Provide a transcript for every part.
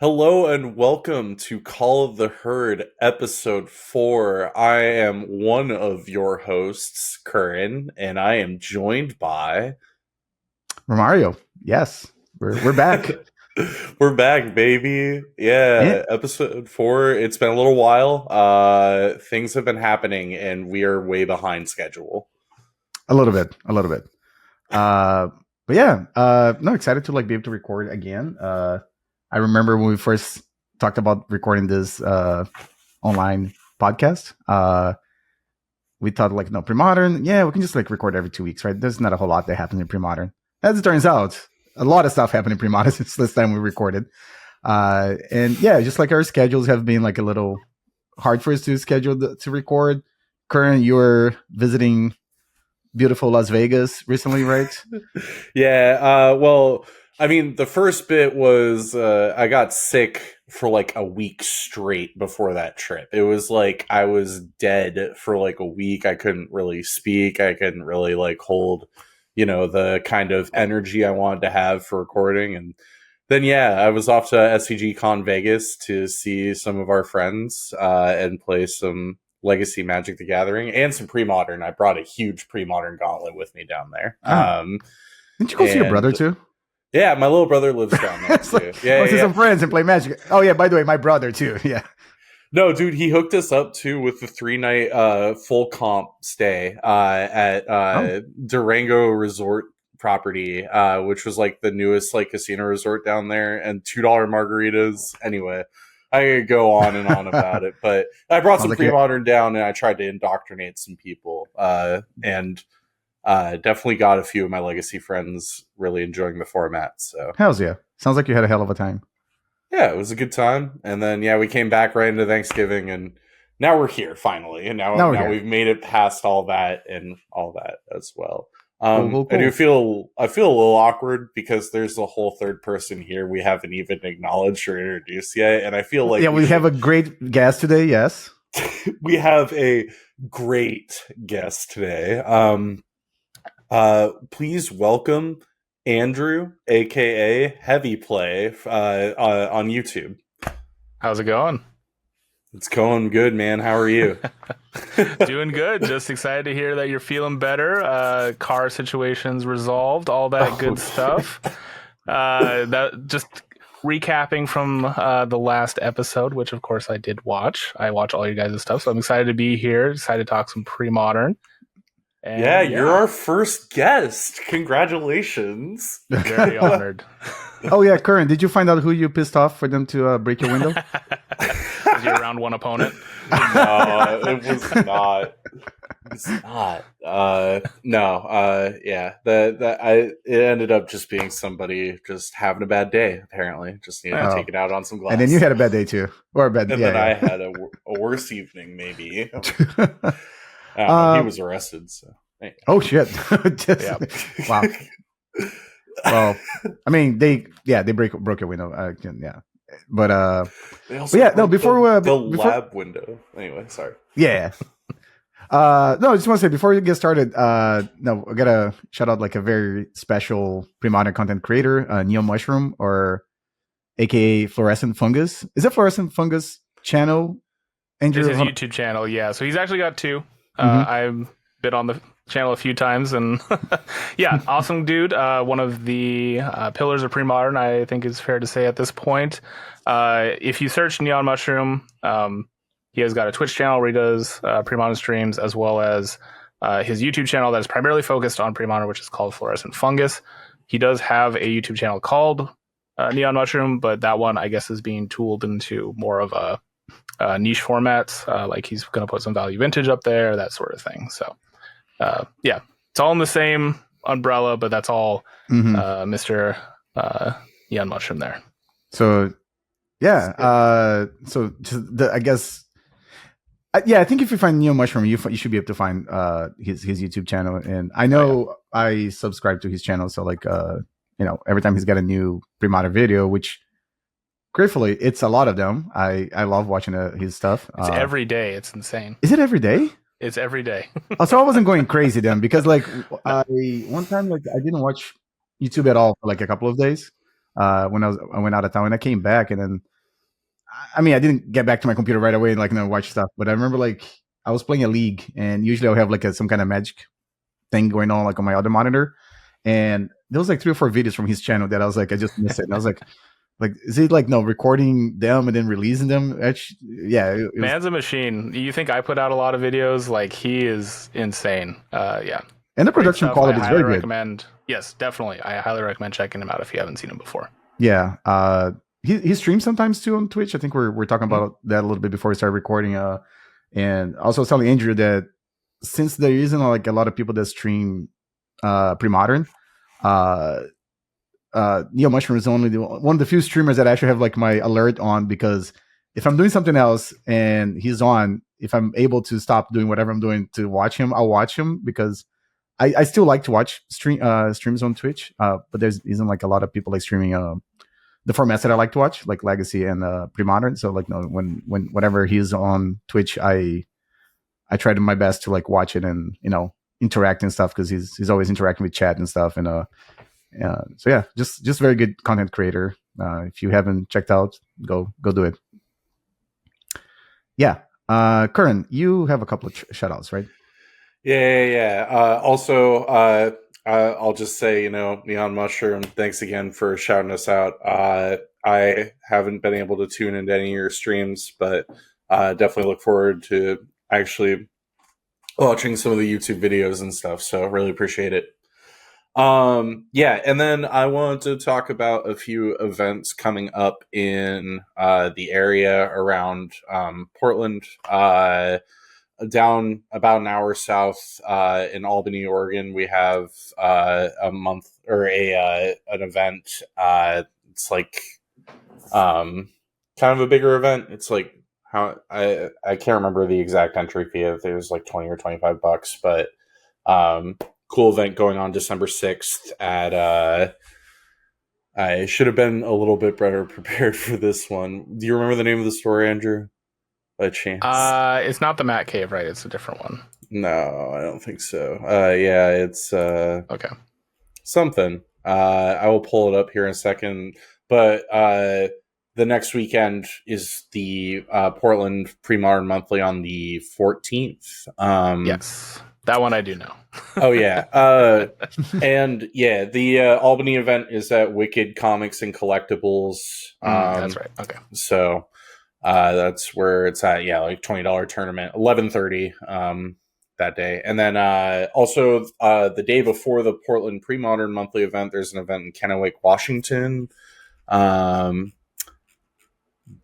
Hello and welcome to Call of the Herd, episode 4. I am one of your hosts, Curran, and I am joined by. Romario, yes, we're back. We're back, baby. And Yeah, episode 4. It's been a little while. Things have been happening, and we are way behind schedule. a little bit. But yeah, no, excited to be able to record again. I remember when we first talked about recording this online podcast. We thought no, pre-modern. Yeah, we can just record every 2 weeks, right? There's not a whole lot that happens in pre-modern. As it turns out, a lot of stuff happened in pre-modern since this time we recorded. And yeah, just our schedules have been a little hard for us to schedule to record. Current, you're visiting beautiful Las Vegas recently, right? Yeah, well, I mean, the first bit was I got sick for a week straight before that trip. It was I was dead for a week. I couldn't really speak. I couldn't really hold, the kind of energy I wanted to have for recording. And then, yeah, I was off to SCG Con Vegas to see some of our friends and play some Legacy Magic the Gathering and some pre-modern. I brought a huge pre-modern gauntlet with me down there. Didn't you go see your brother too? Yeah, my little brother lives down there too. Yeah, see some friends and play Magic. Oh yeah, by the way, my brother too. Yeah. No, dude, he hooked us up too with the 3-night full comp stay at Durango Resort property, which was the newest casino resort down there, and $2 margaritas. Anyway, I could go on and on about it, but I brought some pre-modern down and I tried to indoctrinate some people, and definitely got a few of my Legacy friends really enjoying the format. So hells yeah, sounds like you had a hell of a time. Yeah, it was a good time, and then we came back right into Thanksgiving, and now we're here finally, and now we've made it past all that and all that as well. Cool. I feel a little awkward because there's a whole third person here we haven't even acknowledged or introduced yet, and I feel like we have a great guest today. Yes, we have a great guest today. Please welcome Andrew, aka Heavy Play, on YouTube. How's it going? It's going good, man. How are you? Doing good. Just excited to hear that you're feeling better. Car situations resolved, all that good stuff. That just recapping from the last episode, which of course I did watch. I watch all you guys' stuff, so I'm excited to be here. Excited to talk some pre-modern. Yeah, you're our first guest. Congratulations. Very honored. Oh yeah, Curran, did you find out who you pissed off for them to break your window? Was your round one opponent? No, it was not. It's not. No. Yeah. It ended up just being somebody just having a bad day. Apparently, just needed to take it out on some glass. And then you had a bad day too, or a bad. And then I had a worse evening, maybe. He was arrested. So. Anyway. Oh shit! Wow. Well, I mean, they broke a window. Yeah, but before lab window. Anyway, sorry. Yeah. No, I just want to say before we get started, I gotta shout out a very special pre-modern content creator, Neon Mushroom, or AKA Fluorescent Fungus. Is it Fluorescent Fungus channel? Andrew? It's his YouTube channel, yeah. So he's actually got two. I've been on the channel a few times, and yeah, awesome dude. One of the pillars of pre-modern, I think is fair to say at this point. If you search Neon Mushroom, he has got a Twitch channel where he does pre-modern streams, as well as his YouTube channel that is primarily focused on pre-modern, which is called Fluorescent Fungus. He does have a YouTube channel called Neon Mushroom, but that one, I guess, is being tooled into more of a niche formats, like he's going to put some value vintage up there, that sort of thing. So yeah, it's all in the same umbrella, but that's all Mr. Neon Mushroom there. So yeah, I guess I think if you find Neon Mushroom, you should be able to find his YouTube channel. And I know I subscribe to his channel, so every time he's got a new pre-modern video, which gratefully, it's a lot of them. I love watching his stuff. It's every day. It's insane. Is it every day? It's every day. Oh, so I wasn't going crazy then, because one time I didn't watch YouTube at all for a couple of days when I went out of town, and I came back, and then I mean, I didn't get back to my computer right away and like watch stuff, but I remember like I was playing a league, and usually I'll have like some kind of magic thing going on like on my other monitor, and there was like 3 or 4 videos from his channel that I was like, I just missed it, and I was like, is he like recording them and then releasing them? Actually, yeah, man's a machine. You think I put out a lot of videos? Like, he is insane. Yeah. And the production quality is very good. Yes, definitely. I highly recommend checking him out if you haven't seen him before. Yeah. He streams sometimes too on Twitch. I think we're talking about that a little bit before we started recording. And also I was telling Andrew that since there isn't like a lot of people that stream pre-modern, Neo Mushroom is only one of the few streamers that I actually have like my alert on, because if I'm doing something else and he's on, if I'm able to stop doing whatever I'm doing to watch him, I'll watch him, because I still like to watch streams on Twitch, but there isn't like a lot of people like streaming the formats that I like to watch, like Legacy and pre-modern. So like whenever he's on Twitch, I try to my best to like watch it and interact and stuff, because he's always interacting with chat and stuff. And so yeah, just very good content creator. If you haven't checked out, go do it. Yeah, Curran, you have a couple of shout outs, right? Yeah. Also, I'll just say, Neon Mushroom, thanks again for shouting us out. I haven't been able to tune into any of your streams, but definitely look forward to actually watching some of the YouTube videos and stuff. So really appreciate it. And then I wanted to talk about a few events coming up in the area around Portland. Down about an hour south in Albany, Oregon, we have a month or an event. It's like kind of a bigger event. It's like how I can't remember the exact entry fee. If it was like $20 or $25, but cool event going on December 6th at. I should have been a little bit better prepared for this one. Do you remember the name of the store, Andrew? By chance? It's not the Matt Cave, right? It's a different one. No, I don't think so. Yeah, it's okay. Something. I will pull it up here in a second. But the next weekend is the Portland Pre-Modern Monthly on the 14th. Yes, that one I do know. Oh yeah, and yeah, the Albany event is at Wicked Comics and Collectibles. That's right. Okay, so. That's where it's at. Yeah, like $20 tournament, 11:30 that day, and then also the day before the Portland Pre-Modern Monthly event, there's an event in Kennewick, Washington.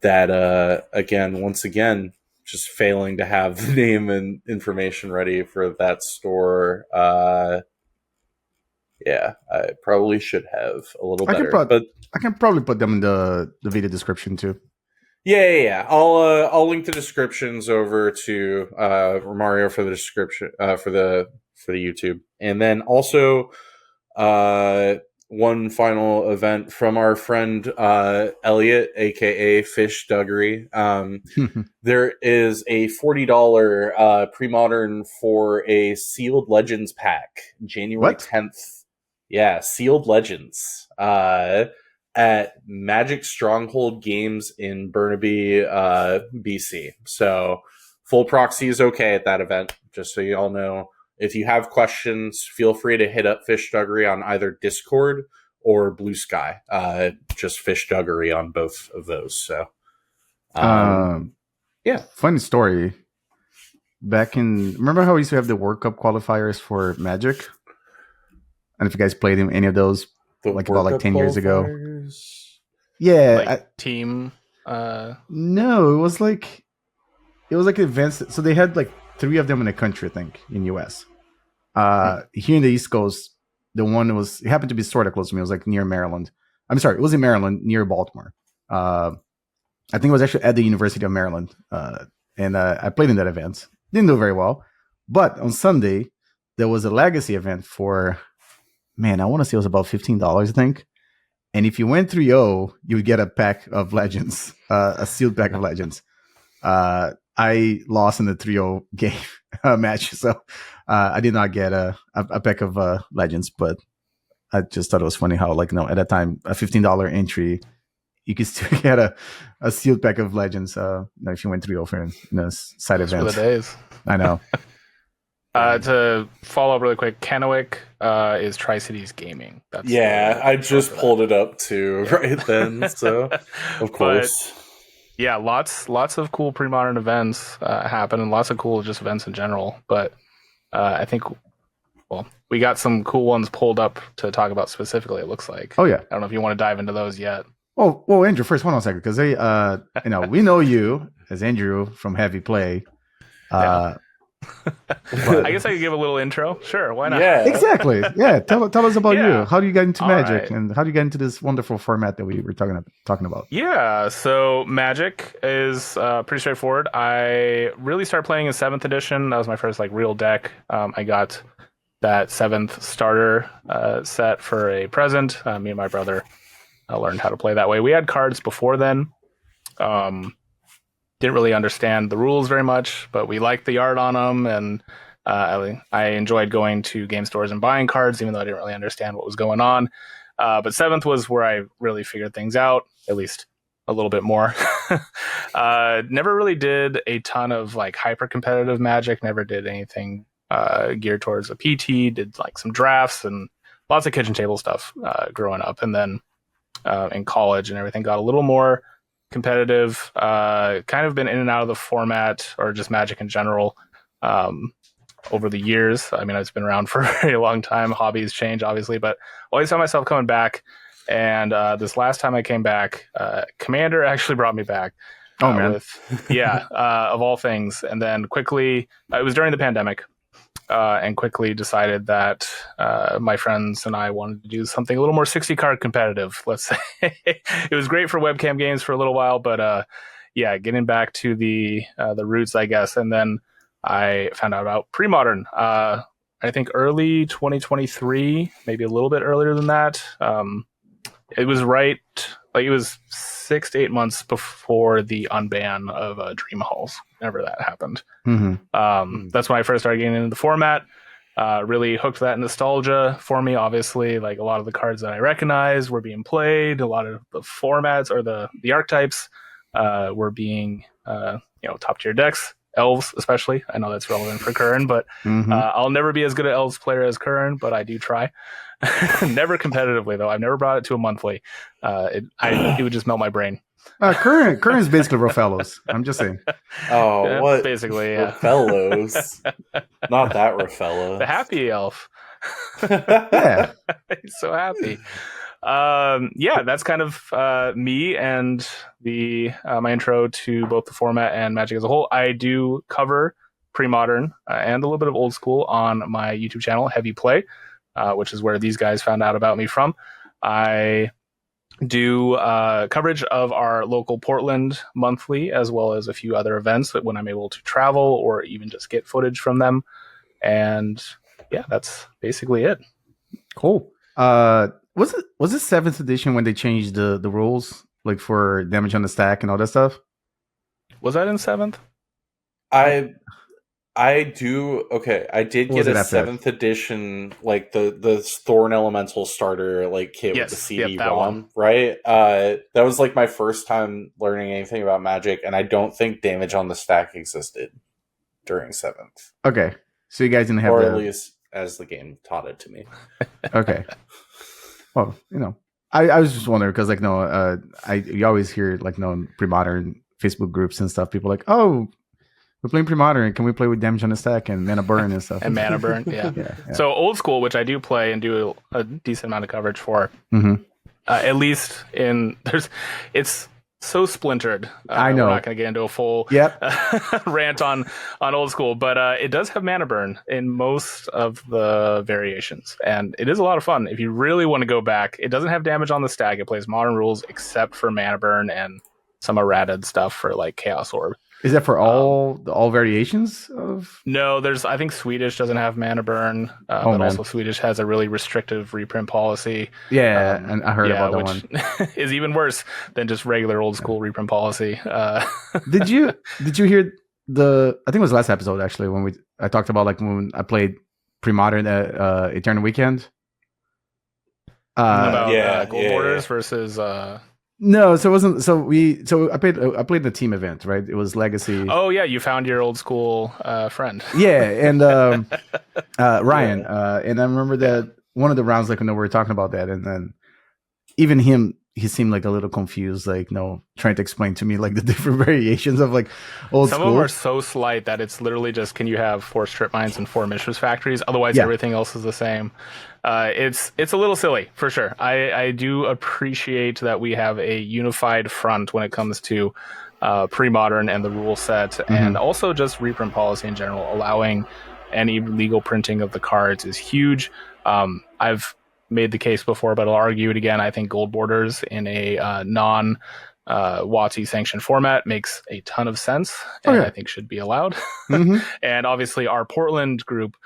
That again, once again, just failing to have the name and information ready for that store. Yeah, I probably should have a little better, but I can probably put them in the video description too. Yeah. I'll link the descriptions over to Romario for the description for the YouTube, and then also one final event from our friend Elliot, aka Fish Duggery. There is a $40 pre-modern for a Sealed Legends pack, January 10th. Yeah, Sealed Legends. At Magic Stronghold Games in Burnaby, BC. So full proxy is okay at that event, just so you all know. If you have questions, feel free to hit up Fish Duggery on either Discord or Blue Sky. Just Fish Duggery on both of those. So, yeah. Funny story. Remember how we used to have the World Cup qualifiers for Magic? And if you guys played in any of those, about 10 years ago. Yeah, like team. No, it was like events. So they had like 3 of them in the country, I think, in US. Here in the East Coast, the one it happened to be sort of close to me. It was like near Maryland. I'm sorry, it was in Maryland, near Baltimore. I think it was actually at the University of Maryland, and I played in that event. Didn't do very well, but on Sunday there was a Legacy event for. Man, I want to say it was about $15, I think. And if you went 3-0, you would get a pack of Legends, a sealed pack of Legends. I lost in the 3-0 game match, so I did not get a pack of Legends. But I just thought it was funny how, at that time, a $15 entry, you could still get a sealed pack of Legends. If you went 3-0 in a side event. For the days. I know. To follow up really quick, Kennewick is Tri-Cities Gaming. That's I just pulled it up too right then. So of course. But, yeah, lots of cool pre-modern events happen, and lots of cool just events in general. But I think, we got some cool ones pulled up to talk about specifically, it looks like. Oh, yeah. I don't know if you want to dive into those yet. Oh, well, Andrew, first, hold on a second, because we know you as Andrew from Heavy Play. I guess I could give a little intro. Sure, why not? Yeah, exactly. Yeah, tell us about you. How do you get into Magic, right. and how do you get into this wonderful format that we were talking about? Yeah, so Magic is pretty straightforward. I really started playing in 7th edition. That was my first real deck. I got that 7th starter set for a present. Me and my brother learned how to play that way. We had cards before then. Didn't really understand the rules very much, but we liked the art on them, and I enjoyed going to game stores and buying cards, even though I didn't really understand what was going on. But 7th was where I really figured things out, at least a little bit more. Never really did a ton of hyper competitive Magic. Never did anything geared towards a PT. Did some drafts and lots of kitchen table stuff growing up, and then in college and everything got a little more competitive. Kind of been in and out of the format, or just Magic in general, over the years. I mean, it's been around for a very long time. Hobbies change, obviously, but always found myself coming back. And this last time I came back, Commander actually brought me back. Oh, man. Of all things. And then quickly, it was during the pandemic, and quickly decided that my friends and I wanted to do something a little more 60-card competitive, let's say. It was great for webcam games for a little while, but getting back to the roots, I guess. And then I found out about pre-modern. I think early 2023, maybe a little bit earlier than that. It was it was 6 to 8 months before the unban of Dream Halls, whenever that happened. Mm-hmm. That's when I first started getting into the format. Really hooked that nostalgia for me. Obviously, a lot of the cards that I recognized were being played. A lot of the formats or the archetypes were being top tier decks. Elves, especially. I know that's relevant for Curran, but I'll never be as good an Elves player as Curran, but I do try. Never competitively, though. I've never brought it to a monthly. It would just melt my brain. Curran's basically Rofellos. I'm just saying. Oh, Yeah, what? Basically, yeah. Rofellos. Not that Rofellos. The happy elf. Yeah. He's so happy. That's kind of me and my intro to both the format and Magic as a whole. I do cover pre-modern and a little bit of old school on my YouTube channel, Heavy Play, which is where these guys found out about me from. I do coverage of our local Portland monthly, as well as a few other events when I'm able to travel or even just get footage from them. And that's basically it. Cool. Was it 7th edition when they changed the rules, for damage on the stack and all that stuff? Was that in 7th? I do. Okay, I did get a 7th edition, the Thorn Elemental starter kit with the CD-ROM, right? That was my first time learning anything about Magic, and I don't think damage on the stack existed during 7th. Okay, so you guys didn't have, or at least as the game taught it to me. Okay. Well, I was just wondering because you always hear pre-modern Facebook groups and stuff. People oh, we're playing pre-modern. Can we play with damage on the stack and mana burn and stuff? And mana burn, yeah. Yeah. So old school, which I do play and do a decent amount of coverage for. Mm-hmm. At least it's so splintered. I know. We're not going to get into a full rant on old school, but it does have mana burn in most of the variations, and it is a lot of fun. If you really want to go back, it doesn't have damage on the stack. It plays modern rules except for mana burn and some errated stuff for Chaos Orb. Is that for all variations of? No, I think Swedish doesn't have mana burn, but also Swedish has a really restrictive reprint policy. Yeah, and I heard about that one. Is even worse than just regular old school reprint policy. Did you hear I think it was last episode actually when I talked about when I played pre-modern at Eternal Weekend. About Gold Borders versus. No, so it wasn't. So I played the team event, right? It was Legacy. Oh yeah, you found your old school friend. Yeah, and Ryan. And I remember that one of the rounds, like when we were talking about that, and then even him, he seemed like a little confused, like trying to explain to me like the different variations of like old Some school. of them are so slight that it's literally just, can you have 4 strip mines and 4 Mishra's factories? Otherwise, everything else is the same. It's a little silly for sure. I do appreciate that we have a unified front when it comes to pre-modern and the rule set, and also just reprint policy in general. Allowing any legal printing of the cards is huge. I've made the case before, but I'll argue it again. I think gold borders in a non WotC sanctioned format makes a ton of sense, and I think should be allowed. And obviously our Portland group,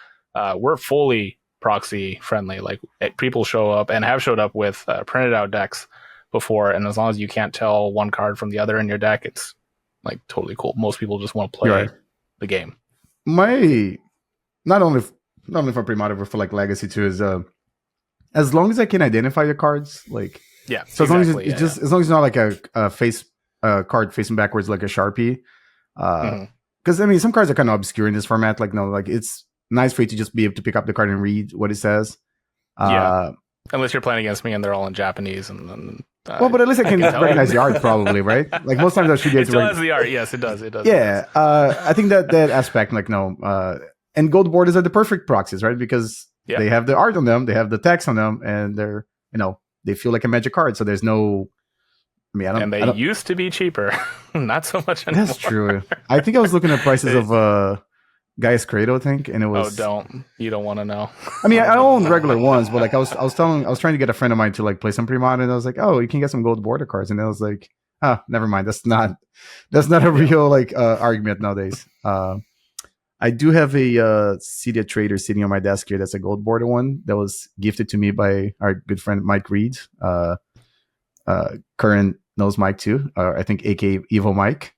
we're fully proxy friendly. Like, people show up and have showed up with printed out decks before, and as long as you can't tell one card from the other in your deck, it's like totally cool. Most people just want to play the game. My not only for pre-modern, but for like Legacy too, is as long as I can identify the cards, like so as long as as long as it's not like a face card facing backwards like a Sharpie, because I mean some cards are kind of obscure in this format. Like like it's nice for you to just be able to pick up the card and read what it says. Unless you're playing against me and they're all in Japanese, and then well, but at least I can recognize the art, probably, right? Like most times I should be able to. It still has the art. Yes, it does. It does. Yeah, I think that aspect, like and gold borders are the perfect proxies, right? Because they have the art on them, they have the text on them, and they're they feel like a Magic card. So there's no. I mean, I don't. Used to be cheaper, not so much anymore. That's true. I think I was looking at prices of Gaia's Cradle, I think, and it was. You don't want to know. I mean, I own regular ones, but like I was trying to get a friend of mine to like play some pre-modern, and I was like, oh, you can get some gold border cards, and I was like, oh, never mind. That's not a real like argument nowadays. I do have a CD Trader sitting on my desk here. That's a gold border one that was gifted to me by our good friend Mike Reed. Current knows Mike too. I think aka Evil Mike.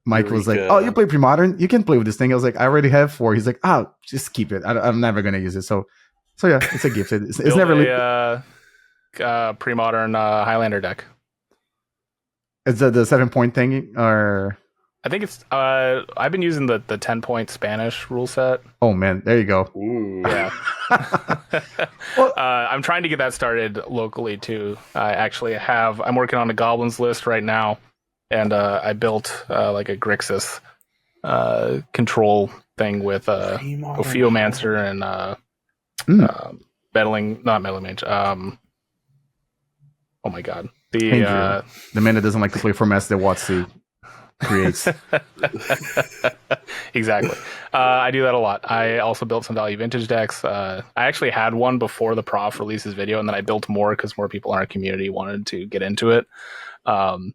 Mike was like, "Oh, you play pre-modern? You can play with this thing." I was like, "I already have 4." He's like, "Oh, just keep it. I'm never gonna use it." So yeah, it's a gift. It's never pre-modern Highlander deck. Is that the 7-point thing, or I think it's I've been using the 10-point Spanish rule set. Oh man, there you go. Ooh. Yeah. I'm trying to get that started locally too. I'm working on a goblins list right now, and I built like a Grixis control thing with Ophiomancer and not Meddling Mage. Oh my god. The man that doesn't like to play formats that WotC creates. Exactly. I do that a lot. I also built some value vintage decks. I actually had one before the prof released his video, and then I built more because more people in our community wanted to get into it. Don't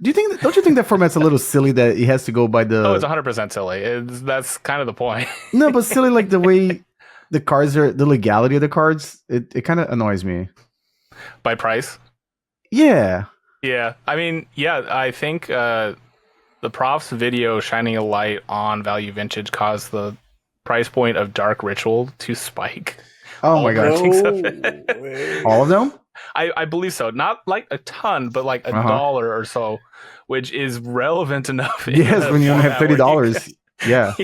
you think that format's a little silly that it has to go by the... Oh, it's 100% silly. That's kind of the point. No, but silly like the way the cards are, the legality of the cards, it kind of annoys me. By price? Yeah. Yeah. I mean, I think the prof's video shining a light on value vintage caused the price point of Dark Ritual to spike. Oh my god. All of them? I believe so. Not like a ton, but like $1 or so, which is relevant enough. Yes, when you only have $30. Yeah.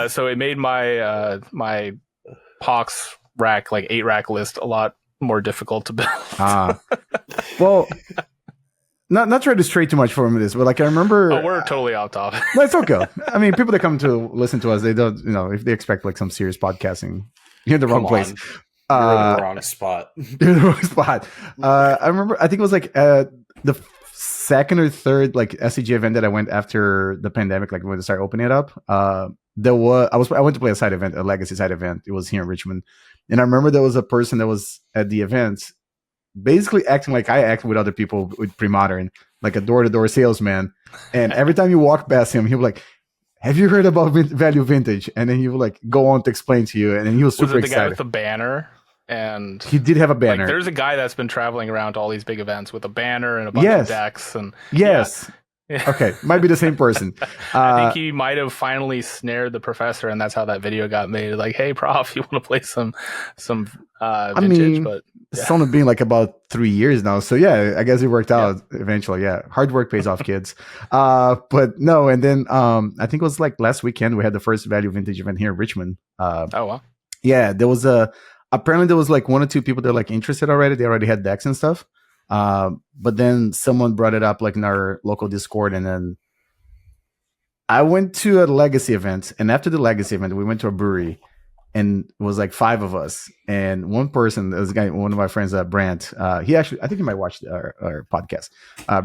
So it made my my Pox rack, like 8-rack list, a lot more difficult to build. Well, not trying to stray too much from this, but like I remember... Oh, we're totally off topic. No, it's okay. I mean, people that come to listen to us, they don't, if they expect like some serious podcasting, you're in the wrong place. You're in the wrong spot. You're in the wrong spot. I remember, I think it was like the second or third like SCG event that I went after the pandemic, like when they started opening it up. I went to play a side event, a legacy side event. It was here in Richmond, and I remember there was a person that was at the event, basically acting like I act with other people with pre-modern, like a door-to-door salesman. And every time you walk past him, he'll be like, "Have you heard about value vintage?" And then he will like go on to explain to you, and then he was super excited. excited. Guy with the banner? And he did have a banner. Like, there's a guy that's been traveling around to all these big events with a banner and a bunch of decks. And yes. Yeah. Okay, might be the same person. I think he might have finally snared the professor, and that's how that video got made. Like, hey, prof, you want to play some vintage? I mean, but It's only been like about 3 years now. So yeah, I guess it worked out eventually. Yeah. Hard work pays off, kids. But no, and then I think it was like last weekend we had the first Value Vintage event here in Richmond. Oh wow. Yeah, there was apparently there was like 1 or 2 people that were like interested already. They already had decks and stuff. But then someone brought it up like in our local Discord, and then I went to a Legacy event, and after the Legacy event, we went to a brewery. And it was like 5 of us, and one person, this guy, one of my friends, Brent. He actually, I think he might watch our podcast.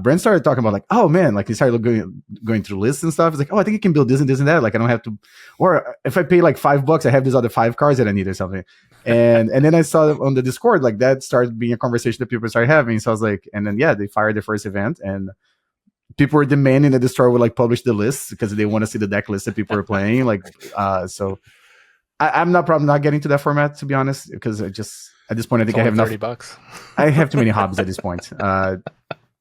Brent started talking about like, oh man, like he started going through lists and stuff. He's like, oh, I think I can build this and this and that. Like I don't have to, or if I pay like $5, I have these other 5 cards that I need or something. And then I saw on the Discord like that started being a conversation that people started having. So I was like, and then they fired the first event, and people were demanding that the store would like publish the lists because they want to see the deck list that people are playing. Like, so. I'm probably not getting to that format, to be honest, because at this point I think I have enough. $30. I have too many hobbies at this point.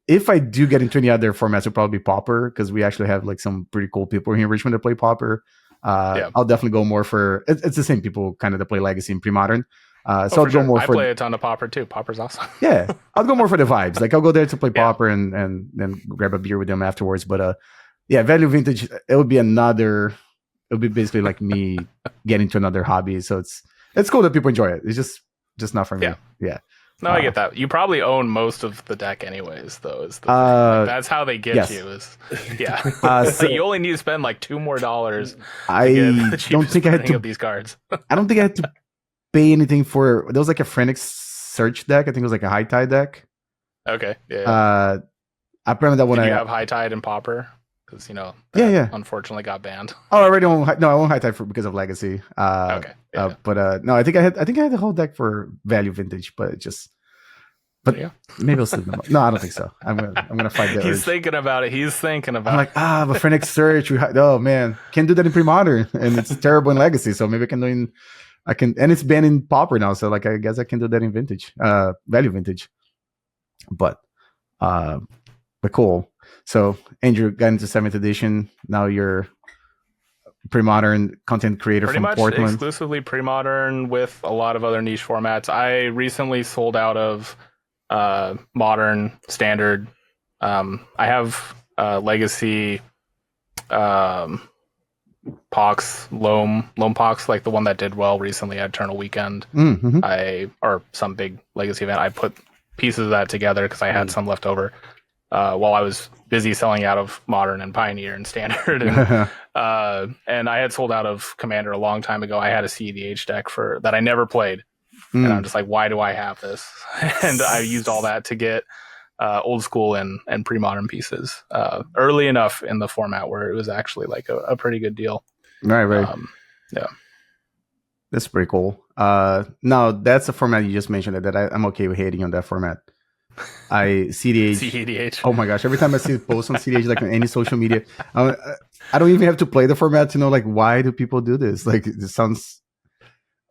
If I do get into any other formats, it'll probably be Pauper, because we actually have like some pretty cool people here in Richmond that play Pauper. I'll definitely go more for it's the same people kind of that play Legacy and Pre-Modern. So I'll go more for. I play a ton of Pauper too. Pauper's awesome. Yeah, I'll go more for the vibes. Like I'll go there to play Pauper and then grab a beer with them afterwards. But Value Vintage, it would be another. It'll be basically like me getting to another hobby. So it's cool that people enjoy it. It's just not for me. Yeah. No, I get that. You probably own most of the deck anyways, though. Is the like, that's how they get you. Is so you only need to spend like $2 more. I don't think I had to these cards. I don't think I had to pay anything for. There was like a Phoenix Search deck. I think it was like a High Tide deck. Okay. Yeah. Apparently that one. Did you have High Tide and Pauper? Because unfortunately got banned. Oh, I already own. No, I own High Tide because of Legacy. Okay. Yeah. But no, I think I had the whole deck for Value Vintage, but maybe I'll sleep them up. No, I don't think so. I'm gonna fight that. He's thinking about it. I'm like, but Phoenix Search. Oh man, can't do that in Pre-Modern, and it's terrible in Legacy. So maybe I can, and it's banned in Pauper now. So like, I guess I can do that in Vintage, Value Vintage. But cool. So Andrew got into 7th edition. Now you're Pre-Modern content creator pretty from much Portland. Exclusively Pre-Modern with a lot of other niche formats. I recently sold out of Modern Standard. I have Legacy Pox, Loam Pox, like the one that did well recently at Eternal Weekend. Mm-hmm. Or some big Legacy event. I put pieces of that together because I had some left over. While I was busy selling out of Modern and Pioneer and Standard, and I had sold out of Commander a long time ago. I had a CEDH deck that I never played, and I'm just like, why do I have this? And I used all that to get old school and Pre-Modern pieces early enough in the format where it was actually like a pretty good deal. Right. Yeah, that's pretty cool. No, that's a format you just mentioned that I'm okay with hating on that format. CEDH. Oh my gosh! Every time I see a post on CEDH, like on any social media, I don't even have to play the format to know like why do people do this? Like it sounds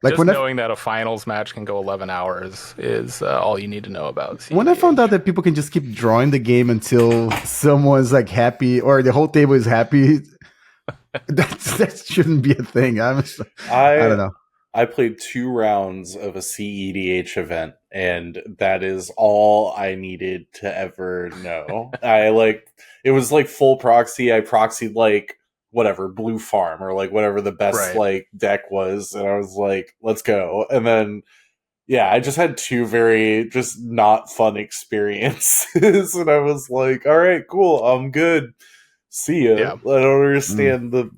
like just knowing that a finals match can go 11 hours is all you need to know about CEDH. When I found out that people can just keep drawing the game until someone's like happy or the whole table is happy, that shouldn't be a thing. I don't know. I played 2 rounds of a CEDH event, and that is all I needed to ever know. It was like full proxy. I proxied like whatever, Blue Farm or like whatever the best like deck was, and I was like, let's go. And then I just had 2 very just not fun experiences, and I was like, all right, cool, I'm good. See ya. Yeah. I don't understand the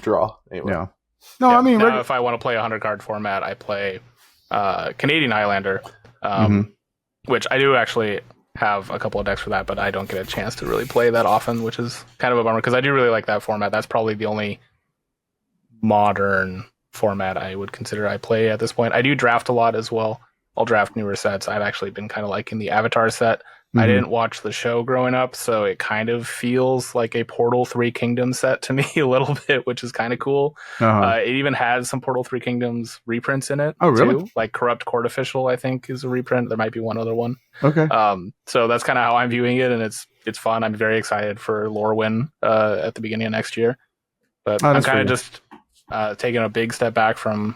draw. Anyway. Yeah. No, I mean, now if I want to play a 100-card format, I play Canadian Highlander, which I do actually have a couple of decks for that, but I don't get a chance to really play that often, which is kind of a bummer because I do really like that format. That's probably the only modern format I would consider I play at this point. I do draft a lot as well. I'll draft newer sets. I've actually been kind of liking the Avatar set. I didn't watch the show growing up, so it kind of feels like a Portal 3 Kingdoms set to me a little bit, which is kind of cool. It even has some Portal 3 Kingdoms reprints in it. Oh, really? Too. Like Corrupt Court Official, I think, is a reprint. There might be one other one. Okay. So that's kind of how I'm viewing it, and it's fun. I'm very excited for Lorwyn at the beginning of next year. But I'm kind of just taking a big step back from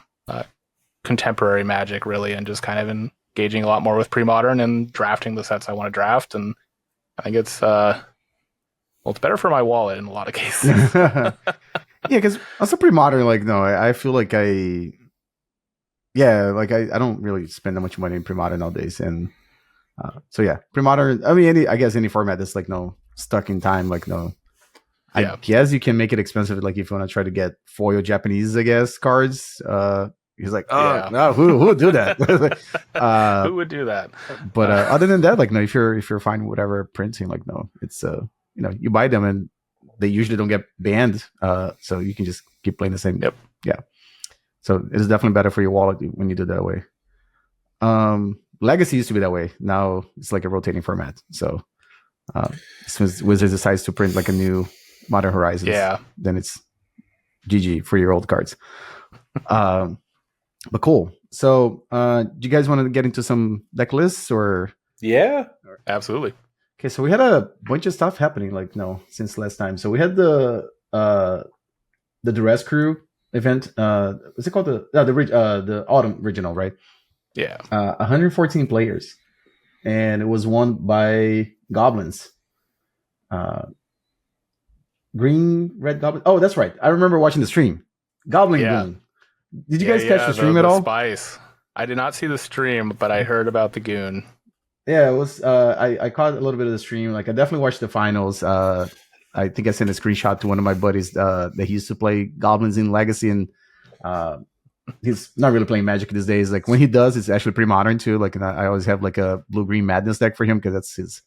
contemporary Magic, really, and just kind of gauging a lot more with pre-modern and drafting the sets I want to draft. And I think it's it's better for my wallet in a lot of cases. Yeah, because also pre-modern, like no, I feel like I don't really spend that much money in pre-modern nowadays, and so yeah, pre-modern. I mean, I guess any format that's like no stuck in time, like no. I guess you can make it expensive, like if you want to try to get foil Japanese, I guess cards. He's like, no, who would do that? Who would do that? But other than that, like no, if you're fine with whatever printing, like no, it's you buy them and they usually don't get banned, so you can just keep playing the same. Yep. Yeah. So it's definitely better for your wallet when you do it that way. Legacy used to be that way. Now it's like a rotating format. So as soon as Wizards decides to print like a new Modern Horizons, then it's GG for your old cards. But cool. So do you guys want to get into some deck lists or? Yeah, absolutely. Okay, so we had a bunch of stuff happening since last time. So we had the Duress Crew event. What's it called? The Autumn Regional, right? Yeah. 114 players, and it was won by Goblins. Green, red Goblin. Oh, that's right. I remember watching the stream. Goblin Goon. Did you guys catch the stream at all? Spice. I did not see the stream, but I heard about the Goon. Yeah, it was. I caught a little bit of the stream. Like I definitely watched the finals. I think I sent a screenshot to one of my buddies that he used to play Goblins in Legacy, and he's not really playing Magic these days. Like when he does, it's actually pretty modern too. Like and I always have like a Blue Green Madness deck for him because that's his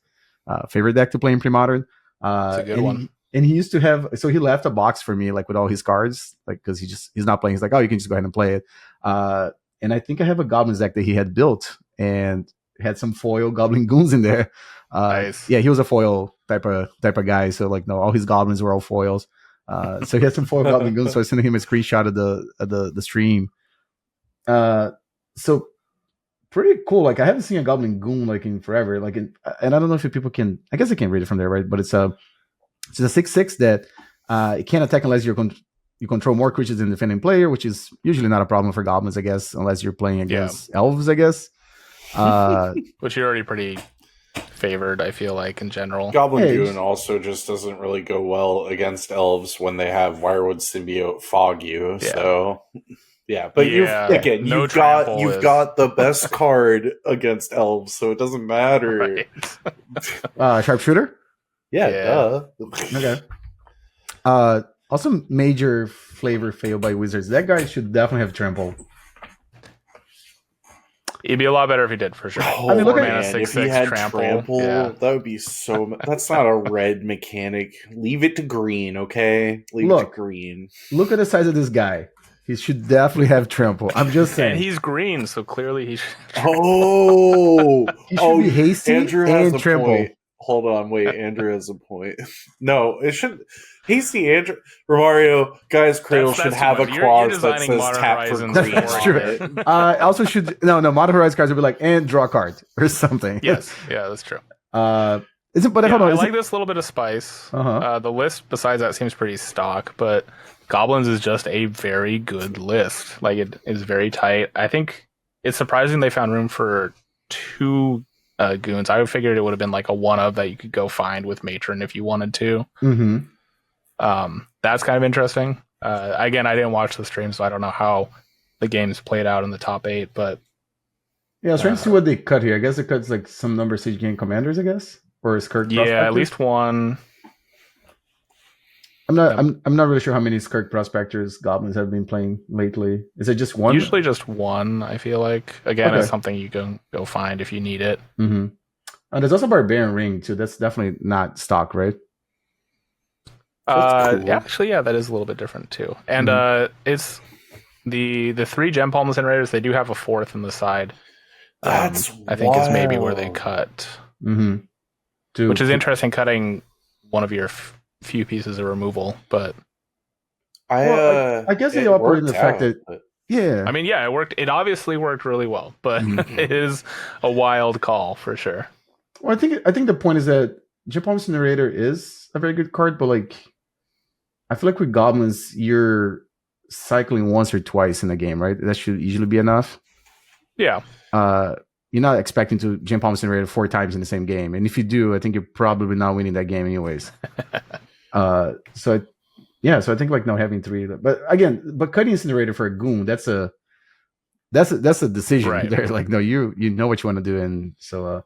favorite deck to play in pre-modern. It's a good one. And he used to have, so he left a box for me, like with all his cards, like because he's not playing. He's like, oh, you can just go ahead and play it. And I think I have a Goblins deck that he had built and had some foil Goblin Goons in there. Nice. Yeah, he was a foil type of guy. So like, no, all his goblins were all foils. So he had some foil Goblin Goons. So I sent him a screenshot of the stream. So pretty cool. Like I haven't seen a Goblin Goon like in forever. Like, and I don't know if people can. I guess I can read it from there, right? But it's a 6/6 that it can't attack unless you control more creatures than the defending player, which is usually not a problem for goblins, I guess, unless you're playing against elves, I guess. Which you're already pretty favored, I feel like, in general. Goblin Goon also just doesn't really go well against elves when they have Wirewood Symbiote fog you. Yeah. So yeah, but you've got the best card against elves, so it doesn't matter. Right. Sharpshooter? Yeah. Okay. Also, major flavor fail by Wizards. That guy should definitely have trample. It'd be a lot better if he did, for sure. Oh, I mean, look at if he had trample, that would be so. That's not a red mechanic. Leave it to green, okay? Leave it to green. Look at the size of this guy. He should definitely have trample. I'm just saying. And he's green, so clearly he should. He should be hasty Andrew has and trample. Point. Hold on, wait. Andrew has a point. No, it should. Hasty Andrew Romario Guy's Cradle should have a clause that says tap for green. That's true. Also should Modern Horizons cards would be like and draw a card or something. Yes, yeah, that's true. Hold on. I like this little bit of spice. The list besides that seems pretty stock, but Goblins is just a very good list. Like it is very tight. I think it's surprising they found room for 2 goons. I figured it would have been like a one of that you could go find with Matron if you wanted to. Mm-hmm. That's kind of interesting. Again, I didn't watch the stream, so I don't know how the games played out in the top 8, but yeah, I was trying to see what they cut here. I guess it cuts like some number of Siege Gang commanders, I guess, or Skirk. Yeah, at least one. I'm not really sure how many Skirk Prospectors Goblins have been playing lately. Is it just one? Usually just one. I feel like it's something you can go find if you need it. Mm-hmm. And there's also Barbarian Ring too. That's definitely not stock, right? Cool. Actually, yeah, that is a little bit different too. And it's the 3 Gem Palm Incinerators. They do have a 4th in the side. I think is maybe where they cut. Mm-hmm. Which is interesting, cutting one of your few pieces of removal, but I guess they operate in the fact that I mean, yeah, it worked. It obviously worked really well, but it is a wild call for sure. Well, I think the point is that Gem Palm Incinerator is a very good card, but like I feel like with Goblins, you're cycling once or twice in the game, right? That should usually be enough. Yeah. you're not expecting to Gem Palm Incinerator 4 times in the same game, and if you do, I think you're probably not winning that game anyways. So I think like no having 3, but again, cutting Incinerator for a goon, that's a decision Right. there. Like no, you know what you want to do, and so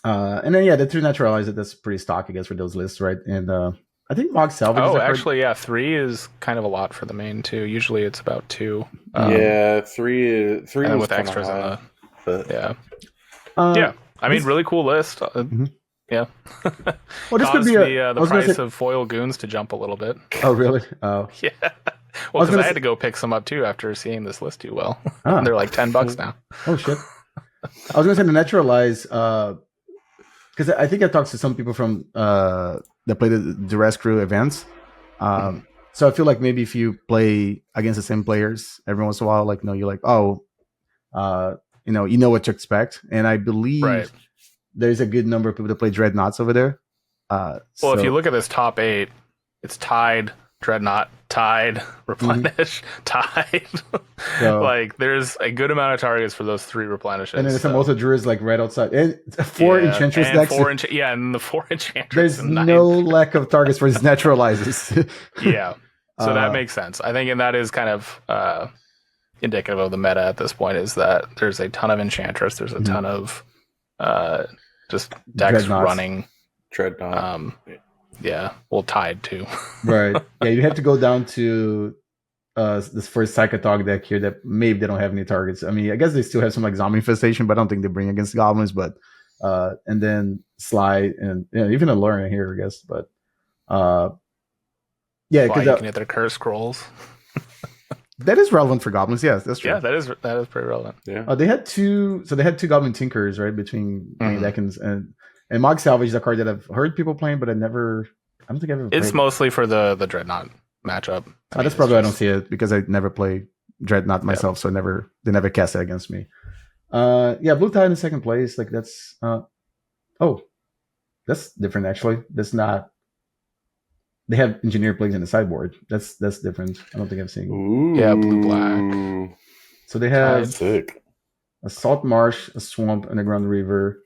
and then the 3 naturalizer, that's pretty stock, I guess, for those lists, right? And I think Mog Salvage. Oh, actually, 3 is kind of a lot for the main too. Usually it's about 2. 3 and was with extras high, in the but yeah. I mean, really cool list. Yeah. Well, this could be the price of foil goons to jump a little bit. Oh, really? Oh, Yeah. Well, because I had to go pick some up too after seeing this list do well. Ah. They're like $10 now. Oh shit! I was gonna say the naturalize, because I think I talked to some people from that play the Duress Crew events. So I feel like maybe if you play against the same players every once in a while, like you're like, you know what to expect, and I believe there's a good number of people that play Dreadnoughts over there. Well, if you look at this top 8, it's tied, Dreadnought, tied, replenish, tied. So, like there's a good amount of targets for those 3 replenishes. And then there's some also Druids like right outside, and 4 Enchantress decks. And the 4 Enchantress. There's no lack of targets for his naturalizers. Yeah. So that makes sense. I think, and that is kind of indicative of the meta at this point, is that there's a ton of Enchantress. There's a ton of just decks running. Dreadnought. Tied too. Right. Yeah, you have to go down to this first Psychotog deck here that maybe they don't have any targets. I mean, I guess they still have some like Zombie Infestation, but I don't think they bring against Goblins. But and then Slide and even a Lurn here, I guess. But because you can get their Curse Scrolls. That is relevant for Goblins. Yes, that's true. Yeah, that is pretty relevant. Yeah. They had 2 Goblin Tinkers, right, between Deckins and Mog Salvage is a card that I've heard people playing, but I don't think I've ever played. It's mostly for the Dreadnought matchup. That's probably why I don't see it, because I never play Dreadnought myself, so they never cast it against me. Blue Tide in second place, like that's that's different actually. That's not. They have Engineer Plagues in the sideboard. That's different. I don't think I've seen. Ooh. Yeah, blue-black. So they have sick. a Salt Marsh, a Swamp, Underground River,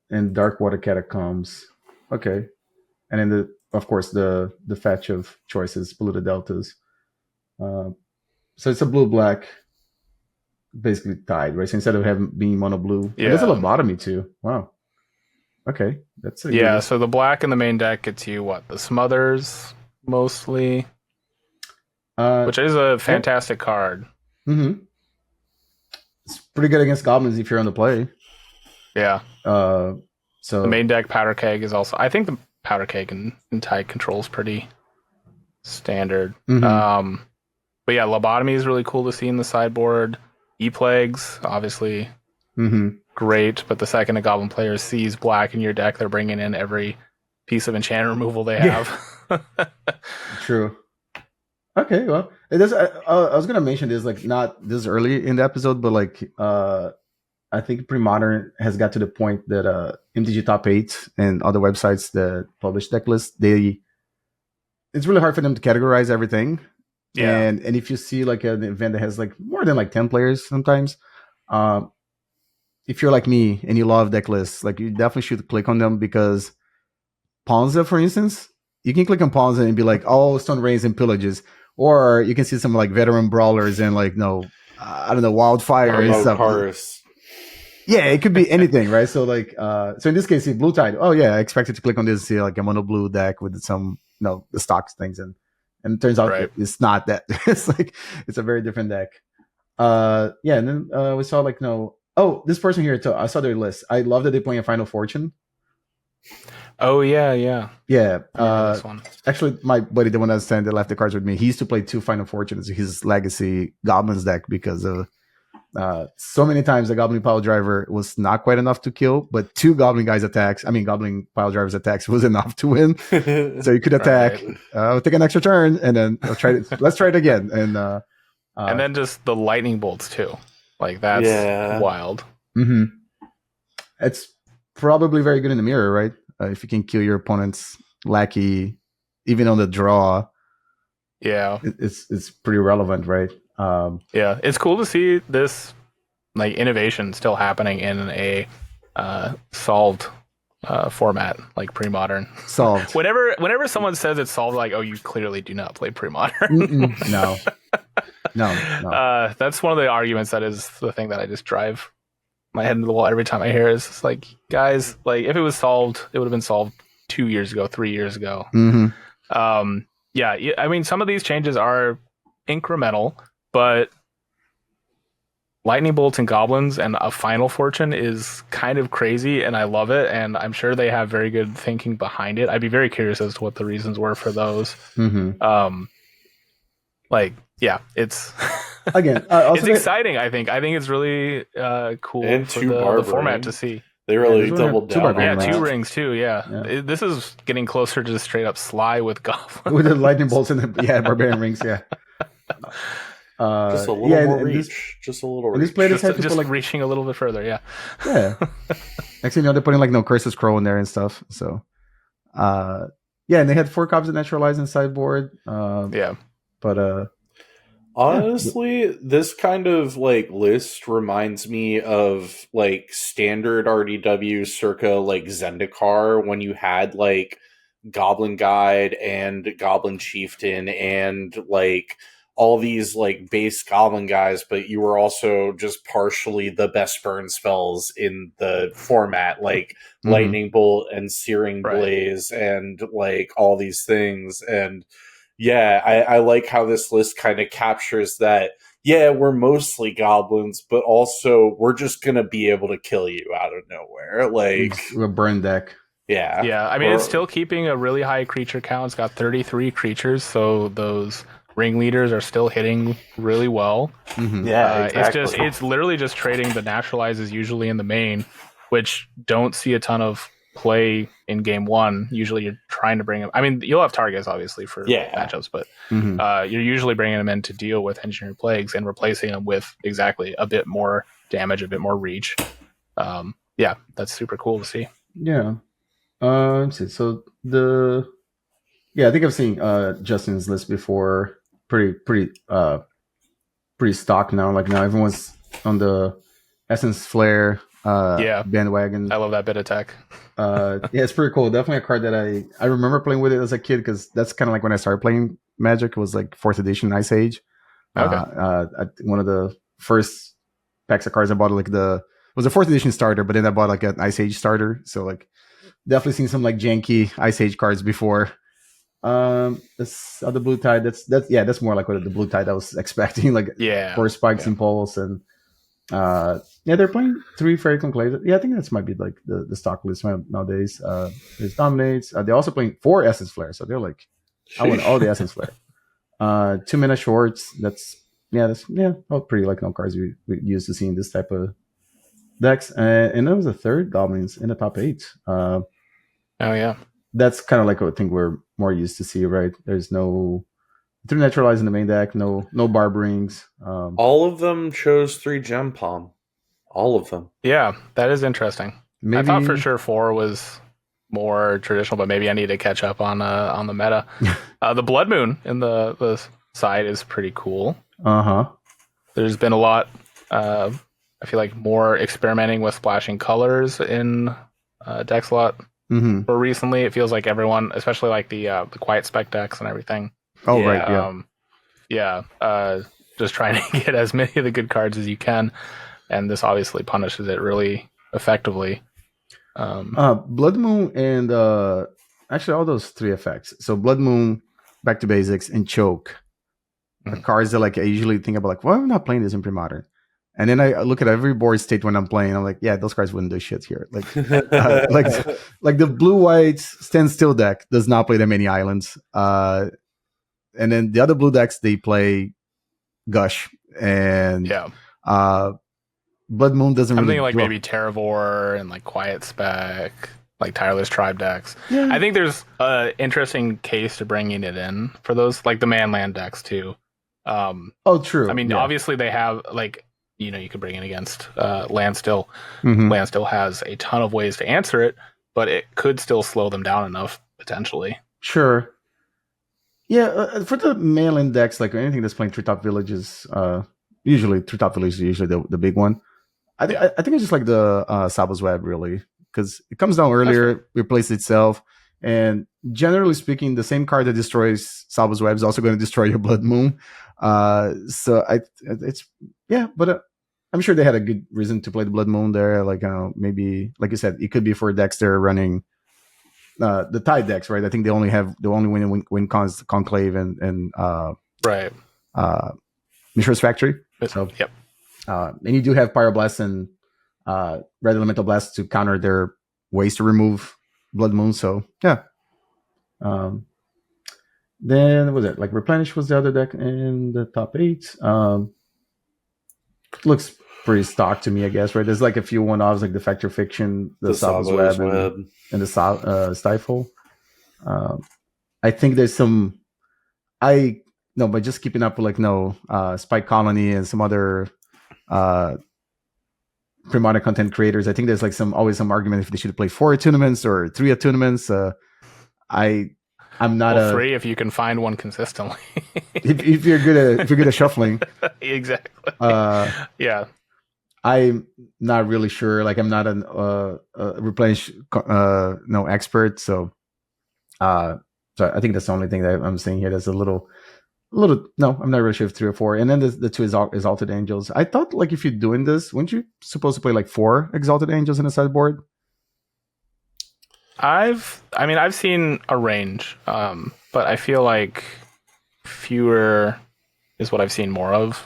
and Darkwater Catacombs. Okay. And then of course the fetch of choices, Polluted Deltas. So it's a blue-black, basically tied, right? So instead of being mono blue, there's a lobotomy too. Wow. Okay, that's so the black in the main deck gets you the Smothers mostly, which is a fantastic card. Mm-hmm. It's pretty good against Goblins if you're on the play. Yeah. So the main deck Powder Keg is also. I think the Powder Keg and Tide control is pretty standard. Mm-hmm. But yeah, Lobotomy is really cool to see in the sideboard. E-Plagues, obviously. Mm-hmm. Great, but the second a Goblin player sees black in your deck, they're bringing in every piece of enchantment removal they have. True. Okay, well, it does. I was gonna mention this not this early in the episode, but I think Pre-Modern has got to the point that MTG Top 8 and other websites that publish deck lists, it's really hard for them to categorize everything. Yeah, and if you see an event that has more than 10 players, sometimes. If you're like me and you love deck lists, you definitely should click on them, because Ponza, for instance, you can click on Ponza and be like, oh, Stone Rains and Pillages. Or you can see some Veteran Brawlers and I don't know, Wildfire and stuff. Paris. Yeah, it could be anything, right? So so in this case, Blue Tide. Oh yeah, I expected to click on this, see a mono blue deck with some the stocks things, and it turns out it's not that. It's a very different deck. And then we saw oh, this person here too. I saw their list. I love that they're playing a Final Fortune. Oh yeah. This one. Actually, my buddy, the one that left the cards with me, he used to play 2 Final Fortunes, his Legacy Goblins deck, because of so many times the Goblin Pile Driver was not quite enough to kill, but 2 Goblin Goblin Pile Drivers attacks was enough to win. So you could attack, take an extra turn, and then let's try it again, and then just the lightning bolts too. That's wild. Mm-hmm. It's probably very good in the mirror, right? If you can kill your opponent's lackey, even on the draw. Yeah, it's pretty relevant, right? It's cool to see this like innovation still happening in a solved format like pre-modern. Solved. Whenever someone says it's solved, like, oh, you clearly do not play pre-modern. No. That's one of the arguments that is the thing that I just drive my head into the wall every time I hear is like, guys, like if it was solved, it would have been solved 2 years ago, 3 years ago. Yeah, I mean, some of these changes are incremental, but lightning bolts and goblins and a final fortune is kind of crazy, and I love it, and I'm sure they have very good thinking behind it. I'd be very curious as to what the reasons were for those. Like, yeah, it's again, it's exciting. I think it's really cool and for the format to see. They really doubled down. Yeah, 2 rings too. Yeah. This is getting closer to just straight up Sly with goblins. With the lightning bolts and the barbarian rings. Yeah. Just a little more reach. Just a little reach. Just like reaching a little bit further. Yeah. Yeah. Next thing you know, they're putting like no Curses Crow in there and stuff. So, yeah, and they had 4 copies of Naturalize in sideboard. Yeah. But honestly, this kind of like list reminds me of like standard RDW circa like Zendikar, when you had like Goblin Guide and Goblin Chieftain and like all these like base Goblin guys, but you were also just partially the best burn spells in the format, like Lightning Bolt and Searing Blaze and like all these things. And yeah, I like how this list kind of captures that. Yeah, we're mostly goblins, but also we're just going to be able to kill you out of nowhere. Like a burn deck. Yeah. Yeah, I mean, it's still keeping a really high creature count. It's got 33 creatures, so those ringleaders are still hitting really well. Yeah, exactly. It's literally just trading the naturalizes usually in the main, which don't see a ton of play in game 1. Usually you're trying to bring them. I mean, you'll have targets obviously for matchups, but you're usually bringing them in to deal with engineered plagues and replacing them with exactly a bit more damage, a bit more reach. Yeah, that's super cool to see. Yeah. Let's see. So I think I've seen Justin's list before. Pretty stock now. Like now everyone's on the Essence Flare bandwagon. I love that bit of tech. Yeah, it's pretty cool. Definitely a card that I remember playing with it as a kid, because that's kind of like when I started playing Magic. It was like 4th edition Ice Age. One of the first packs of cards I bought, like was a 4th edition starter, but then I bought like an Ice Age starter. So like definitely seen some like janky Ice Age cards before. This other Blue Tide, that's more like what the Blue Tide I was expecting, like 4 Spikes Impulse, and they're playing 3 Fairy Conclave. Yeah, I think that might be like the stock list nowadays. There's Dominates. They're also playing 4 Essence Flare, so they're like, I want all the Essence Flare. 2 mana shorts. That's all pretty like no cards we used to see in this type of decks. And there was a 3rd Goblins in the top 8. That's kind of like what I think we're more used to see, right? There's no 3 Naturalize in the main deck, no Barb Rings. All of them chose 3 Gem Palm. All of them. Yeah, that is interesting. I thought for sure 4 was more traditional, but maybe I need to catch up on the meta. The Blood Moon in the side is pretty cool. There's been a lot. I feel like more experimenting with splashing colors in decks a lot. But recently, it feels like everyone, especially like the Quiet Spec decks and everything. Just trying to get as many of the good cards as you can, and this obviously punishes it really effectively. Blood Moon and actually all those 3 effects. So Blood Moon, Back to Basics, and Choke are cards that like I usually think about, like, why am I not playing this in Pre-Modern? And then I look at every board state when I'm playing. I'm like, yeah, those cards wouldn't do shit here. Like, like the blue-white Stand Still deck does not play that many islands. And then the other blue decks, they play Gush and Blood Moon doesn't. I'm thinking like maybe Terravor and like Quiet Spec, like Tireless Tribe decks. Yeah. I think there's an interesting case to bringing it in for those, like the Manland decks too. True. I mean, obviously they have like, you could bring it against Landstill. Landstill has a ton of ways to answer it, but it could still slow them down enough potentially. Sure. Yeah, for the Mainland decks, like anything that's playing Treetop Villages, usually Treetop Village is usually the big one. I think it's just like the Sabo's Web, really, because it comes down earlier, replaces itself, and generally speaking, the same card that destroys Sabo's Web is also going to destroy your Blood Moon. So it's but I'm sure they had a good reason to play the Blood Moon there. Like maybe, like you said, it could be for decks they're running the Tide decks, right? I think they only win Conclave and right. Mishra's Factory. So yep. And you do have Pyroblast and Red Elemental Blast to counter their ways to remove Blood Moon. So yeah. Then was it like Replenish was the other deck in the top 8. Looks pretty stock to me, I guess. Right? There's like a few one-offs like the Factor Fiction, the Sabo's Web, and the Stifle. I think there's some. But just keeping up with Spike Colony and some other Primata content creators, I think there's like always some argument if they should play 4 tournaments or 3 tournaments. I'm not 3 if you can find one consistently. if you're good at shuffling. Exactly. Yeah. I'm not really sure. Like I'm not a replenish expert, so I think that's the only thing that I'm saying here. That's a little. No, I'm not really sure if 3 or 4. And then the 2 Exalted Angels. I thought like if you're doing this, wouldn't you supposed to play like 4 Exalted Angels in a sideboard? I've seen a range, but I feel like fewer is what I've seen more of,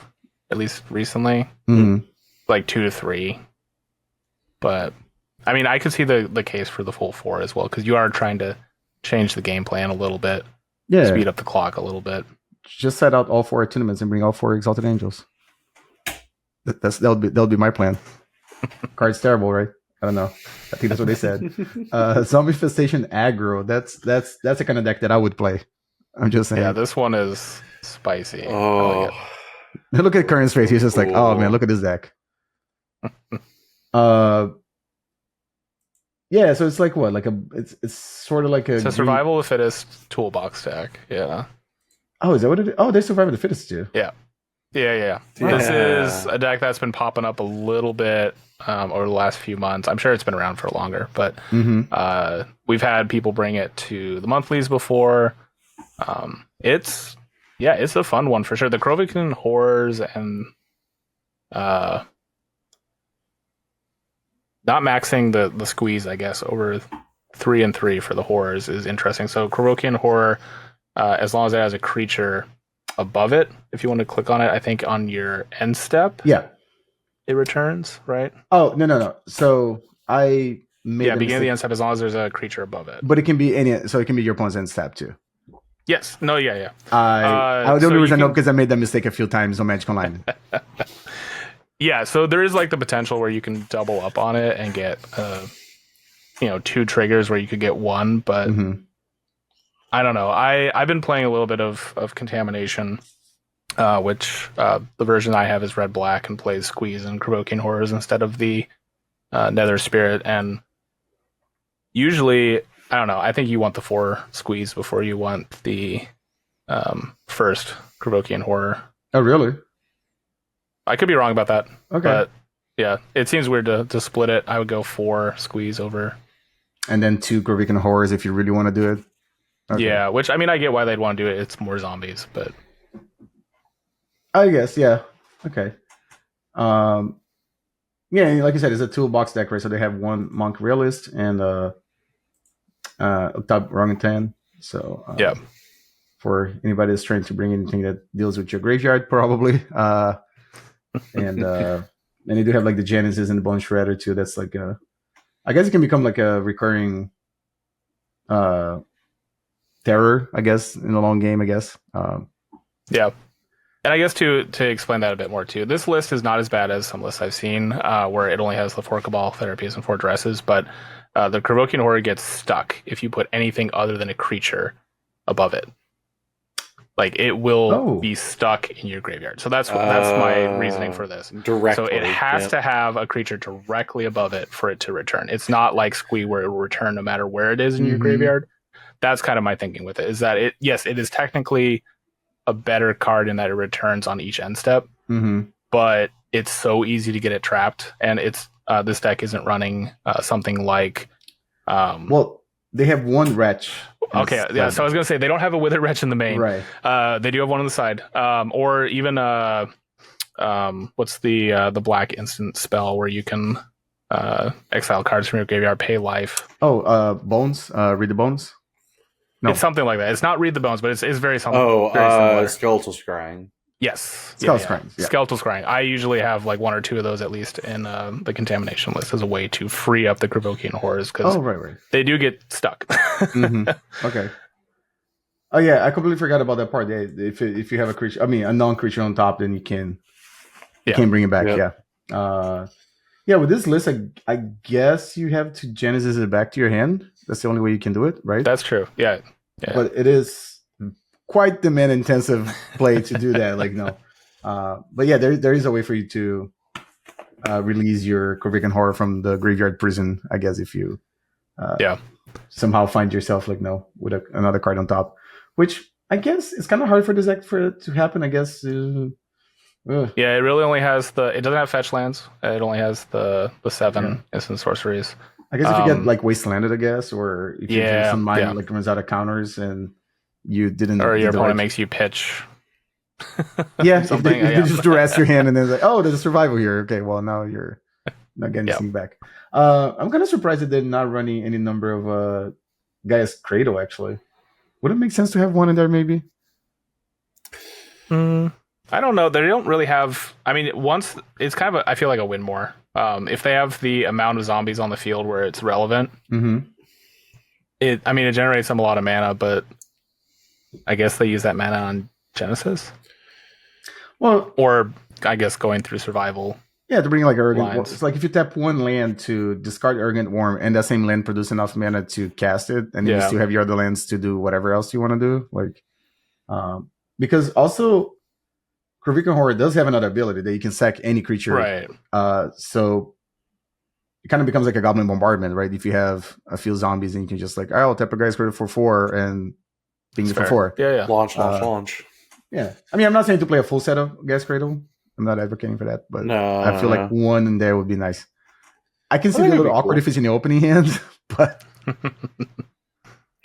at least recently. Mm-hmm. Like 2 to 3. But I mean, I could see the case for the full 4 as well, because you are trying to change the game plan a little bit, speed up the clock a little bit. Just set out all 4 tournaments and bring all 4 Exalted Angels. That'll be my plan. Card's terrible, right? I don't know. I think that's what they said. Zombie Infestation Aggro. That's the kind of deck that I would play. I'm just saying. Yeah, this one is spicy. Oh. Look at Current's face. He's just like, oh man, look at this deck. Yeah, so it's like what? Like it's sort of like it's a survival of the fittest toolbox deck. Yeah. Oh, is that what it is? Oh, they survival of the fittest too. Yeah. This is a deck that's been popping up a little bit over the last few months. I'm sure it's been around for longer, but we've had people bring it to the monthlies before. It's a fun one for sure. The Krovikan Horrors and not maxing the squeeze, I guess, over 3 and 3 for the Horrors is interesting. So Krovikan Horror, as long as it has a creature above it, if you want to click on it, I think on your end step, it returns, right? Oh no. So I made beginning of the end step, as long as there's a creature above it. But it can be it can be your opponent's end step too. Yes. No. Yeah. The only reason I know because I made that mistake a few times on Magic Online. Yeah. So there is like the potential where you can double up on it and get 2 triggers where you could get 1, but. I don't know. I've been playing a little bit of Contamination, which the version I have is red-black and plays Squeeze and Krovikan Horrors instead of the Nether Spirit. And usually, I don't know, I think you want the 4 Squeeze before you want the first Krovikan Horror. Oh, really? I could be wrong about that. Okay. But yeah, it seems weird to split it. I would go 4 Squeeze over. And then 2 Krovikan Horrors if you really want to do it. Okay. Yeah, which, I mean, I get why they'd want to do it. It's more zombies, but... I guess, yeah. Okay. Like I said, it's a toolbox deck, right? So they have 1 Monk Realist and Octop Orangutan. So, for anybody that's trying to bring anything that deals with your graveyard, probably. And they do have, like, the Genesis and the Bone Shredder, too. That's, like, I guess it can become, like, a recurring... terror, I guess, in the long game, I guess. Yeah. And I guess to explain that a bit more too, this list is not as bad as some lists I've seen where it only has the 4 Cabal Therapies and 4 Dresses, but the Krovikan Horror gets stuck if you put anything other than a creature above it. Like, it will be stuck in your graveyard. So that's my reasoning for this. Directly. So it has to have a creature directly above it for it to return. It's not like Squee where it will return no matter where it is in your graveyard. That's kind of my thinking with it, is that it is technically a better card in that it returns on each end step, but it's so easy to get it trapped, and it's this deck isn't running something like. Well, they have one wretch. Okay, yeah. So I was gonna say they don't have a Withered Wretch in the main. Right. They do have one on the side, or even what's the black instant spell where you can exile cards from your graveyard, pay life. Oh, Bones. Read the Bones. No. It's something like that. It's not Read the Bones, but it's very something. Oh, very similar. Skeletal Scrying. Yes. Skeletal Scrying. Yeah. Skeletal Scrying. I usually have like one or two of those at least in the contamination list as a way to free up the Krivokian horrors because right. they do get stuck. Okay. Oh yeah, I completely forgot about that part. If you have a creature, a non-creature on top, then you can bring it back. Yep. Yeah. With this list, I guess you have to Genesis it back to your hand. That's the only way you can do it, right? That's true. Yeah. But it is quite demand intensive play to do that. Like no, but yeah, there is a way for you to release your Krivokian Horror from the graveyard prison. I guess if you somehow find yourself with another card on top, which I guess it's kind of hard for this deck for it to happen. I guess. Yeah, it really only has it doesn't have fetch lands. It only has the 7 instant sorceries. I guess if you get like Wastelanded, I guess, or if you do some mind like runs out of counters and you didn't, or your opponent makes you pitch. Yeah, something. You just duress your hand and then like, oh, there's a survival here. Okay, well now you're not getting anything back. I'm kind of surprised that they're not running any number of Gaia's Cradle. Actually, would it make sense to have one in there? Maybe. I don't know. They don't really have. I mean, once it's kind of I feel like a win more. If they have the amount of zombies on the field where it's relevant, it generates them a lot of mana, but I guess they use that mana on Genesis. Well, or I guess going through survival. Yeah, to bring like Arrogant Worm. It's like if you tap one land to discard Arrogant Worm and that same land produce enough mana to cast it, and you still have your other lands to do whatever else you want to do. Like, because also Krivokian Horror does have another ability that you can sack any creature. Right. So it kind of becomes like a Goblin Bombardment, right? If you have a few zombies and you can just like, I'll tap a Gaia's Cradle for 4 and ping it for 4. Yeah. Launch. Yeah. I mean, I'm not saying to play a full set of Gaia's Cradle. I'm not advocating for that, but I feel like one in there would be nice. I can see it a little awkward if it's in the opening hand, but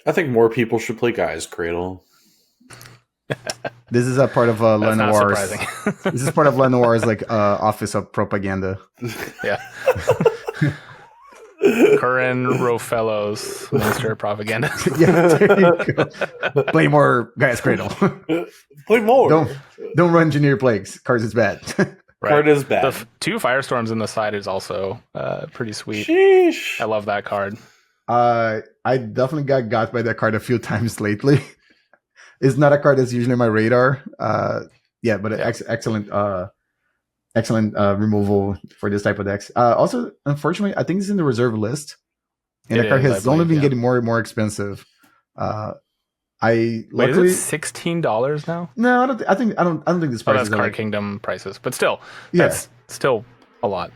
I think more people should play Gaia's Cradle. This is a part of Lenoir's. This is part of Lenoir's like office of propaganda. Yeah. Curran Rofello's Minister of Propaganda. Yeah, there you go. Play more Gaia's Cradle. Play more. Don't run Engineer Plagues. Cards is bad. Right. Card is bad. The 2 Firestorms in the side is also pretty sweet. Sheesh. I love that card. I definitely got by that card a few times lately. It's not a card that's usually on my radar. Excellent removal for this type of decks. Also, unfortunately, I think it's in the reserve list, and the card has only been getting more and more expensive. Is it $16 now? No, I don't think this price that's is Card Kingdom prices, but still, that's still a lot.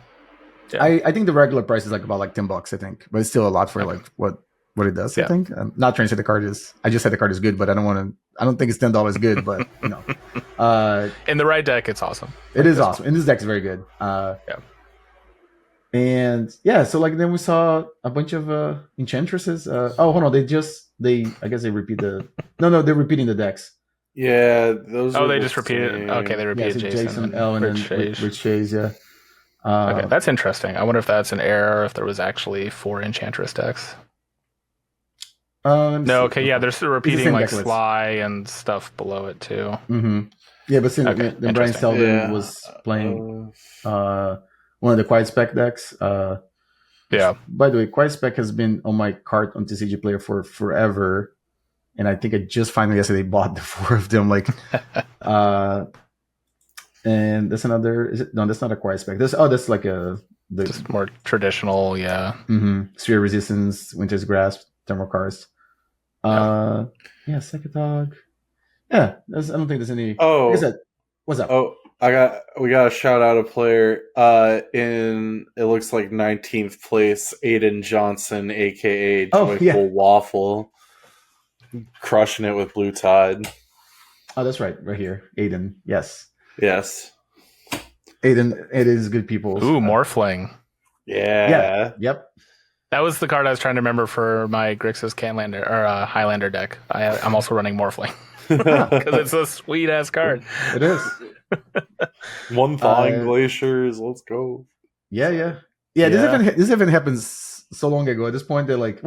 Yeah. I think the regular price is like about like $10, I think, but it's still a lot for like what it does. I think. I'm not trying to say the card is. I just said the card is good, but I don't think it's $10 good, but you know. In the right deck, it's awesome. It is awesome. And this deck is very good. And so like then we saw a bunch of enchantresses. Hold on, I guess they repeat they're repeating the decks. Yeah, those. They just repeated. Okay, they repeated Jason Ellen, and Rich Chase. Yeah. Okay, that's interesting. I wonder if that's an error, or if there was actually 4 enchantress decks. No, okay, yeah, they're still repeating like Sly and stuff below it too. Mm-hmm. Yeah, but then Brian Selden was playing one of the Quiet Spec decks. By the way, Quiet Spec has been on my cart on TCG Player for forever, and I think I just finally yesterday bought the 4 of them. Like, and that's another. That's not a Quiet Spec. That's like just more traditional, Sphere Resistance, Winter's Grasp, Thermal Karst. Second Dog. Yeah, I don't think there's any. Oh, what's up? Oh, we got to shout out a player. In it looks like 19th place, Aiden Johnson, aka Joyful Waffle, crushing it with Blue Tide. Oh, that's right here, Aiden. Yes. It is good people. Ooh, Morphling. Yeah. Yep. That was the card I was trying to remember for my Grixis Canlander or Highlander deck. I'm also running Morphling because it's a sweet ass card. It is. One Thawing Glaciers. Let's go. Yeah. This event happens so long ago. At this point, they're like,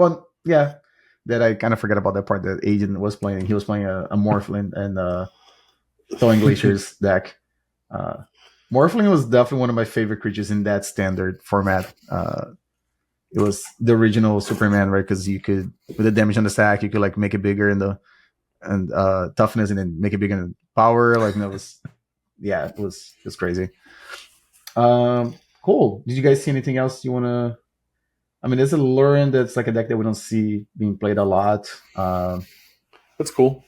that I kind of forget about that part that Agent was playing. He was playing a Morphling and Thawing Glaciers deck. Morphling was definitely one of my favorite creatures in that standard format. It was the original Superman, right? Because you could, with the damage on the stack, you could like make it bigger in the toughness, and then make it bigger in power. Like that was, it was crazy. Cool. Did you guys see anything else you want to? I mean, there's a Lurin that's like a deck that we don't see being played a lot. That's cool.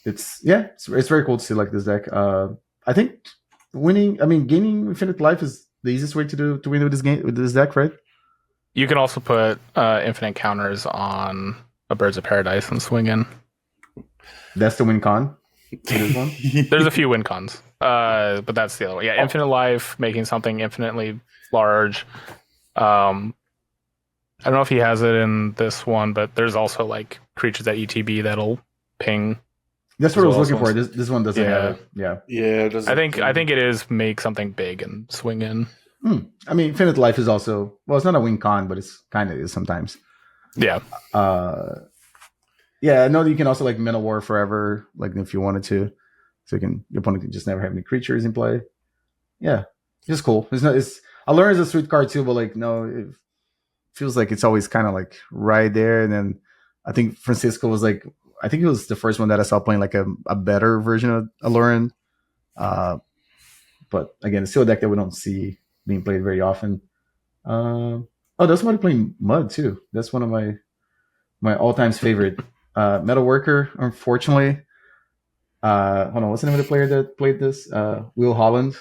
It's very cool to see like this deck. I think gaining infinite life is the easiest way to win with this deck, right? You can also put infinite counters on a Birds of Paradise and swing in. That's the win con. This one. There's a few win cons, but that's the other one. Yeah, infinite life, making something infinitely large. I don't know if he has it in this one, but there's also like creatures at ETB that'll ping. That's what I was looking for. This one doesn't have it. Yeah. Yeah. I think it is make something big and swing in. I mean, infinite life is also, well, it's not a win con, but it's kind of is sometimes. Yeah. I know that you can also like Mana War forever, like if you wanted to, so your opponent can just never have any creatures in play. Yeah, it's cool. Allure is a sweet card too, but like no, it feels like it's always kind of like right there. And then I think Francisco was like, I think it was the first one that I saw playing like a better version of Allurin. But again, it's still a deck that we don't see being played very often. There's somebody playing Mud too. That's one of my all-time favorite. Metal Worker, unfortunately. Hold on, what's the name of the player that played this? Will Holland.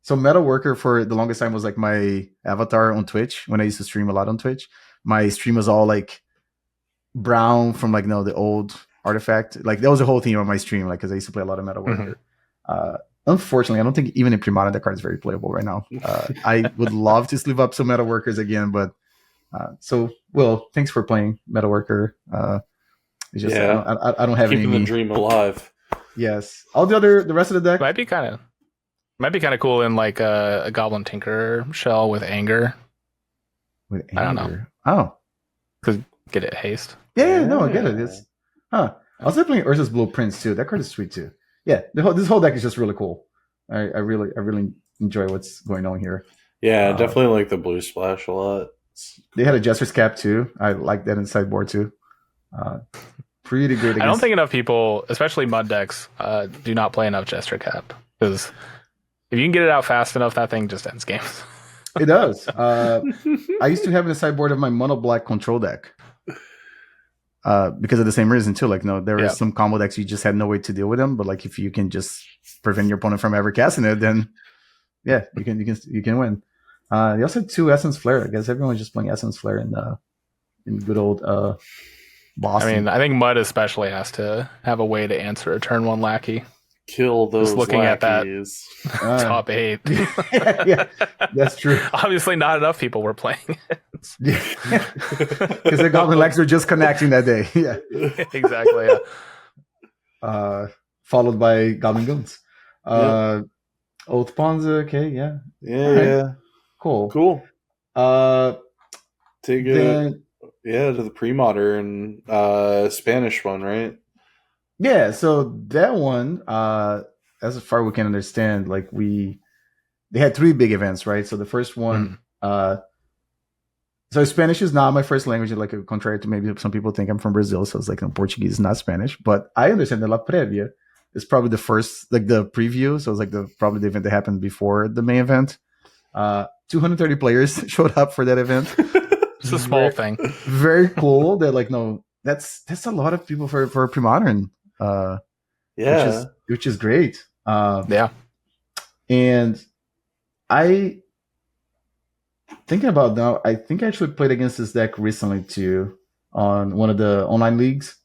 So Metal Worker for the longest time was like my avatar on Twitch when I used to stream a lot on Twitch. My stream was all like brown from like the old artifact. Like that was the whole theme of my stream, like because I used to play a lot of Metal Worker. Unfortunately, I don't think even in Primata that card is very playable right now. I would love to sleeve up some Metal Workers again, but Will, thanks for playing Metal Worker. It's just I don't have keeping the dream alive. Yes, the rest of the deck might be kind of cool in like a Goblin Tinker shell with anger. I don't know. Oh, because get it haste. Yeah, no, I get it. It's I was playing Urza's Blueprints too. That card is sweet too. Yeah, this whole deck is just really cool. I really enjoy what's going on here. Yeah, definitely like the blue splash a lot. They had a Jester's Cap too. I like that in sideboard too. Pretty great. I don't think enough people, especially Mud decks, do not play enough Jester Cap, because if you can get it out fast enough, that thing just ends games. It does. I used to have in the sideboard of my mono black control deck. Because of the same reason too. Like there are some combo decks you just had no way to deal with them, but like if you can just prevent your opponent from ever casting it, then you can win. They also had 2 Essence Flare. I guess everyone's just playing Essence Flare in good old Boston. I mean, I think Mud especially has to have a way to answer a turn 1 lackey. Kill those just looking lackeys. At that top 8. Yeah, that's true. Obviously not enough people were playing it. Because the Goblin legs were just connecting that day. Yeah. Exactly. Yeah. Followed by Goblin Goons. Oath Ponza, okay, yeah. Yeah. Cool. Take it to the pre-modern Spanish one, right? Yeah, so that one, as far as we can understand, like they had 3 big events, right? So the first one, so Spanish is not my first language, like contrary to maybe some people think I'm from Brazil, so it's like Portuguese is not Spanish, but I understand that La Previa is probably the first, like the preview, so it's like probably the event that happened before the main event. 230 players showed up for that event. It's a small thing. Very cool. They're like, no, that's a lot of people for pre-modern. Which is great. And I thinking about now, I think I actually played against this deck recently too on one of the online leagues.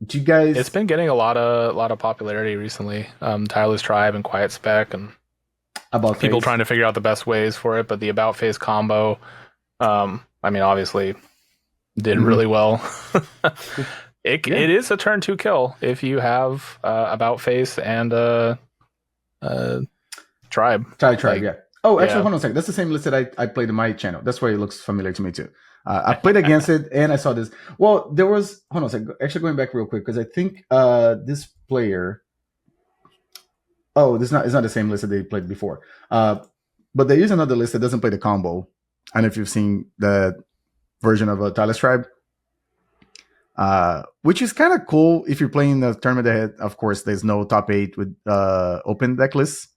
Do you guys? It's been getting a lot of popularity recently. Tireless Tribe and Quiet Spec, and about people face? trying to figure out the best ways for it. But the About Face combo, I mean, obviously, did really well. It is a turn 2 kill if you have About Face and Tribe. Tribe, yeah. Oh, actually, hold on a second. That's the same list that I played in my channel. That's why it looks familiar to me too. I played against it and I saw this. Well, there was, hold on a second. Actually, going back real quick because I think this player. Oh, it's not the same list that they played before. But there is another list that doesn't play the combo. I don't know if you've seen the version of a Tireless Tribe. Which is kind of cool if you're playing the tournament ahead. Of course, there's no top 8 with open deck lists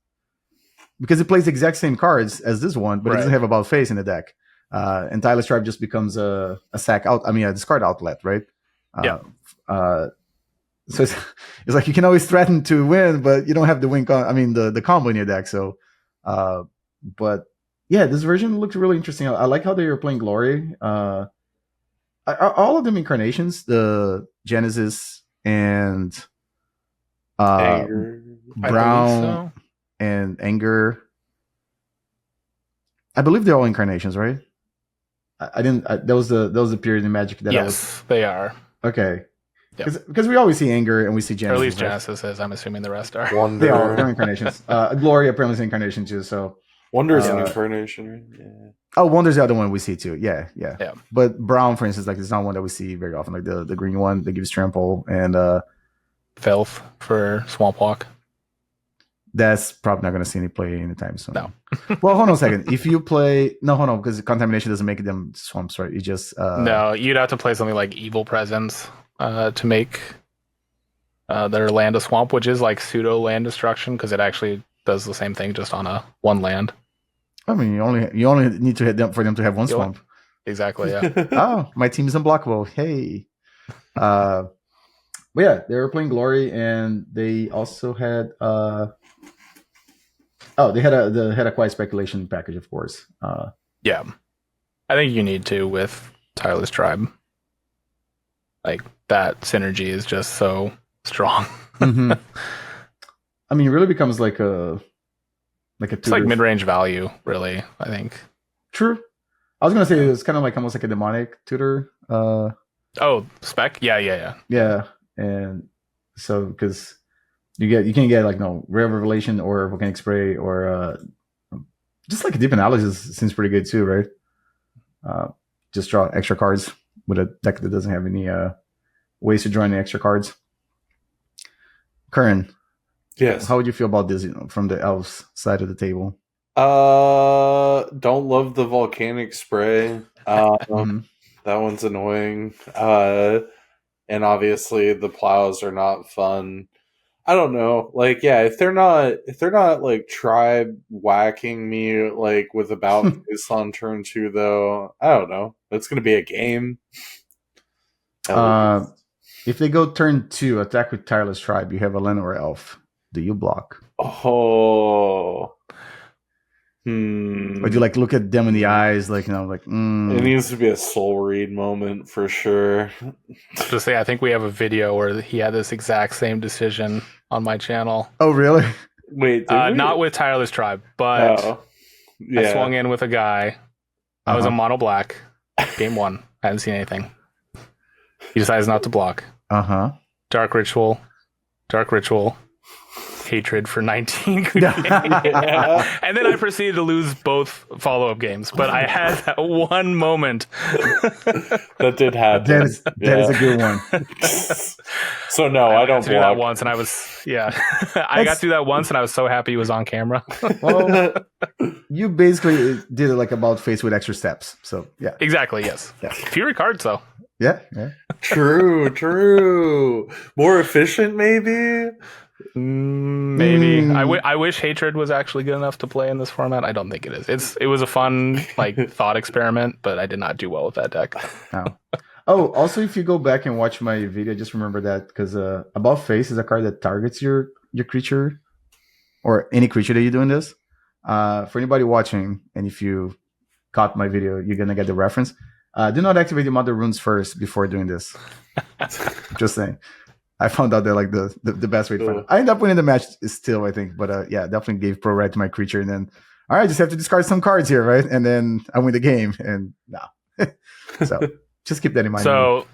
because it plays the exact same cards as this one, but it doesn't have About Face in the deck. And Tireless Tribe just becomes a discard outlet, right? So it's like you can always threaten to win, but you don't have the win. The combo in your deck. So, but yeah, this version looks really interesting. I like how they are playing Glory. Are all of them incarnations, the Genesis and Brown and Anger. I believe they're all incarnations, right? That was the period in Magic that they are. Okay. Because we always see Anger and we see Genesis. Or at least Genesis is. I'm assuming the rest are. Wonder. They're incarnations. Glory apparently is an incarnation too. So Wonder's an incarnation, right? Yeah. Oh, Wonder's the other one we see too. Yeah. But Brown, for instance, it's not one that we see very often. Like the green one that gives trample and Filth for Swamp Walk. That's probably not going to see any play anytime soon. No. Well, hold on a second. If you play because contamination doesn't make them swamps, right? You just no, you'd have to play something like Evil Presence to make their land a swamp, which is like pseudo land destruction because it actually does the same thing just on one land. I mean, you only need to hit them for them to have one swamp. Exactly. Yeah. Oh, my team is unblockable. Hey. But yeah, they were playing Glory, and they also had they had a Quiet Speculation package, of course. Yeah, I think you need to with Tireless Tribe. Like that synergy is just so strong. Mm-hmm. I mean, it really becomes like a it's like mid-range value, really. I think. True. I was gonna say it's kind of like almost like a demonic tutor. Spec. Yeah. Yeah, and so because you can get like Rare Revelation or Volcanic Spray or just like a Deep Analysis seems pretty good too, right? Just draw extra cards with a deck that doesn't have any ways to draw any extra cards. Curran, yes. How would you feel about this? From the Elves side of the table. Don't love the Volcanic Spray. That one's annoying. And obviously the plows are not fun. I don't know. Like, yeah, if they're not like tribe whacking me like with About Face on turn 2, though, I don't know. It's gonna be a game. If they go turn 2, attack with Tireless Tribe, you have a land or elf. Do you block? Oh. Or do you like look at them in the eyes, like It needs to be a soul read moment for sure. Just say, I think we have a video where he had this exact same decision on my channel. Oh, really? Wait, not with Tireless Tribe, but I swung in with a guy. I was a mono black. Game 1. I hadn't seen anything. He decides not to block. Dark Ritual. Hatred for 19 good games. And then I proceeded to lose both follow-up games, but I had that one moment. That did happen. That is a good one. So no, I don't do that once, and I was I got through that once, and I was so happy he was on camera. Well, you basically did it like About Face with extra steps. So yeah, exactly. Yes, fewer cards though. Yeah. True. More efficient, maybe. Maybe. I wish Hatred was actually good enough to play in this format. I don't think it is. It was a fun thought experiment, but I did not do well with that deck. Also, if you go back and watch my video, just remember that because About Face is a card that targets your creature or any creature that you do in this. For anybody watching, and if you caught my video, you're gonna get the reference. Do not activate the Mother Runes first before doing this. Just saying. I found out they're like the best way to find it. I ended up winning the match still, I think. But yeah, definitely gave pro red to my creature. And then, all right, just have to discard some cards here, right? And then I win the game. And no. So just keep that in mind. So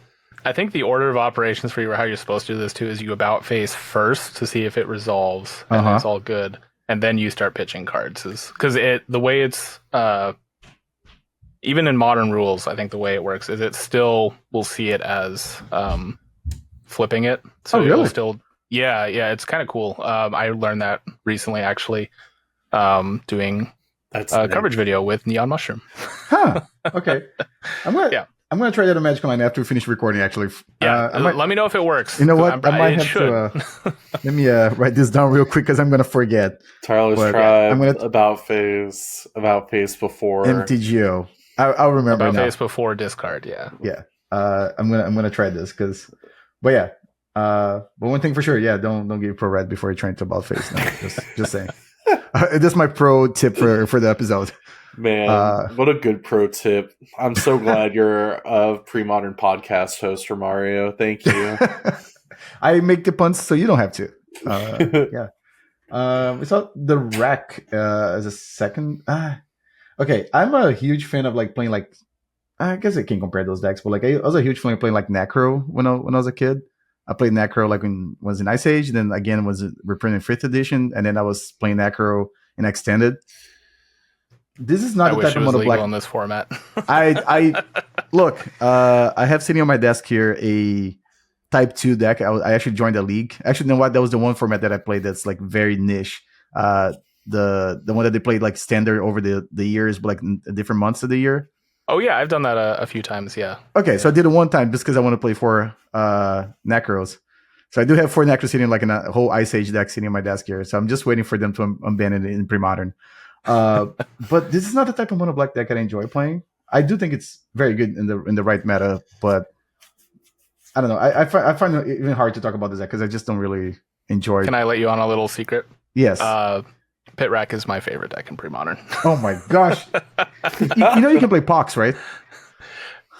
I think the order of operations for you, or how you're supposed to do this too, is you about face first to see if it resolves and it's all good. And then you start pitching cards. Because the way it's... even in modern rules, I think the way it works is it still will see it as flipping it. So really? It'll still, yeah, it's kind of cool. I learned that recently, actually, doing a coverage video with Neon Mushroom. Huh. Okay. I'm gonna try that on Magic Online after we finish recording. Actually, let me know if it works. You know what? I might have to. Let me write this down real quick because I'm gonna forget. Tyler's tried about phase before MTGO. I'll remember about now. face before discard. Yeah. I'm gonna try this because, but yeah. But one thing for sure, don't give pro red before you try to about face. No, just saying. This is my pro tip for the episode. Man, what a good pro tip. I'm so glad you're a pre-modern podcast host for Mario. Thank you. I make the puns so you don't have to. We saw the rack as a second. Okay, I'm a huge fan of like playing like, I guess I can compare those decks, but like I was a huge fan of playing like Necro when I was a kid. I played Necro like when I was in Ice Age, then again was reprinted 5th edition, and then I was playing Necro in Extended. This is not the type of mono black in this format. I look. I have sitting on my desk here a Type 2 deck. I actually joined a league. Actually, you know what? That was the one format that I played that's like very niche. The one that they played like standard over the years, but like in different months of the year. Oh yeah, I've done that a few times. Yeah. Okay, so I did it one time just because I want to play 4 Necros. So I do have 4 Necros sitting like in a whole Ice Age deck sitting on my desk here. So I'm just waiting for them to unban it in pre-modern. But this is not the type of mono black deck that I enjoy playing. I do think it's very good in the right meta, but I don't know. I find it even hard to talk about this deck because I just don't really enjoy. Can I let you on a little secret? Yes. Pit Rack is my favorite deck in pre-modern. Oh my gosh! you know you can play Pox, right?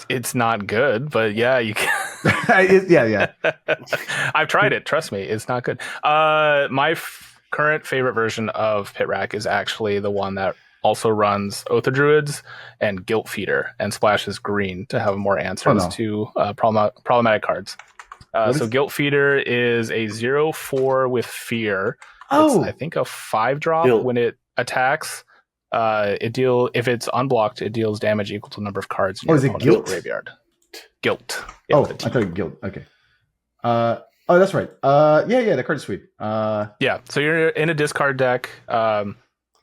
It's not good, but yeah, you can. yeah. I've tried it. Trust me, it's not good. My current favorite version of Pit Rack is actually the one that also runs Oath of Druids and Guilt Feeder and splashes green to have more answers to problematic cards. So Guilt Feeder is a 0/4 with Fear. It's, I think, a 5-drop when it attacks. If it's unblocked, it deals damage equal to the number of cards in your opponent's Guilt? graveyard. Guilt. Yeah, I thought Guilt. Okay. That's right. Yeah, the card is sweet. Yeah, so you're in a discard deck.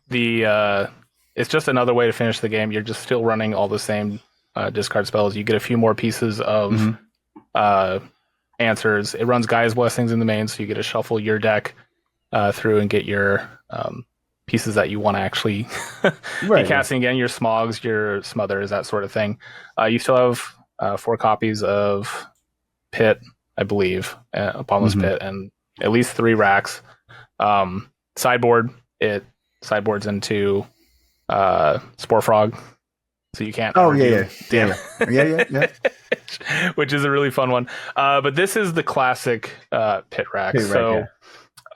It's just another way to finish the game. You're just still running all the same discard spells. You get a few more pieces of answers. It runs Gaia's Blessings in the main, so you get to shuffle your deck through and get your pieces that you want to actually be casting again. Your Smogs, your Smothers, that sort of thing. You still have 4 copies of Pit, I believe, Bottomless Pit, and at least 3 racks. Sideboard, it sideboards into Spore Frog, so you can't. Oh yeah. Which is a really fun one. But this is the classic Pit Rack.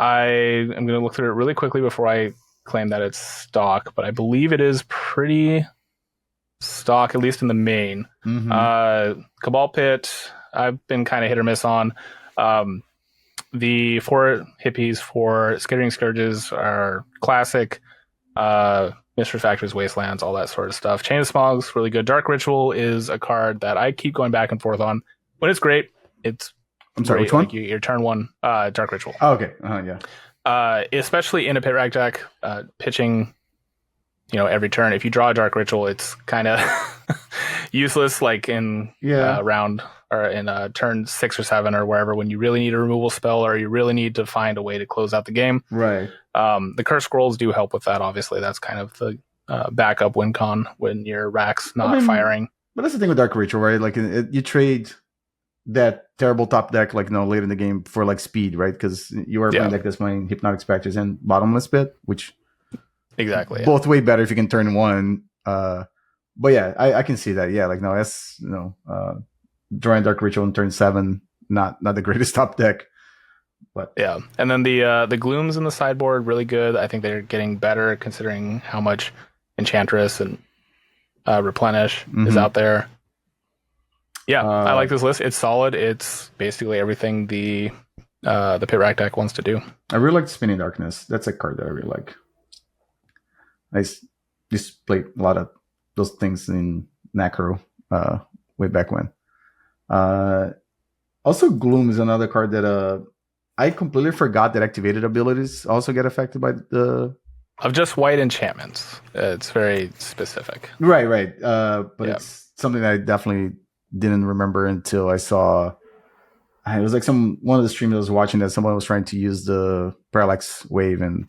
I am going to look through it really quickly before I claim that it's stock, but I believe it is pretty stock, at least in the main. Cabal Pit, I've been kind of hit or miss on. The 4 hippies for Skittering Scourges are classic. Mistress Factories, Wastelands, all that sort of stuff. Chain of Smogs, really good. Dark Ritual is a card that I keep going back and forth on. When it's great, it's I'm sorry, great. which one? Like your turn 1, Dark Ritual. Oh, okay. Yeah. Especially in a Pit Rack deck, pitching, every turn. If you draw a Dark Ritual, it's kind of useless, like in round or in turn 6 or 7 or wherever, when you really need a removal spell or you really need to find a way to close out the game. Right. The Curse Scrolls do help with that. Obviously, that's kind of the backup win con when your rack's not firing. But that's the thing with Dark Ritual, right? Like you trade that terrible top deck like late in the game for like speed, right? Because you are playing deck that's playing Hypnotic Spectres and Bottomless Pit, which both way better if you can turn 1. But yeah, I can see that. Yeah, that's drawing Dark Ritual in turn 7, not the greatest top deck. But yeah, and then the glooms in the sideboard really good. I think they're getting better considering how much Enchantress and Replenish is out there. Yeah, I like this list. It's solid. It's basically everything the Pit Rack deck wants to do. I really like Spinning Darkness. That's a card that I really like. I just played a lot of those things in Necro way back when. Also, Gloom is another card that I completely forgot that activated abilities also get affected by the... Of just white enchantments. It's very specific. Right. But it's something that I definitely didn't remember until I saw... It was like one of the streams I was watching that someone was trying to use the Parallax Wave, and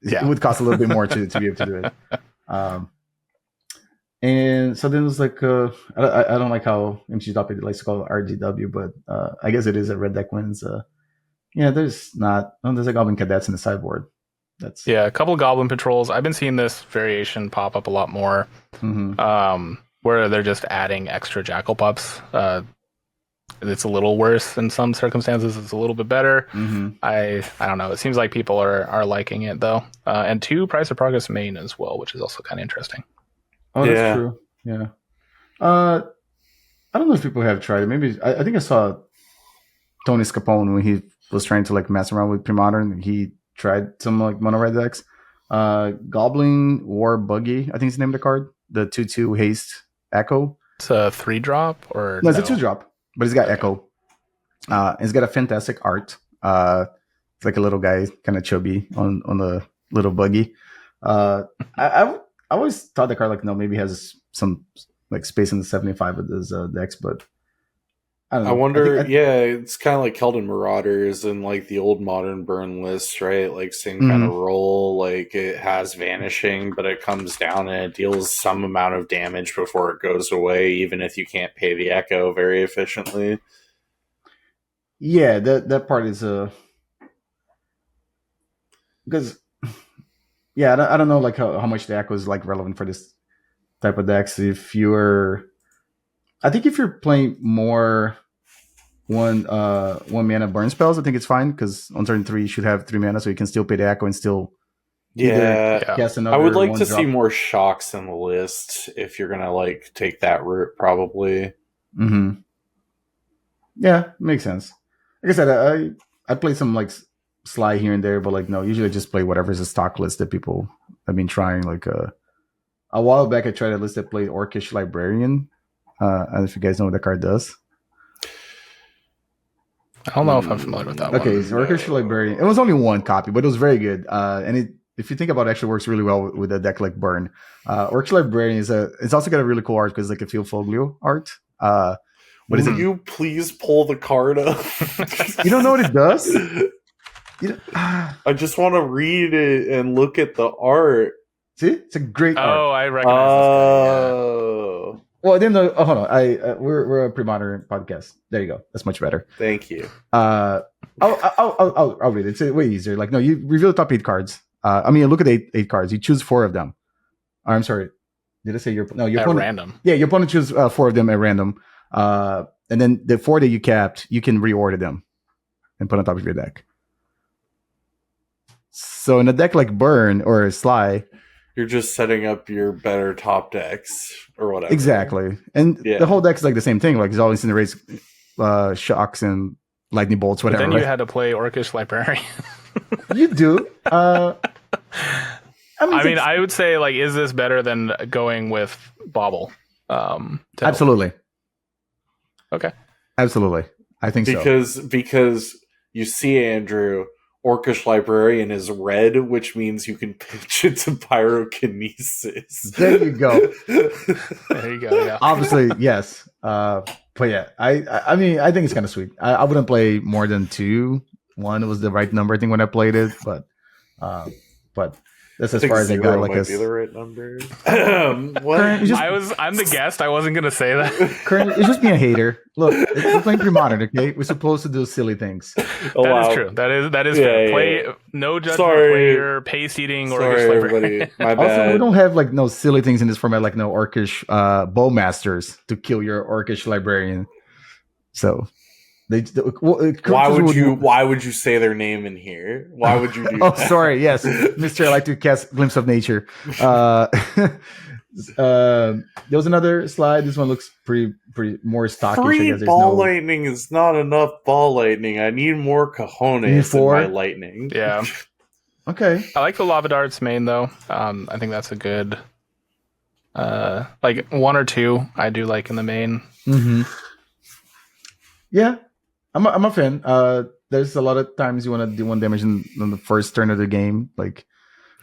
it would cost a little bit more to be able to do it. And so then it was like, I don't like how MTGW likes to call it RGW, but I guess it is a red deck wins. There's a Goblin Cadets in the sideboard. A couple of Goblin Patrols. I've been seeing this variation pop up a lot more, where they're just adding extra Jackal Pups. It's a little worse in some circumstances. It's a little bit better. I don't know. It seems like people are liking it though. And 2 Price of Progress main as well, which is also kind of interesting. Oh, that's true. Yeah. I don't know if people have tried it. Maybe I think I saw Tony Scapone when he was trying to like mess around with Premodern. He tried some like mono red decks. Goblin War Buggy, I think is the name of the card. The 2/2 haste echo. It's a 3-drop or no? It's a 2-drop, but it's got echo. It's got a fantastic art. It's like a little guy, kind of chubby on the little buggy. I always thought the card like maybe has some like space in the 75 of this decks, but I don't know. I wonder. It's kind of like Keldon Marauders and like the old Modern Burn list, right? Like same kind of role. Like it has vanishing, but it comes down and it deals some amount of damage before it goes away, even if you can't pay the echo very efficiently. Yeah, that part is because I don't know like how much the echo is like relevant for this type of decks. I think if you're playing more one mana burn spells, I think it's fine because on turn 3 you should have 3 mana, so you can still pay the echo and still cast another. I would like to drop. see more shocks in the list if you're gonna like take that route, probably. Yeah, makes sense. Like I said, I play some like Sly here and there, but like no, usually I just play whatever's a stock list that people have been trying. Like a while back, I tried a list that played Orcish Librarian. I don't know if you guys know what that card does. I don't know if I'm familiar with that one. Okay, so Orcish Librarian. It was only 1 copy, but it was very good. And if you think about it, actually works really well with a deck like Burn. Orcish Librarian it's also got a really cool art because like a Field Foglio art. Will you please pull the card up? You don't know what it does? I just want to read it and look at the art. See, it's a great art. Oh, I recognize this guy. Yeah. Well, I didn't know. Oh, hold on. We're a pre-modern podcast. There you go. That's much better. Thank you. I'll read it. It's way easier. Like, no, you reveal the top 8 cards. You look at 8 cards. You choose 4 of them. I'm sorry. Did I say your opponent? Random. Yeah, your opponent chooses 4 of them at random. And then the 4 that you capped, you can reorder them and put on top of your deck. So in a deck like Burn or Sly, you're just setting up your better top decks or whatever. Exactly. And the whole deck is like the same thing. Like it's all Incinerates, Shocks, and Lightning Bolts, whatever. But then you had to play Orcish Librarian. You do. I would say, like, is this better than going with Bauble? Absolutely. Okay. Absolutely. I think so. Because you see, Andrew, Orcish Librarian is red, which means you can pitch it to Pyrokinesis. There you go. There you go. Yeah. Obviously, yes. But yeah, I mean, I think it's kind of sweet. I wouldn't play more than 2. 1 was the right number, I think, when I played it, but that's as far as I got. Like, might be the right number. What? I'm the guest. I wasn't gonna say that. Currently, it's just being a hater. Look, we're playing pre-modern, okay? We're supposed to do silly things. That is true. That is fair. Play no judgment. Play your pace eating or everybody. My bad. Also, we don't have like no silly things in this format, like no Orcish Bowmasters to kill your Orcish Librarian. So Why would you say their name in here? Why would you do Oh, that? sorry. Yes, Mister. I like to cast glimpse of nature. There was another slide. This one looks pretty more stockish. Free I guess ball lightning is not enough ball lightning. I need more cojones in my lightning. Yeah. Okay. I like the lava darts main though. I think that's a good like 1 or 2 I do like in the main. Mm-hmm. Yeah, I'm a fan. There's a lot of times you want to do 1 damage in the first turn of the game, like,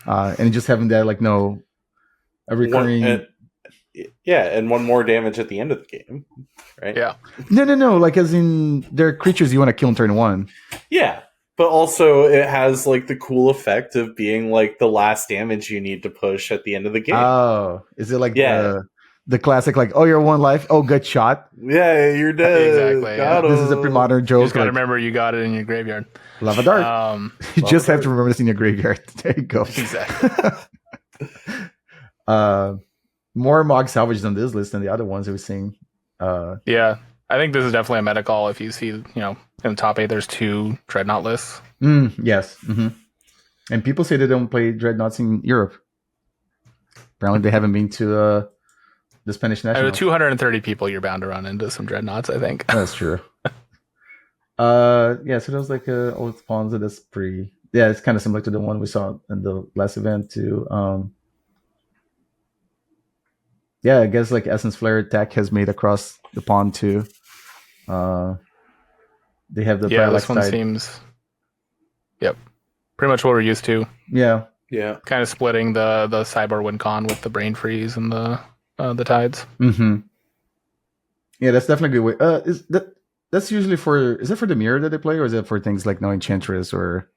and just having that like a recurring. And 1 more damage at the end of the game, right? Yeah. No. Like as in, there are creatures you want to kill in turn 1. Yeah, but also it has like the cool effect of being like the last damage you need to push at the end of the game. Oh, is it like the classic like, oh, you're 1 life, oh, good shot, yeah, you're dead. Exactly. Yeah. This is a pre-modern joke. You just gotta remember you got it in your graveyard. Lava dart. You just have to remember this in your graveyard. There you go. Exactly. More Mog salvage on this list than the other ones that we're seeing. Yeah, I think this is definitely a meta call. If you see, in the top 8, there's 2 Dreadnought lists. Yes. Mm-hmm. And people say they don't play Dreadnoughts in Europe. Apparently, they haven't been to the Spanish national. Out of 230 people, you're bound to run into some Dreadnoughts, I think. That's true. So there was like old spawns that's pretty. Yeah, it's kind of similar to the one we saw in the last event too. Yeah, I guess like Essence Flare tech has made across the pond too. They have the this one seems. Yep, pretty much what we're used to. Yeah. Kind of splitting the Cyber win con with the Brain Freeze and the Tides. Mm-hmm. Yeah, that's definitely a good way. That's usually is it for the mirror that they play, or is it for things like Enchantress or?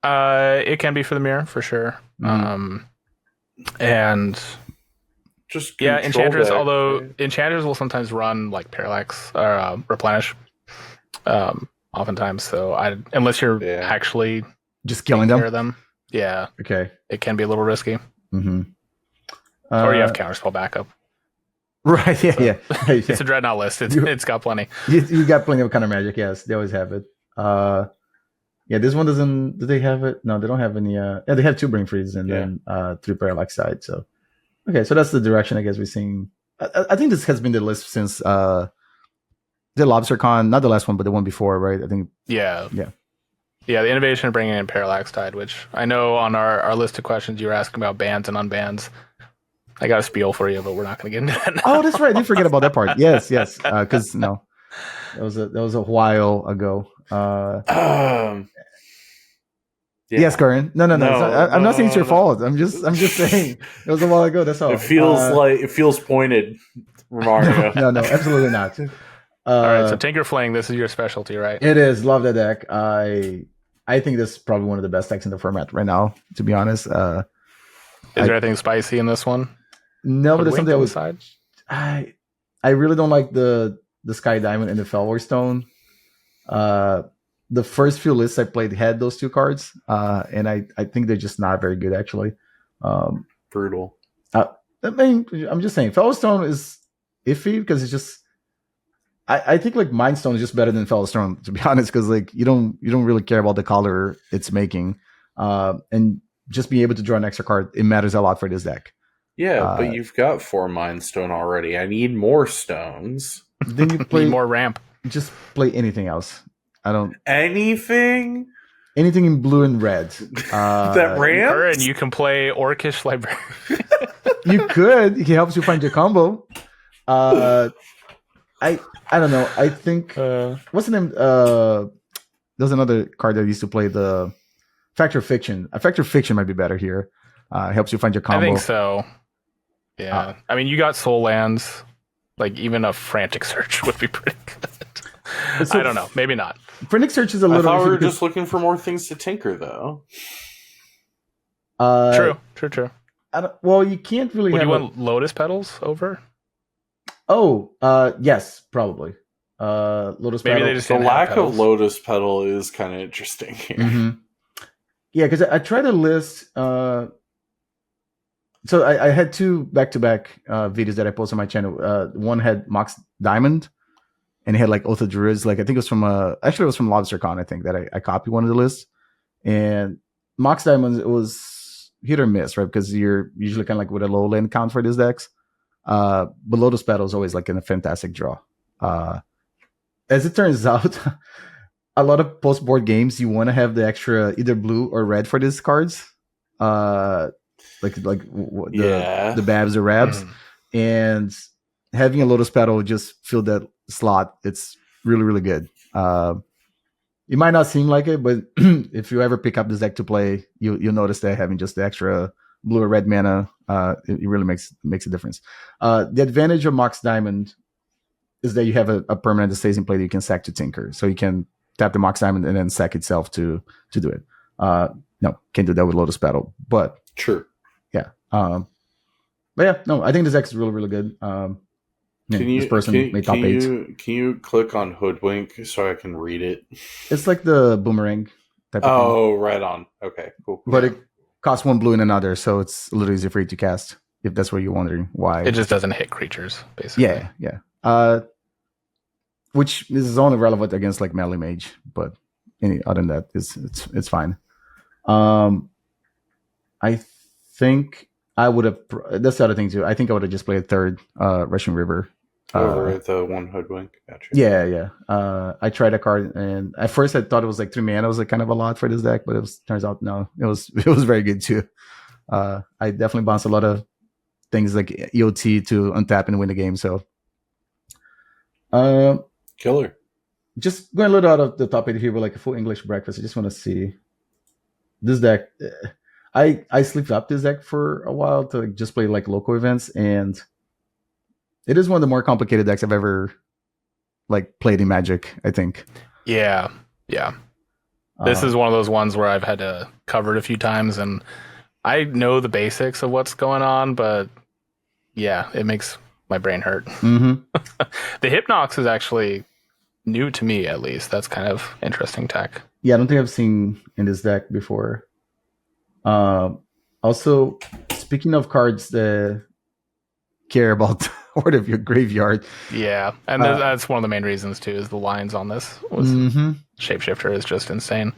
It can be for the mirror for sure. Mm. And just Enchantress. deck, although right? Enchantress will sometimes run like Parallax or Replenish. Oftentimes, so unless you're actually just killing them. Yeah. Okay. It can be a little risky. Mm-hmm. Or you have counterspell backup. Right. Yeah. So, yeah. It's a Dreadnought list. It's got plenty. You got plenty of counter magic. Yes, they always have it. Yeah, this one doesn't. Do they have it? No, they don't have any. Yeah, they have 2 Brain Freeze and then 3 Parallax side. So, okay, so that's the direction I guess we're seeing. I think this has been the list since the LobsterCon, not the last one, but the one before, right? I think. Yeah. The innovation of bringing in Parallax Tide, which I know on our list of questions you were asking about bans and unbans. I got a spiel for you, but we're not going to get into that now. Oh, that's right. I did forget about that part. Yes. Because that was a while ago. Yes, Karin. No. I'm not saying it's your fault. I'm just saying it was a while ago. That's all. It feels pointed, Mario. No, absolutely not. All right, so Tinker Fling, this is your specialty, right? It is. Love that deck. I think this is probably one of the best decks in the format right now, to be honest. Is there anything spicy in this one? No, but there's something I really don't like the Sky Diamond and the Felwar Stone. The first few lists I played had those 2 cards, and I think they're just not very good, actually. Brutal. I mean, I'm just saying, Felwar Stone is iffy because it's just. I think like Mind Stone is just better than Felwar Stone, to be honest, because like you don't really care about the color it's making, and just being able to draw an extra card, it matters a lot for this deck. Yeah, but you've got 4 Mind Stone already. I need more stones. Then you play more ramp. Just play anything else. I don't anything in blue and red. That ramp. And you can play Orcish Library. You could. It helps you find your combo. I don't know. I think what's the name? There's another card that I used to play, the Factor of Fiction. A Factor of Fiction might be better here. Helps you find your combo. I think so. Yeah. I mean, you got Soul Lands. Like, even a Frantic Search would be pretty good. So, I don't know. Maybe not. Frantic Search is a little... I thought we were just looking for more things to tinker, though. True. Well, you can't really Would you want Lotus Petals over? Oh, yes, probably. Lotus Maybe Petal. they just the didn't lack have of Lotus Petal is kind of interesting here. Mm-hmm. Yeah, because I tried to list... So I had 2 back-to-back videos that I posted on my channel. One had Mox Diamond, and it had like Oath of Druids. Like I think it was from actually it was from LobsterCon. I think that I copied one of the lists, and Mox Diamonds, it was hit or miss, right? Because you're usually kind of like with a low land count for these decks. But Lotus Battle is always like in a fantastic draw. As it turns out, a lot of post board games you want to have the extra either blue or red for these cards. The Babs or Rabs, and having a Lotus Petal just fill that slot, it's really, really good. It might not seem like it, but if you ever pick up this deck to play, you'll notice that having just the extra blue or red mana, it really makes a difference. The advantage of Mox Diamond is that you have a permanent that stays in play that you can sack to Tinker. So you can tap the Mox Diamond and then sack itself to do it. No, can't do that with Lotus Petal, but sure. Yeah. But yeah, no, I think this deck is really, really good. This person made top 8. Can you click on Hoodwink so I can read it? It's like the boomerang type of thing. Right on. Okay, cool. But it costs 1 blue and another, so it's a little easier for you to cast, if that's what you're wondering why. It just doesn't hit creatures, basically. Yeah. Which is only relevant against like Melee Mage, but other than that, it's fine. I think I would have. That's the other thing too. I think I would have just played third Russian River over the 1 Hoodwink. Gotcha. Yeah. I tried a card, and at first I thought it was like 3 mana was like kind of a lot for this deck, but turns out no, it was very good too. I definitely bounced a lot of things like EOT to untap and win the game. So, killer. Just going a little out of the topic here with like a full English breakfast. I just want to see this deck. I sleeved up this deck for a while to just play like local events, and it is one of the more complicated decks I've ever like played in Magic, I think. Yeah. This is one of those ones where I've had to cover it a few times, and I know the basics of what's going on, but yeah, it makes my brain hurt. Mm-hmm. The Hypnox is actually new to me, at least. That's kind of interesting tech. Yeah, I don't think I've seen in this deck before. Also, speaking of cards that care about Horde of your graveyard. Yeah, and that's one of the main reasons too, is the lines on this. Shapeshifter is just insane.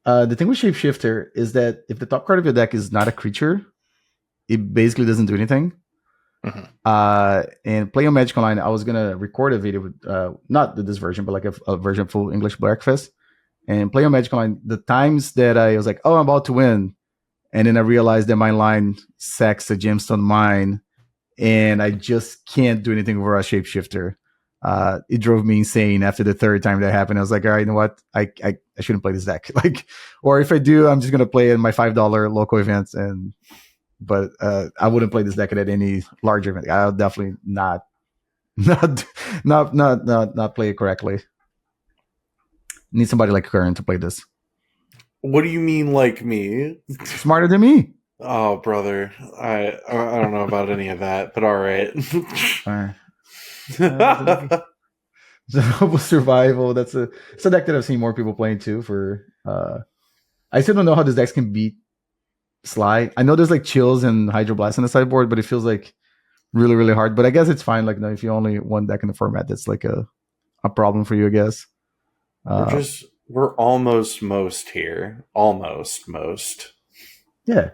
The thing with Shapeshifter is that if the top card of your deck is not a creature, it basically doesn't do anything. And playing on Magic Online, I was gonna record a video with not this version, but like a version of full English breakfast. And playing on Magic Online, the times that I was like, oh, I'm about to win, and then I realized that my line sacks a Gemstone Mine, and I just can't do anything over a Shapeshifter. It drove me insane after the third time that happened. I was like, all right, you know what? I shouldn't play this deck. Or if I do, I'm just gonna play in my $5 local events, but I wouldn't play this deck at any larger event. I'll definitely not play it correctly. Need somebody like Curran to play this. What do you mean, like me? Smarter than me. Oh, brother, I don't know about any of that, but all right. Noble Survival. It's a deck that I've seen more people playing too. I still don't know how this deck can beat Sly. I know there's like Chills and Hydroblast on the sideboard, but it feels like really, really hard. But I guess it's fine. Like, if you only one deck in the format, that's like a problem for you, I guess. We're almost most here. Almost most. Yeah.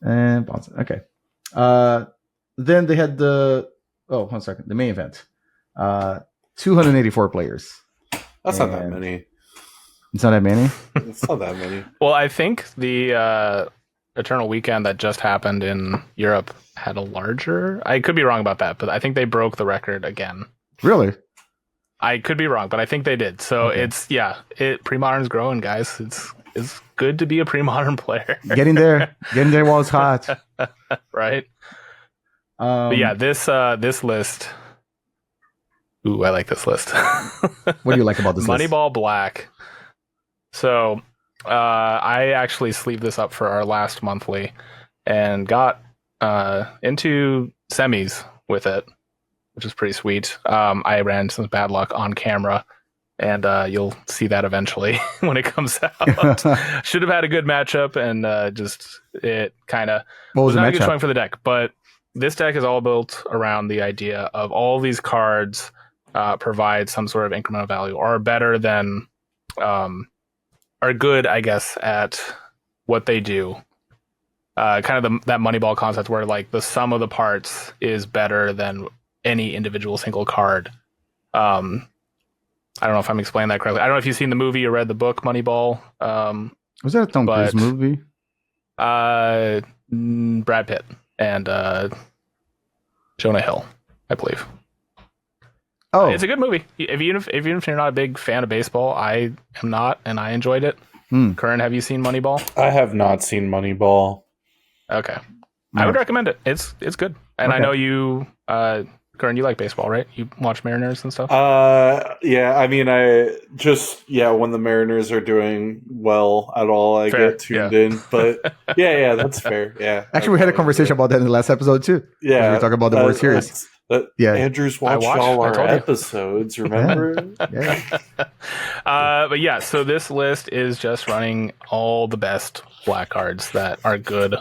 And okay. Then they had the 1 second. The main event. 284 players. That's not that many. It's not that many? It's not that many. Well, I think the Eternal Weekend that just happened in Europe had a larger. I could be wrong about that, but I think they broke the record again. Really? I could be wrong, but I think they did. So okay. Pre-modern's growing, guys. It's good to be a pre-modern player. Getting there while it's hot. Right? But yeah, this list. Ooh, I like this list. What do you like about this list? Moneyball Black. So I actually sleeved this up for our last monthly and got into semis with it, which is pretty sweet. I ran some bad luck on camera, and you'll see that eventually when it comes out. Should have had a good matchup, and it kind of was not a good showing for the deck. But this deck is all built around the idea of all these cards provide some sort of incremental value, or are better than, are good, I guess, at what they do. Kind of that Moneyball concept where like the sum of the parts is better than any individual single card. I don't know if I'm explaining that correctly. I don't know if you've seen the movie or read the book Moneyball. Was that a Tom Cruise movie? Brad Pitt and Jonah Hill, I believe. Oh, it's a good movie. Even if you're not a big fan of baseball, I am not, and I enjoyed it. Curran, have you seen Moneyball? I have not seen Moneyball. Okay, I would recommend it. It's good, and I know you, Curran, you like baseball, right? You watch Mariners and stuff. Yeah. I mean, when the Mariners are doing well at all, I get tuned in. But yeah, that's fair. Yeah. Actually, we had a conversation about that in the last episode too. Yeah, we were talking about the World Series. Andrew's watched all our episodes. Remember? Yeah. But yeah, so this list is just running all the best black cards that are good.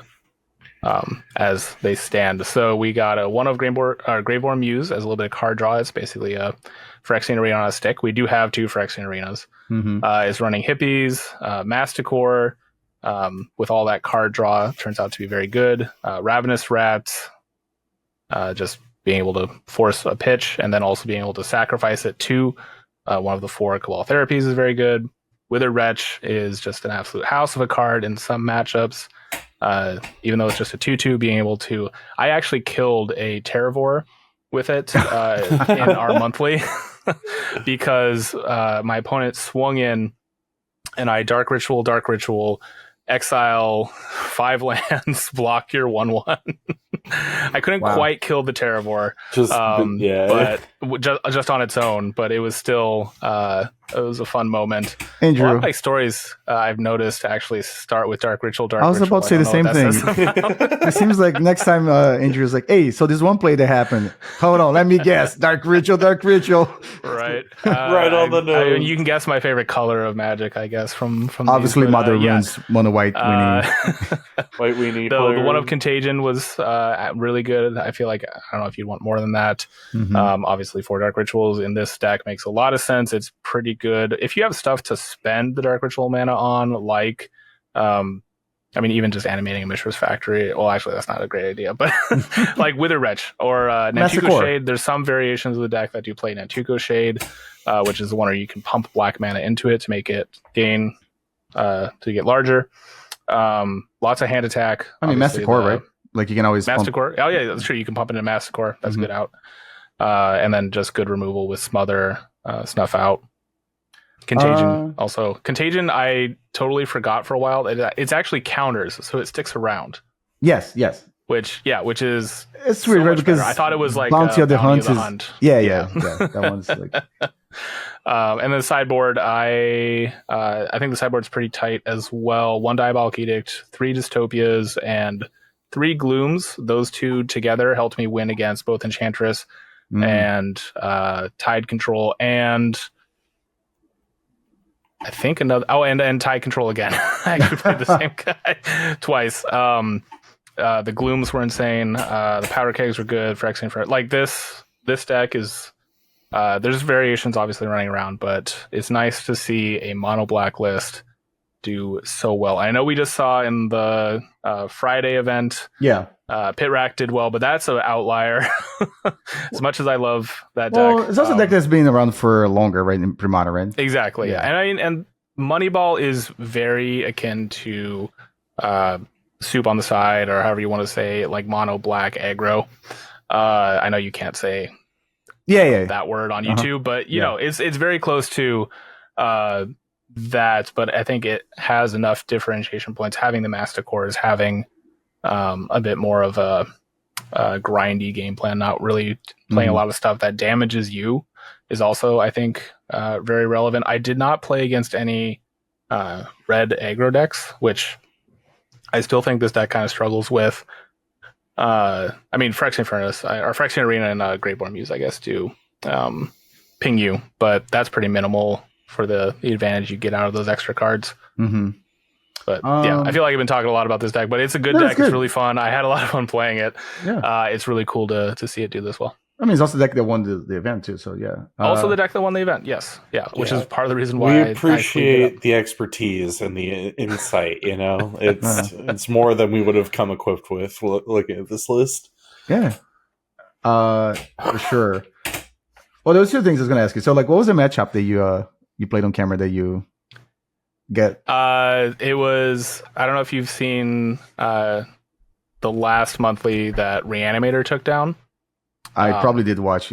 As they stand. So we got a one of Graveborn Muse as a little bit of card draw. It's basically a Phyrexian Arena on a stick. We do have 2 Phyrexian Arenas. It's running Hippies, Masticore, with all that card draw. Turns out to be very good. Ravenous Rats, just being able to force a pitch and then also being able to sacrifice it to one of the 4 Cabal Therapies is very good. Withered Wretch is just an absolute house of a card in some matchups. Even though it's just a 2/2, being able to, I actually killed a Terravore with it in our monthly because my opponent swung in and I Dark Ritual, exile 5 lands, block your 1/1. I couldn't quite kill the Terravore, but just on its own. But it was still it was a fun moment. Andrew, a lot of my stories I've noticed actually start with Dark Ritual. I was about to say the same thing. It seems like next time Andrew's like, "Hey, so this one play that happened. Hold on, let me guess. Dark Ritual." Right, right on the nose. You can guess my favorite color of Magic, I guess, from obviously these, Mother Runes, mono white weenie. White weenie. The one of Contagion was really good. I feel like I don't know if you'd want more than that. Obviously, 4 Dark Rituals in this deck makes a lot of sense. It's pretty good if you have stuff to spend the Dark Ritual mana on, like I mean, even just animating a Mishra's Factory. Well, actually, that's not a great idea, but like Wither Wretch or Nantuko Shade. There's some variations of the deck that do play Nantuko Shade, which is the one where you can pump black mana into it to make it gain to get larger. Lots of hand attack. I mean, Masticore, right? Like you can always Masticore. Oh yeah, that's true. You can pump into Masticore. That's good out. And then just good removal with Smother, Snuff Out. Contagion also. Contagion I totally forgot for a while. It's actually counters, so it sticks around. Yes. Which is it's weird, right? Because I thought it was like Bounty of the Hunt. Yeah. That one's like. And the sideboard, I think the sideboard's pretty tight as well. 1 Diabolic Edict, 3 Dystopias, and 3 Glooms. Those 2 together helped me win against both Enchantress and Tide Control, and I think another. Oh, and Tide Control again. I actually played the same guy twice. The Glooms were insane. The Powder Kegs were good. Phyrexian, like this deck is. There's variations obviously running around, but it's nice to see a mono black list do so well. I know we just saw in the Friday event. Yeah. Pit Rack did well, but that's an outlier. As much as I love that deck. Well, it's also a deck that's been around for longer, right? In Pre-Modern, right? Exactly, yeah. And I mean, and Moneyball is very akin to Soup on the Side, or however you want to say it, like mono black aggro. I know you can't say that word on YouTube, but you know, it's very close to that, but I think it has enough differentiation points, having the Masticores, having a bit more of a grindy game plan, not really playing a lot of stuff that damages you, is also, I think, very relevant. I did not play against any red aggro decks, which I still think this deck kind of struggles with. I mean, Phyrexian Furnace, or Phyrexian Arena and Graveborn Muse, I guess, do ping you, but that's pretty minimal for the advantage you get out of those extra cards. But yeah, I feel like I've been talking a lot about this deck, but it's a good deck. It's really fun. I had a lot of fun playing it. Yeah. It's really cool to see it do this well. I mean, it's also the deck that won the event too. So yeah. Also, the deck that won the event. Yes, yeah, which is part of the reason why we appreciate the expertise and the insight. It's more than we would have come equipped with looking at this list. Yeah, for sure. Well, there was two things I was going to ask you. So, like, what was the matchup that you played on camera that you get? It was, I don't know if you've seen the last monthly that Reanimator took down. I probably did watch.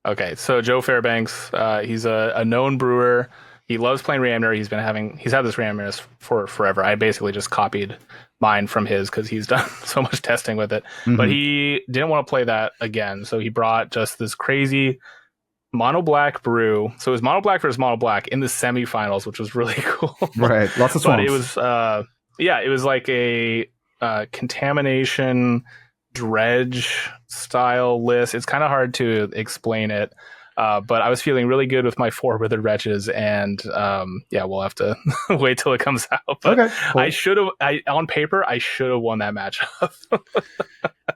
Okay, so Joe Fairbanks, he's a known brewer. He loves playing Reanimator. He's had this Reanimator for forever. I basically just copied mine from his because he's done so much testing with it. Mm-hmm. But he didn't want to play that again, so he brought just this crazy mono black brew. So it was mono black versus mono black in the semifinals, which was really cool. Right, lots of swamps. But it was it was like a contamination dredge style list. It's kind of hard to explain it, but I was feeling really good with my 4 Withered Wretches, and we'll have to wait till it comes out. But okay, cool. On paper I should have won that matchup.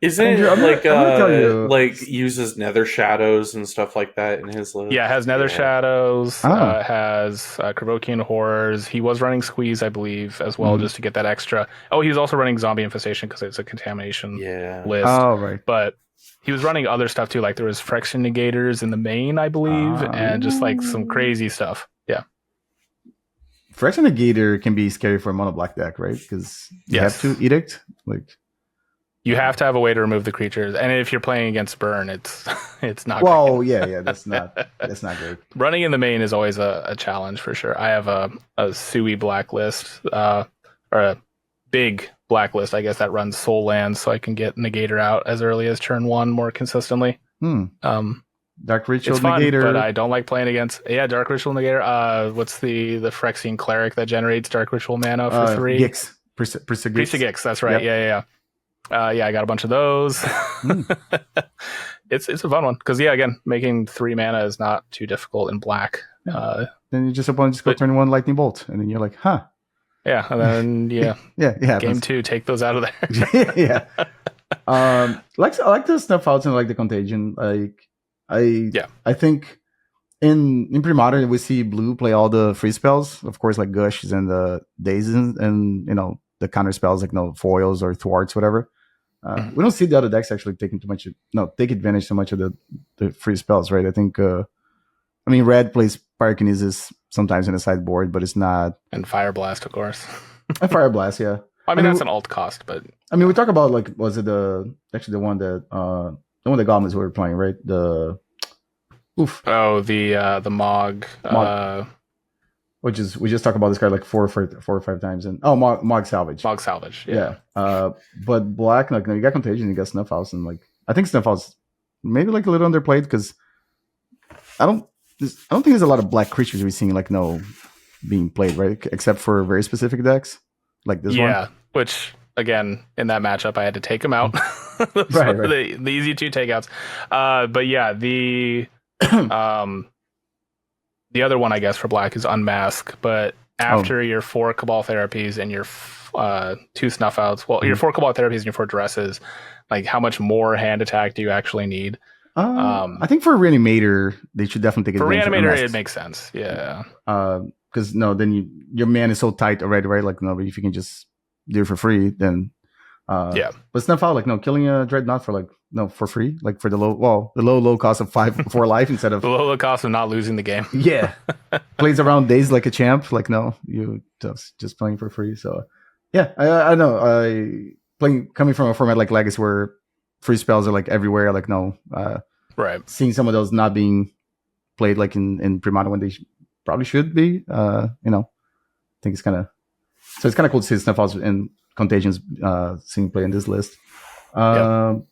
Isn't it like uses Nether Shadows and stuff like that in his list? Yeah, it has Nether Shadows, has Krovokian Horrors. He was running Squeeze, I believe, as well, just to get that extra. Oh, he was also running Zombie Infestation because it's a contamination list. Oh, right. But he was running other stuff too, like there was Phyrexian Negators in the main, I believe, and just like some crazy stuff. Yeah. Phyrexian Negator can be scary for a mono black deck, right? Because you have to Edict, you have to have a way to remove the creatures, and if you're playing against Burn, it's not. Well, great. yeah, that's not great. Running in the main is always a challenge for sure. I have a Sui blacklist, or a big blacklist, I guess, that runs Soul Lands, so I can get Negator out as early as turn 1 more consistently. Dark Ritual it's fun, Negator, but I don't like playing against. Yeah, Dark Ritual Negator. What's the Phyrexian Cleric that generates Dark Ritual mana for 3? Gix. Priest of Gix. That's right. Yep. Yeah. I got a bunch of those. It's a fun one because again, making 3 mana is not too difficult in black. Then you just go turn 1 Lightning Bolt, and then you're like, huh. Yeah, and then yeah. Game 2, take those out of there. Yeah. I like the snuff outs and like the contagion. I think in Pre-Modern we see blue play all the free spells, of course, like Gushes and the Dazes, and the counter spells like foils or thwarts, whatever. We don't see the other decks actually take advantage so much of the free spells, right? I think Red plays Pyrokinesis sometimes in the sideboard, but it's not. And Fire Blast, of course. And Fire Blast, yeah. I mean that's an alt cost, but we talk about was it the one that Goblins were playing, right? The Mog. We just talked about this card like 4 or 5 times, and Mog Salvage. Mog Salvage, yeah. But black, you got Contagion, you got Snuff House, and I think Snuff House maybe a little underplayed because I don't think there's a lot of black creatures we're seeing being played, right? Except for very specific decks like this one. Yeah, which again in that matchup I had to take them out. Right. The easy 2 takeouts. But yeah, the the other one, I guess, for black is Unmask, but after your 4 Cabal Therapies and your 2 Snuff Outs, your 4 Cabal Therapies and your 4 Dresses, how much more hand attack do you actually need? I think for Reanimator, they should definitely take advantage. For Reanimator, it makes sense, yeah. Because then your man is so tight already, right? If you can just do it for free, then But Snuff Out, killing a Dreadnought for free, for the low cost of 4 life instead of the low cost of not losing the game. Yeah, plays around days like a champ. You just playing for free. So yeah, I know. Coming from a format like Legacy where free spells are everywhere. Right. Seeing some of those not being played in Pre-Modern when they probably should be. I think it's kind of cool to see Snuff Outs and Contagions seeing play in this list. So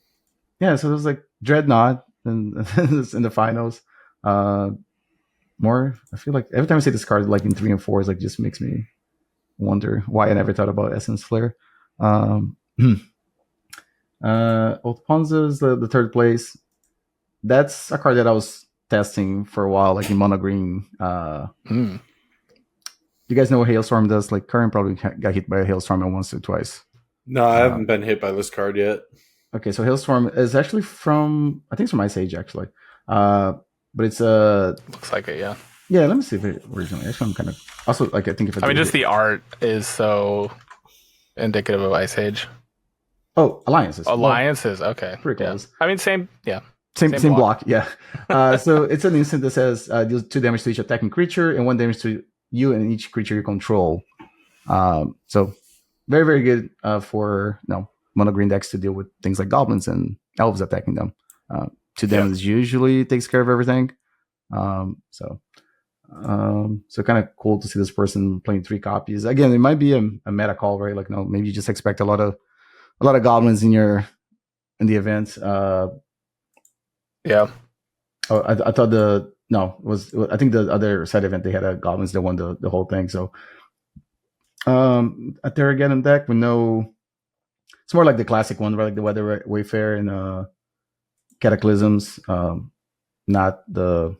there's Dreadnought in the finals. More, I feel like every time I see this card in 3 and 4, just makes me wonder why I never thought about Essence Flare. Old Ponza is the 3rd place. That's a card that I was testing for a while, in mono green. You guys know what Hailstorm does? Current probably got hit by a Hailstorm once or twice. No, I haven't been hit by this card yet. Okay, so Hailstorm is actually from, I think it's from Ice Age, actually. But it's looks like it, yeah. Yeah, let me see if it originally. Actually, I'm kind of also like I think if I mean, just the art is so indicative of Ice Age. Oh, alliances. Alliances, okay. Pretty close. Yeah. I mean, same block. Yeah. So it's an instant that says deals 2 damage to each attacking creature and 1 damage to you and each creature you control. So very, very good for mono green decks to deal with things like goblins and elves attacking them. 2 damage usually takes care of everything. So kind of cool to see this person playing 3 copies. Again, it might be a meta call, right? Like, no, maybe you just expect a lot of goblins in the event. Yeah. Oh, I thought I think the other side event they had a goblins that won the whole thing. So, a Terrageddon deck with it's more like the classic one, right? Like the Weather Wayfarer and Cataclysms. Not the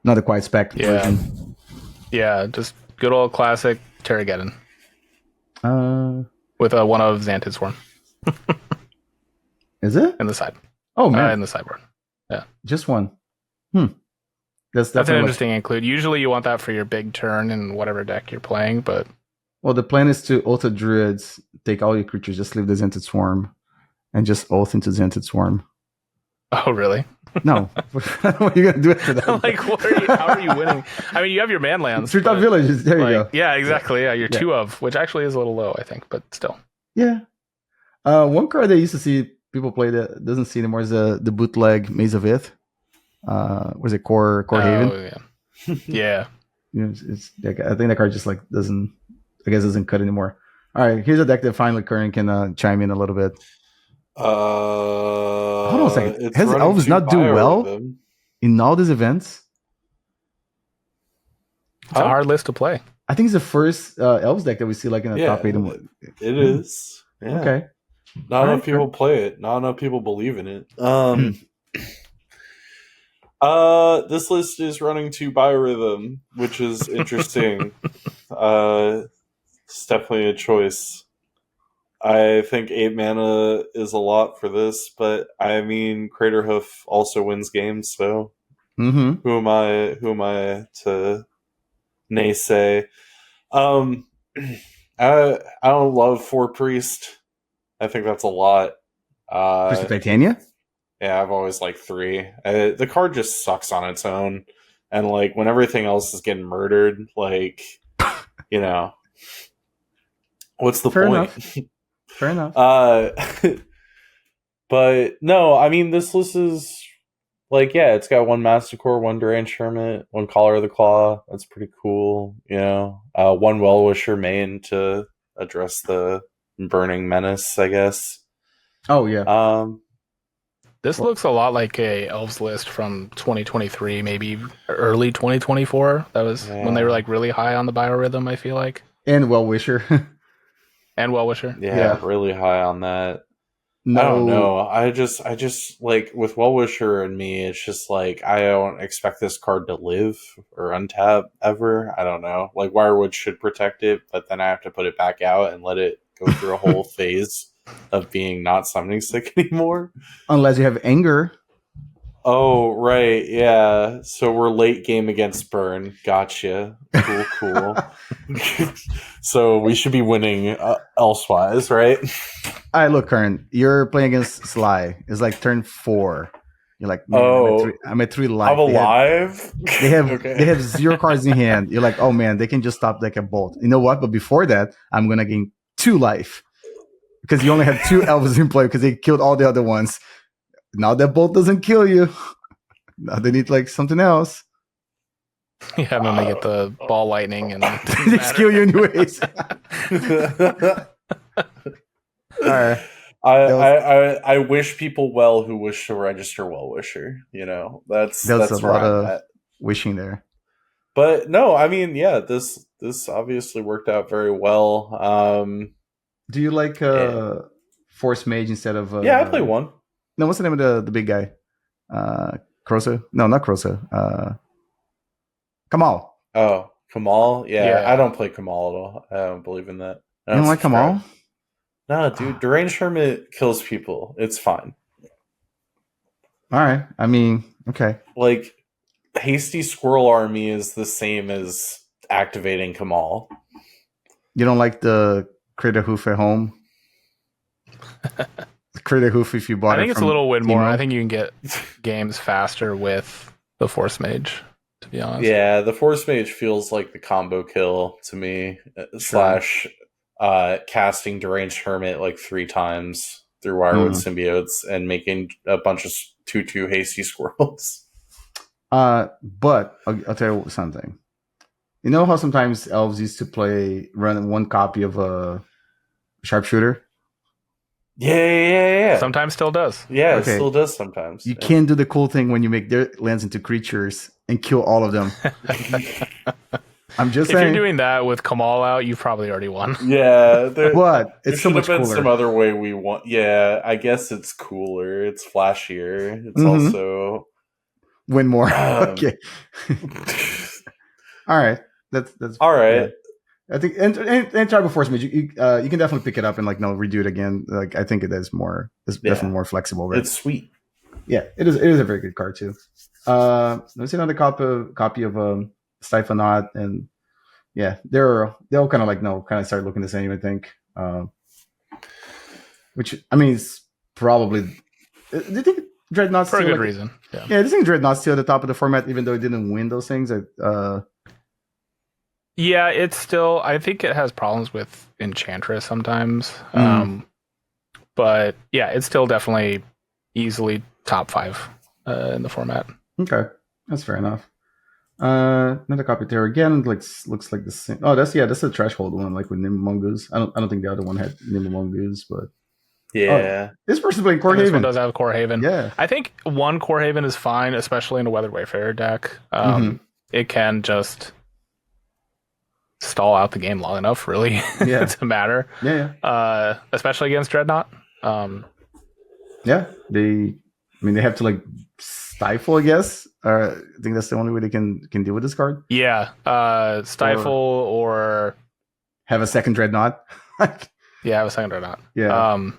Quiet Spec version. Yeah, just good old classic Terrageddon. With one of Xantid Swarm. Is it? In the side. Oh, man. In the sideboard. Yeah. Just one. That's an interesting include. Usually you want that for your big turn in whatever deck you're playing, but... Well, the plan is to Oath of Druids, take all your creatures, just leave the Xantid Swarm, and just Oath into Xantid Swarm. Oh, really? No. What are you going to do after that? Like, how are you winning? I mean, you have your man lands. Treetop Villages. There you go. Yeah, exactly. Yeah, you're 2 of, which actually is a little low, I think, but still. Yeah. One card I used to see people play that doesn't see anymore is the bootleg Maze of Ith. Was it Core Haven? Yeah. It's I think that card just doesn't cut anymore. All right, here's a deck that finally Curran can chime in a little bit. Hold on a second. Has Elves not do well in all these events? It's a hard list to play. I think it's the first Elves deck that we see in the top 8. It is. Yeah. Okay. Not enough people play it. Not enough people believe in it. This list is running to Biorhythm, which is interesting. It's definitely a choice. I think 8 mana is a lot for this, but I mean, Craterhoof also wins games, so who am I to naysay? I don't love 4 Priest. I think that's a lot. Priest of Titania? Yeah, I've always liked 3. The card just sucks on its own, and when everything else is getting murdered, what's the point? Fair enough. But no, I mean, this list is it's got 1 Masticore, 1 Deranged Hermit, 1 Collar of the Claw. That's pretty cool. 1 Well-Wisher main to address the Burning Menace, I guess. Oh yeah. This looks a lot like a Elves list from 2023, maybe early 2024. That was when they were really high on the Biorhythm, I feel like. And Well-Wisher. And Well-Wisher. Yeah, really high on that. No. I don't know. I just with Well-Wisher and me, it's just I don't expect this card to live or untap ever. I don't know. Wirewood should protect it, but then I have to put it back out and let it go through a whole phase of being not summoning sick anymore. Unless you have Anger. Oh, right. Yeah. So we're late game against Burn. Gotcha. Cool. So we should be winning elsewise, right? All right, look, Curran. You're playing against Sly. It's turn 4. You're like, I'm at 3 life. I'm alive? They have 0 cards in hand. You're like, oh man, they can just stop a bolt. You know what? But before that, I'm going to gain 2 life. Because you only have 2 elves in play because they killed all the other ones. Now that bolt doesn't kill you. Now they need something else. Yeah, and then they get the ball lightning and they kill you anyways. All right. I wish people well who wish to register Well-Wisher. That's a where lot I'm of at. wishing there. But no, I mean, yeah, this obviously worked out very well. Do you like Force Mage instead of? Yeah, I play 1. No, what's the name of the big guy? Krosa? No, not Krosa. Kamal. Oh, Kamal? Yeah, I don't play Kamal at all. I don't believe in that. You don't like Kamal? Nah, dude, Deranged Hermit kills people. It's fine. All right. I mean, okay. Like, Hasty Squirrel Army is the same as activating Kamal. You don't like the Critter Hoof at home? Critter Hoof, if you bought it. I think it's a little win more. I think you can get games faster with the Force Mage, to be honest. Yeah, the Force Mage feels like the combo kill to me. Slash casting Deranged Hermit like 3 times through Wirewood Symbiotes and making a bunch of 2/2 Hasty Squirrels. But I'll tell you something. You know how sometimes elves used to run one copy of a sharpshooter? Yeah. Sometimes still does. Yeah, it still does sometimes. You can do the cool thing when you make their lands into creatures and kill all of them. I'm just saying. If you're doing that with Kamal out, you've probably already won. Yeah. But it's so much cooler. Some other way we want. Yeah, I guess it's cooler. It's flashier. It's also... Win more. Okay. All right. That's all right. Yeah. I think and Tribal Force Mage, you can definitely pick it up and redo it again. Like I think it is more. It's definitely more flexible. Right? It's sweet. Yeah, it is. It is a very good card too. Let's see another copy of Stifanaut, and yeah, they'll kind of start looking the same. I think. Which I mean, is probably. Do you think Dreadnought's for a good reason? Yeah, do you think Dreadnought's still at the top of the format, even though it didn't win those things? Yeah, it's still. I think it has problems with Enchantress sometimes. But yeah, it's still definitely easily top 5 in the format. Okay, that's fair enough. Another copy there again. Looks like the same. Oh, that's the threshold one, like with Nimble I don't think the other one had Nimble but yeah. This person's playing Core Haven. This one does have Core Haven. Yeah, I think one Core Haven is fine, especially in a Weathered Wayfarer deck. It can just stall out the game long enough, really, to matter. Yeah. Especially against Dreadnought. Yeah, they have to stifle, I guess. I think that's the only way they can deal with this card. Yeah, stifle or have a second Dreadnought. Have a second Dreadnought. Yeah.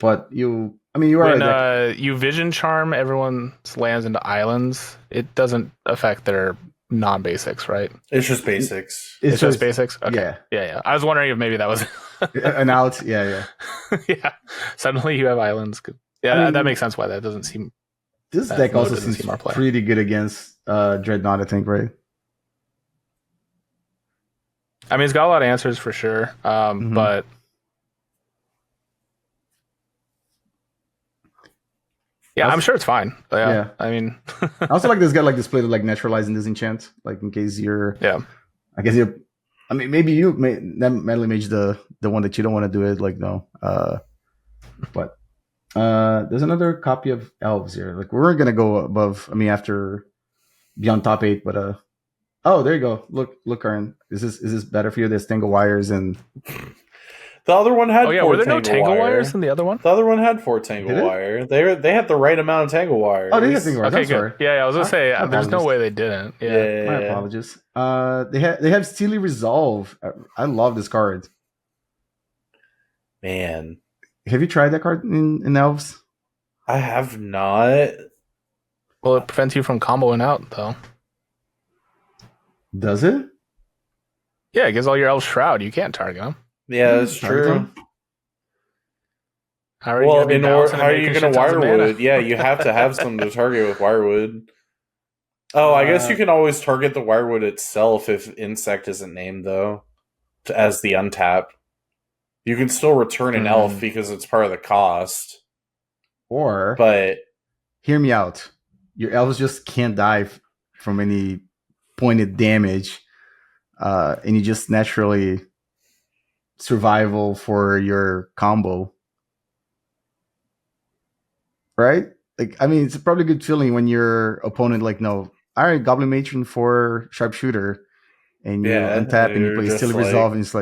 But you are you Vision Charm everyone's lands into islands. It doesn't affect their non-basics, right? It's just basics. It's just basics. Okay. Yeah. Yeah. I was wondering if maybe that was an out. Yeah. Yeah. Suddenly you have islands. Yeah, that makes sense. Why that doesn't seem. This deck also seems pretty good against Dreadnought, I think, right? I mean, it's got a lot of answers for sure, but. Yeah, I'm sure it's fine. Yeah. I mean, I also like this guy display to neutralizing disenchant, in case you're. Yeah. I guess you're. I mean, maybe you Meddling Mage the one that you don't want to do it. No. But there's another copy of Elves here. We're gonna go above. I mean, after beyond top 8, but oh, there you go. Look, Aaron. Is this better for you? There's Tangle Wires and. The other one had. Oh yeah, were there no Tangle Wires in the other one? The other one had 4 Tangle Wire. They had the right amount of Tangle Wires. Oh, they had Tangle Wires. Okay, good. Yeah, I was gonna say there's no way they didn't. Yeah. My apologies. They have Steely Resolve. I love this card. Man, have you tried that card in Elves? I have not. Well, it prevents you from comboing out, though. Does it? Yeah, it gives all your Elves Shroud. You can't target them. Yeah, that's true. How are you going to Wirewood? Yeah, you have to have some to target with Wirewood. Oh, I guess you can always target the Wirewood itself if Insect isn't named, though, as the untap. You can still return an elf because it's part of the cost. But hear me out. Your elves just can't die from any pointed damage, and you just naturally survival for your combo, right? I mean, it's probably a good feeling when your opponent all right, Goblin Matron for Sharpshooter, and you untap and you play Steely Resolve, and it's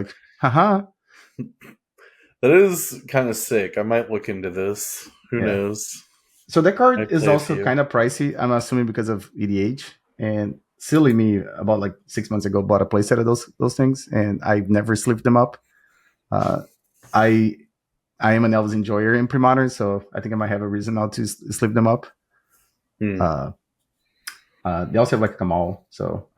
haha. That is kind of sick. I might look into this. Who knows? So that card is also kind of pricey. I'm assuming because of EDH. And silly me, about 6 months ago, bought a playset of those things, and I've never slipped them up. I am an Elves enjoyer in pre-modern, so I think I might have a reason now to slip them up. They also have like a Kamal, so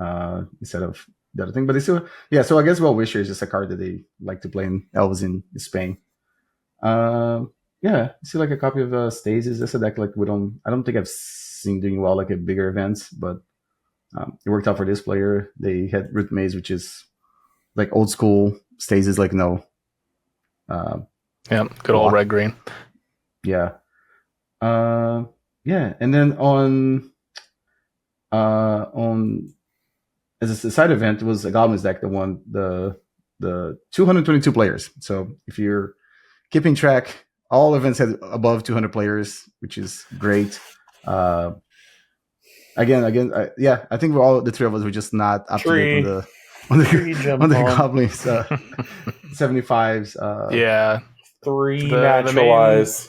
instead of the other thing, but they still, yeah. So I guess Well-Wisher is just a card that they like to play in Elves in Spain. Yeah, I see like a copy of Stasis. That's a deck like I don't think I've seen doing well like at bigger events, but it worked out for this player. They had Root Maze, which is like old school Stasis, like no. Yeah, good old red green. Yeah. Yeah, and then on as a side event was a Goblins deck that won the 222 players. So if you're keeping track, all events had above 200 players, which is great. Again, I think we're all the three of us were just not up to date on the Goblins 75s. Yeah, 3 naturalize.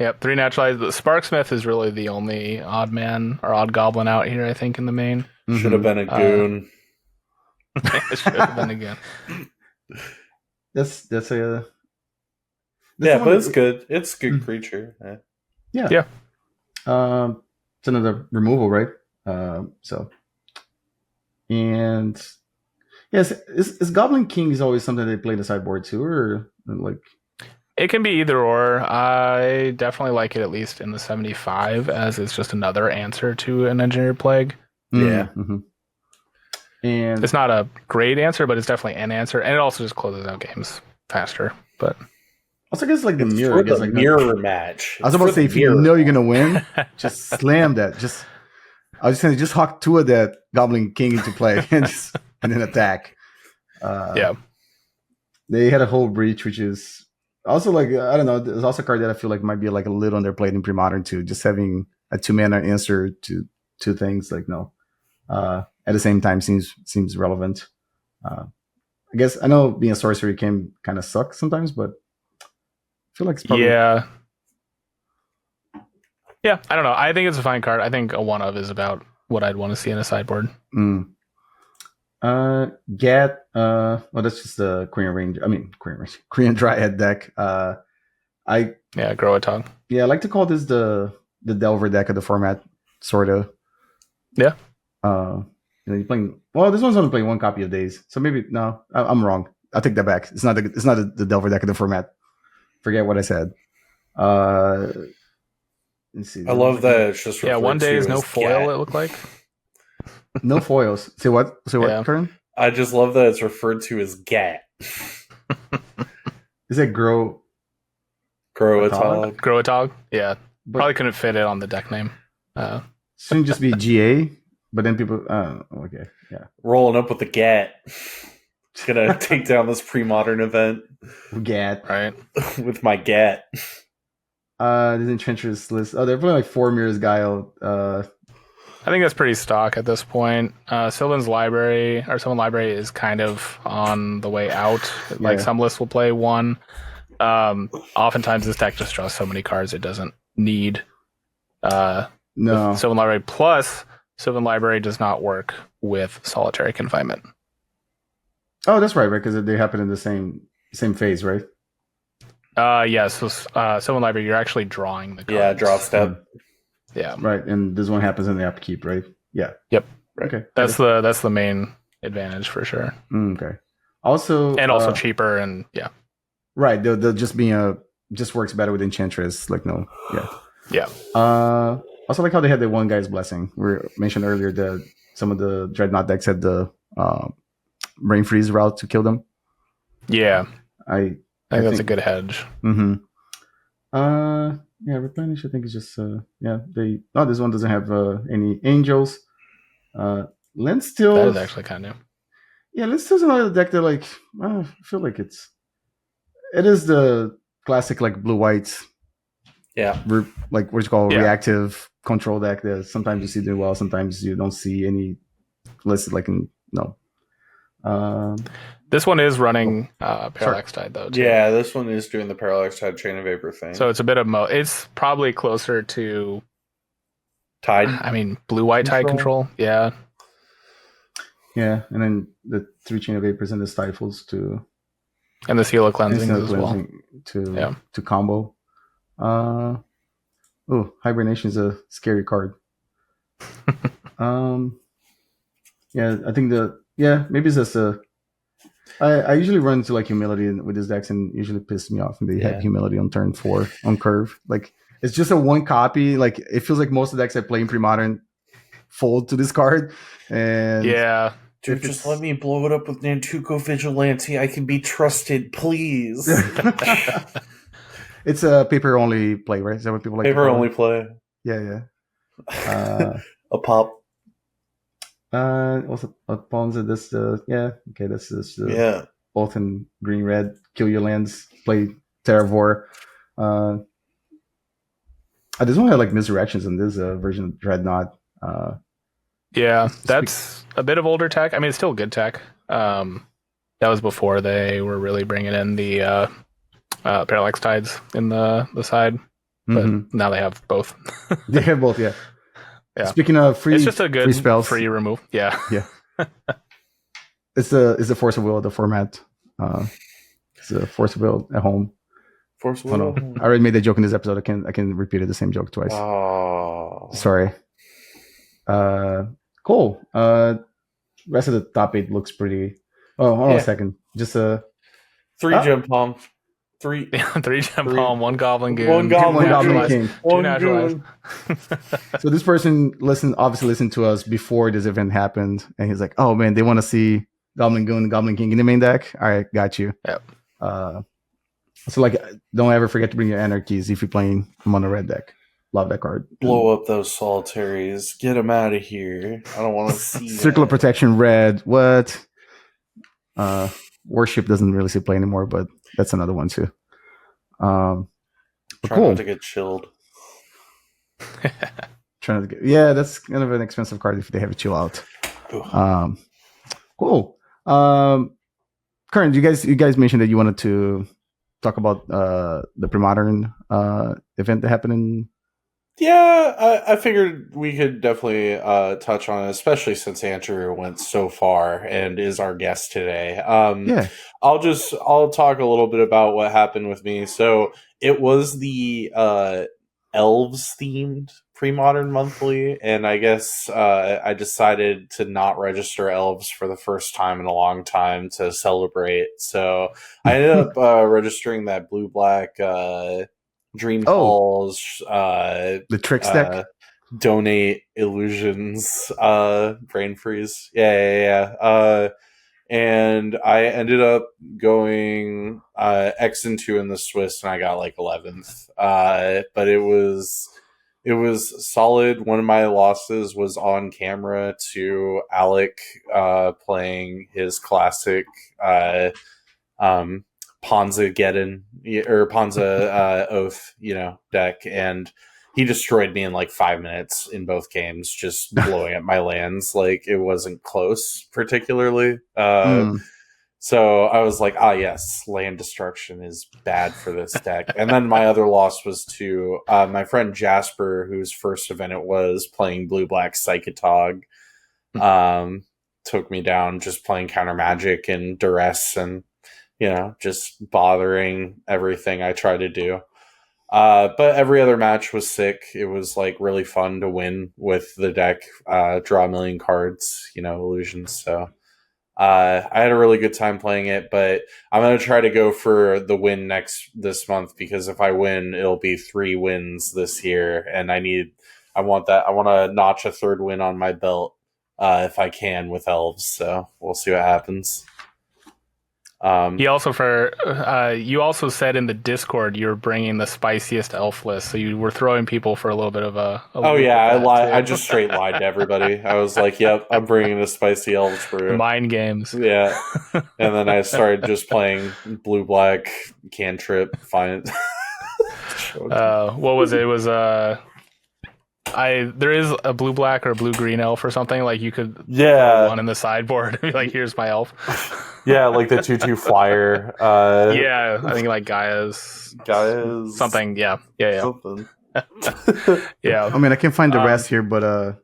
Yep, 3 naturalized. The Sparksmith is really the only odd man or odd goblin out here, I think, in the main. Should have been a goon. It should have been a goon. That's a yeah, but it's good. It's a good creature. Yeah. It's another removal, right? So, and yes, is Goblin King is always something they play in the sideboard too, or like? It can be either or. I definitely like it at least in the 75, as it's just another answer to an Engineered Plague. Yeah. Mm-hmm. And it's not a great answer, but it's definitely an answer, and it also just closes out games faster. But also, I guess like the mirror, like mirror match. I was about to say, if you know you're gonna win, just slam that. I was just saying, just hawk 2 of that Goblin King into play and then attack. Yeah, they had a whole breach, which is. Also, like, I don't know, there's also a card that I feel like might be like a little underplayed in pre-modern too. Just having a 2-mana answer to 2 things, like, no. At the same time seems relevant. I guess, I know being a sorcery can kind of suck sometimes, but I feel like it's probably... Yeah, I don't know. I think it's a fine card. I think a 1-of is about what I'd want to see in a sideboard. Gat, well, that's just the Korean Dryad deck. Groatog. Yeah, I like to call this the Delver deck of the format, sort of. Yeah. You're playing. Well, this one's only playing 1 copy of Days, so maybe no, I'm wrong. I'll take that back. It's not the Delver deck of the format. Forget what I said. Let's see. I love that it's just 1 day is no foil. It looked like. No foils. Say what? Kern? I just love that it's referred to as Gat. Is it Groatog? Groatog? Yeah. Probably couldn't fit it on the deck name. Shouldn't just be GA, but then people... okay, yeah. Rolling up with the Gat. Just gonna take down this pre-modern event. Gat. Right. With my Gat. There's Enchantress list. Oh, they're playing like 4 Mirror's Guile. I think that's pretty stock at this point. Sylvan Library is kind of on the way out. Like some lists will play 1. Oftentimes this deck just draws so many cards it doesn't need. No. Sylvan Library plus Sylvan Library does not work with Solitary Confinement. Oh, that's right, because they happen in the same phase, right? So Sylvan Library, you're actually drawing the cards. Yeah, draw step. Yeah. Right, and this one happens in the upkeep, right? Yeah. Yep. Right. Okay. That's the main advantage for sure. Okay. Also cheaper and yeah. Right. They'll just be just works better with Enchantress. Like no. Yeah. Yeah. Also like how they had the One Guy's Blessing. We mentioned earlier that some of the Dreadnought decks had the Brain Freeze route to kill them. Yeah. I think that's a good hedge. Mm-hmm. Yeah, Replenish I think is just this one doesn't have any angels. Lens Steel that is actually kind of new. Yeah, Lens Steel's another deck that like I feel like it is the classic like blue white like what you call reactive control deck that sometimes you see do well, sometimes you don't see any listed like this one is running Parallax Tide though too. Yeah, this one is doing the Parallax Tide Chain of Vapor thing. So it's a bit of it's probably closer to Tide. I mean blue white Tide control. Yeah. Yeah, and then the 3 Chain of Vapors and the Stifles to And the Seal of Cleansing as well. To combo. Hibernation is a scary card. Yeah, I think maybe it's just I usually run into like humility with these decks, and usually pisses me off when they have humility on turn 4 on curve. Like it's just a one copy. Like it feels like most of the decks I play in pre-modern fold to this card. And yeah, dude, just let me blow it up with Nantuko Vigilante. I can be trusted, please. It's a paper only play, right? Is that what people like? Paper only play. Yeah. A pop. Also pawns at this. Okay, this is both in green red. Kill your lands. Play Terravore. This one had like misdirections in this version of Dreadnought. That's a bit of older tech. I mean, it's still good tech. That was before they were really bringing in the Parallax Tides in the side, but now they have both. They have both, yeah. Speaking of free, it's just a good free spells. Free remove. Yeah. It's the Force of Will, the format. It's a Force of Will at home. Force of Will. I already made that joke in this episode. I can repeat the same joke twice. Oh, sorry. Cool. Rest of the top 8 looks pretty. Oh, hold on a second. Just 3 gem palm. 3 gem palm, 1 goblin goon, 1 goblin king, 2 naturalized. So this person obviously listened to us before this event happened, and he's like, "Oh man, they want to see goblin goon, goblin king in the main deck." All right, got you. Yep. So like, don't ever forget to bring your anarchies if you're playing mono red deck. Love that card. Blow up those solitaries. Get them out of here. I don't want to see Circle of Protection red. What? Worship doesn't really see play anymore, but that's another one too. Trying not to get chilled. That's kind of an expensive card if they have a chill out. Cool. Current, you guys mentioned that you wanted to talk about the pre-modern event that happened in. Yeah, I figured we could definitely touch on it, especially since Andrew went so far and is our guest today. I'll talk a little bit about what happened with me. So it was the elves themed pre-modern monthly, and I guess I decided to not register elves for the first time in a long time to celebrate. So I ended up registering that blue-black Dream Calls, the Tricks deck, Donate Illusions, Brain Freeze. Yeah. And I ended up going X and 2 in the Swiss, and I got like 11th. But it was solid. One of my losses was on camera to Alec playing his classic Ponza Oath, deck, and he destroyed me in like 5 minutes in both games, just blowing up my lands. Like it wasn't close particularly. So I was like, yes, land destruction is bad for this deck. And then my other loss was to my friend Jasper, whose first event it was, playing blue-black Psychotog. Took me down just playing counter magic and duress and just bothering everything I try to do. But every other match was sick. It was like really fun to win with the deck, draw a million cards, illusions. So I had a really good time playing it, but I'm going to try to go for the win this month, because if I win, it'll be 3 wins this year. And I want to notch a 3rd win on my belt if I can with elves. So we'll see what happens. You also said in the Discord you were bringing the spiciest elf list, so you were throwing people for a little bit of a I lied. I just straight lied to everybody. I was like, "Yep, I'm bringing the spicy elves brew." The mind games. Yeah, and then I started just playing blue black cantrip. Fine. What was it? It was there is a blue black or a blue green elf or something, like you could throw one in the sideboard and be like, here's my elf. Yeah, like the 2/2 flyer. I think like Gaia's something. Yeah. Something. Yeah. I mean, I can find the rest here, but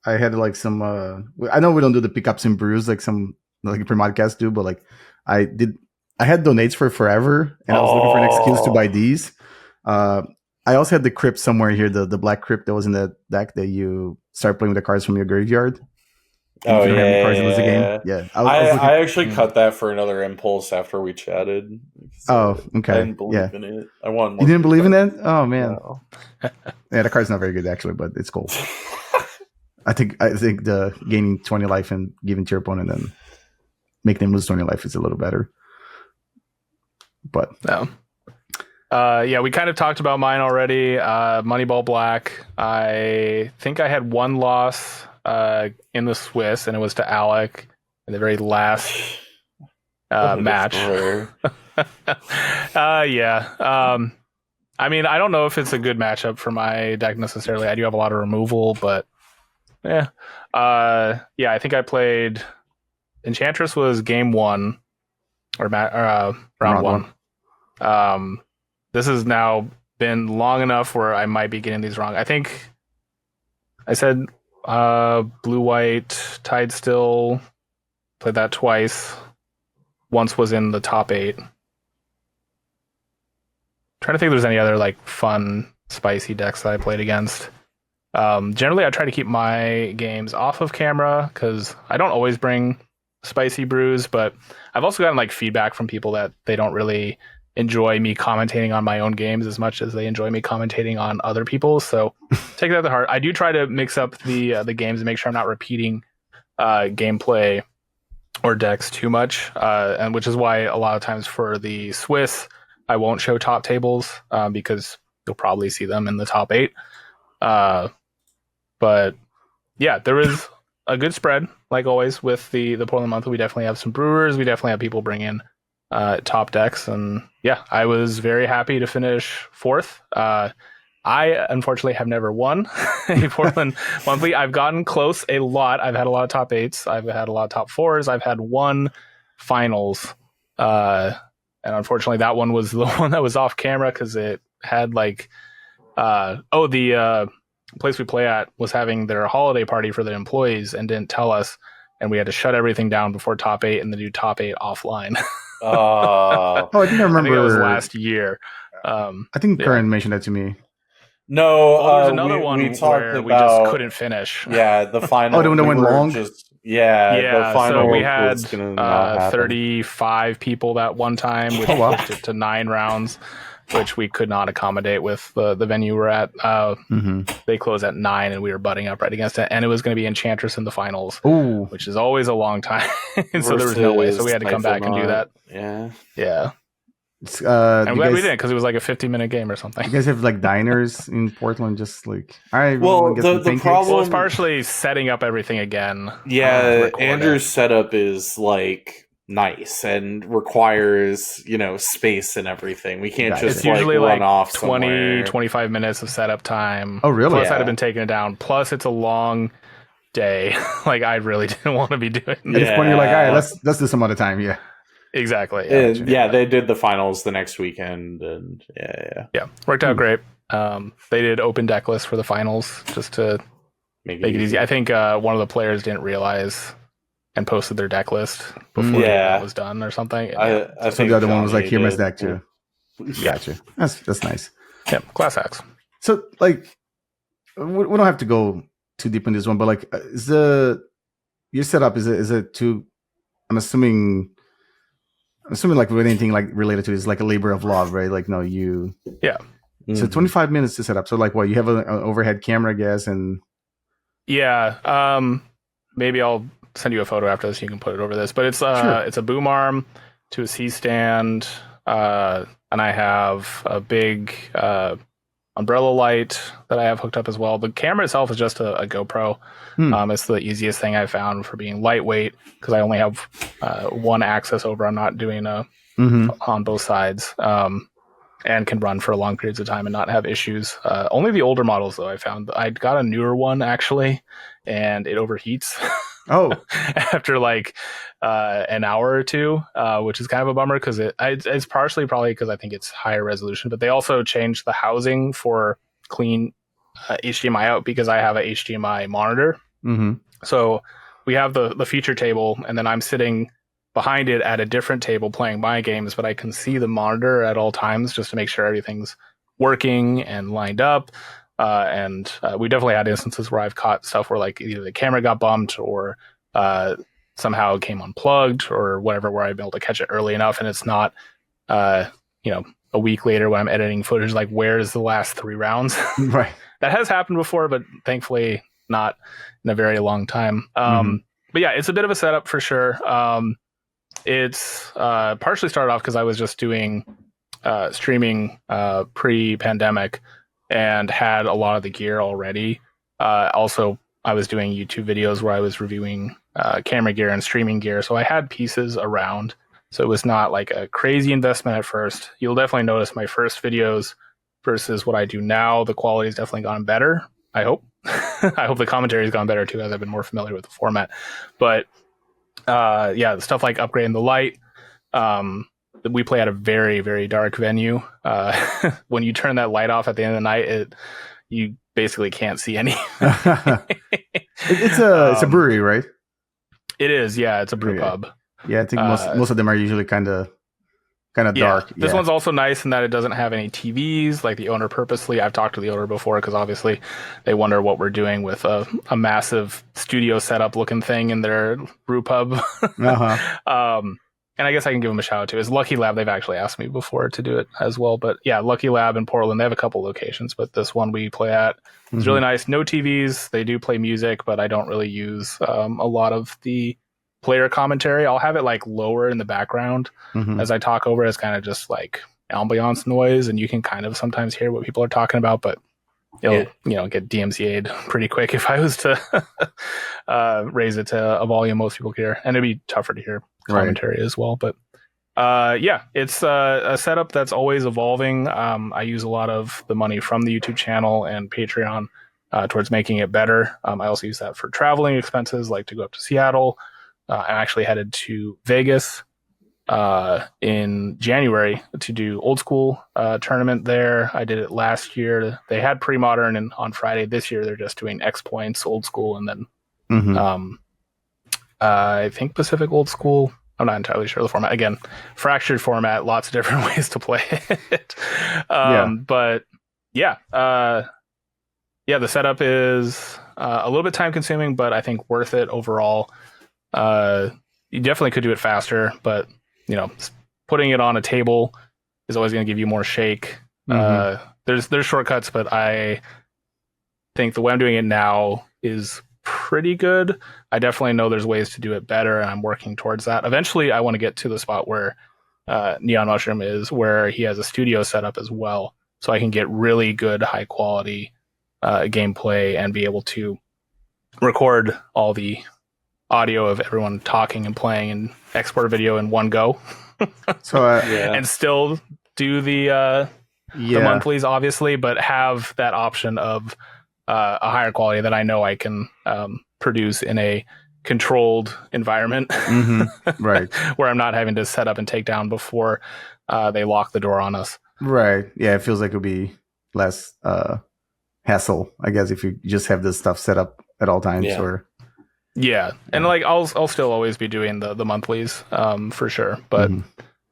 I had like some. I know we don't do the pickups and brews like some like pre-modcasts do, but like I did I had donates for forever, and I was looking for an excuse to buy these. I also had the crypt somewhere here, the black crypt that was in the deck that you start playing with the cards from your graveyard. Oh, if you don't have any yeah, cards, you lose the game. yeah. Yeah, I actually cut that for another impulse after we chatted. Oh, okay. I didn't believe in it. I want more. You didn't believe in that? Oh man. No. Yeah, the card's not very good actually, but it's cool. I think the gaining 20 life and giving to your opponent and making them lose 20 life is a little better. But no. Yeah, we kind of talked about mine already. Moneyball Black. I think I had one loss in the Swiss, and it was to Alec in the very last match. Yeah. I mean, I don't know if it's a good matchup for my deck necessarily. I do have a lot of removal, but yeah. Yeah, I think I played Enchantress was game 1 or round 1. This has now been long enough where I might be getting these wrong. I think I said blue-white, Tide Still, played that twice. Once was in the top 8. Trying to think if there's any other like fun, spicy decks that I played against. Generally, I try to keep my games off of camera because I don't always bring spicy brews, but I've also gotten like feedback from people that they don't really enjoy me commentating on my own games as much as they enjoy me commentating on other people's. So take that to heart. I do try to mix up the games and make sure I'm not repeating gameplay or decks too much, and which is why a lot of times for the Swiss, I won't show top tables because you'll probably see them in the top 8. But yeah, there is a good spread, like always, with the Portland Monthly. We definitely have some brewers. We definitely have people bring in top decks. And yeah, I was very happy to finish 4th. I unfortunately have never won a Portland Monthly. I've gotten close a lot. I've had a lot of top 8s. I've had a lot of top 4s. I've had 1 finals. And unfortunately, that one was the one that was off camera because it had like, the place we play at was having their holiday party for their employees and didn't tell us. And we had to shut everything down before top 8 and then do top 8 offline. I think I remember. I think it was last year. I think Curran mentioned that to me. No, there's another one where we just couldn't finish. Yeah, the final. The one that went long? The final. So we had 35 people that one time, which pushed it to 9 rounds, which we could not accommodate with the venue we're at. They closed at 9, and we were butting up right against it. And it was going to be Enchantress in the finals, which is always a long time. And so there was no way. So we had to come back and do that. Yeah. I'm glad we didn't because it was like a 50-minute game or something. You guys have like diners in Portland, just like all right. Well, the problem is partially setting up everything again. Yeah, Andrew's setup is like nice and requires space and everything. We can't just it's usually run off 20-25 minutes of setup time. Oh, really? Plus, I'd have been taking it down. Plus, it's a long day. Like I really didn't want to be doing. At this point, you're like, all right, let's do some other time. Yeah. Exactly. They did the finals the next weekend, and worked out great. They did open deck list for the finals just to make it easy. I think one of the players didn't realize and posted their deck list before it was done or something. I think the other one was like, "Here, my deck too." Gotcha. That's nice. Yeah, class acts. So like, we don't have to go too deep in this one, but like, is your setup is it too? I'm assuming like with anything like related to this, like a labor of love, right? Like, no, you. Yeah. So 25 minutes to set up. So like, what, you have an overhead camera, I guess, and. Yeah. Maybe I'll send you a photo after this. You can put it over this, but it's it's a boom arm to a C stand, and I have a big umbrella light that I have hooked up as well. The camera itself is just a GoPro. It's the easiest thing I've found for being lightweight because I only have one axis over. I'm not doing on both sides, and can run for long periods of time and not have issues. Only the older models, though, I found. I got a newer one, actually, and it overheats. After like an hour or two, which is kind of a bummer because it's partially probably because I think it's higher resolution, but they also changed the housing for clean HDMI out because I have a HDMI monitor. So we have the feature table, and then I'm sitting behind it at a different table playing my games, but I can see the monitor at all times just to make sure everything's working and lined up. And we definitely had instances where I've caught stuff where like either the camera got bumped or somehow it came unplugged or whatever, where I've been able to catch it early enough, and it's not, a week later when I'm editing footage, like where's the last 3 rounds? Right. That has happened before, but thankfully not in a very long time. But yeah, it's a bit of a setup for sure. It's partially started off because I was just doing streaming pre-pandemic and had a lot of the gear already. Also, I was doing YouTube videos where I was reviewing camera gear and streaming gear, so I had pieces around. So it was not like a crazy investment at first. You'll definitely notice my first videos versus what I do now. The quality has definitely gotten better, I hope. I hope the commentary has gone better too, as I've been more familiar with the format. But yeah, the stuff like upgrading the light. We play at a very, very dark venue. When you turn that light off at the end of the night, you basically can't see any. It's a brewery, right? It is, yeah. It's a brew pub. Yeah, I think most of them are usually kind of dark. This one's also nice in that it doesn't have any TVs. Like the owner purposely, I've talked to the owner before because obviously they wonder what we're doing with a massive studio setup looking thing in their brew pub. And I guess I can give them a shout out to is Lucky Lab. They've actually asked me before to do it as well. But yeah, Lucky Lab in Portland, they have a couple locations, but this one we play at is really nice. No TVs. They do play music, but I don't really use a lot of the player commentary. I'll have it like lower in the background as I talk over. It's kind of just like ambiance noise, and you can kind of sometimes hear what people are talking about, but you'll get DMCA'd pretty quick if I was to raise it to a volume most people can hear, and it'd be tougher to hear commentary as well. But yeah, it's a setup that's always evolving. I use a lot of the money from the YouTube channel and Patreon towards making it better. I also use that for traveling expenses, like to go up to Seattle. I actually headed to Vegas in January to do old school tournament there. I did it last year. They had pre-modern, and on Friday this year they're just doing X points, old school, and then I think Pacific old school. I'm not entirely sure the format. Again, fractured format, lots of different ways to play it. But yeah, the setup is a little bit time consuming, but I think worth it overall. You definitely could do it faster, but putting it on a table is always going to give you more shake. There's shortcuts, but I think the way I'm doing it now is pretty good. I definitely know there's ways to do it better, and I'm working towards that. Eventually, I want to get to the spot where Neon Mushroom is, where he has a studio set up as well, so I can get really good, high quality gameplay and be able to record all the audio of everyone talking and playing and export a video in one go. And still do the monthlies, obviously, but have that option of a higher quality that I know I can produce in a controlled environment, right? Where I'm not having to set up and take down before they lock the door on us. Right. Yeah, it feels like it would be less hassle, I guess, if you just have this stuff set up at all times. And like I'll still always be doing the monthlies for sure, but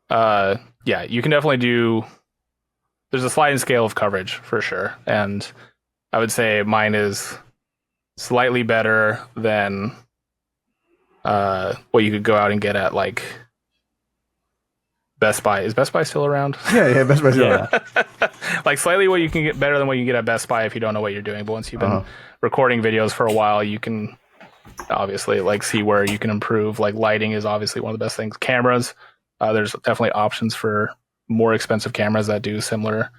yeah, you can definitely do. There's a sliding scale of coverage for sure, and I would say mine is slightly better than what you could go out and get at like Best Buy. Is Best Buy still around? Yeah, Best Buy still around. Like slightly what you can get better than what you get at Best Buy if you don't know what you're doing. But once you've been recording videos for a while, you can obviously like see where you can improve. Like lighting is obviously one of the best things. Cameras, there's definitely options for more expensive cameras that do similar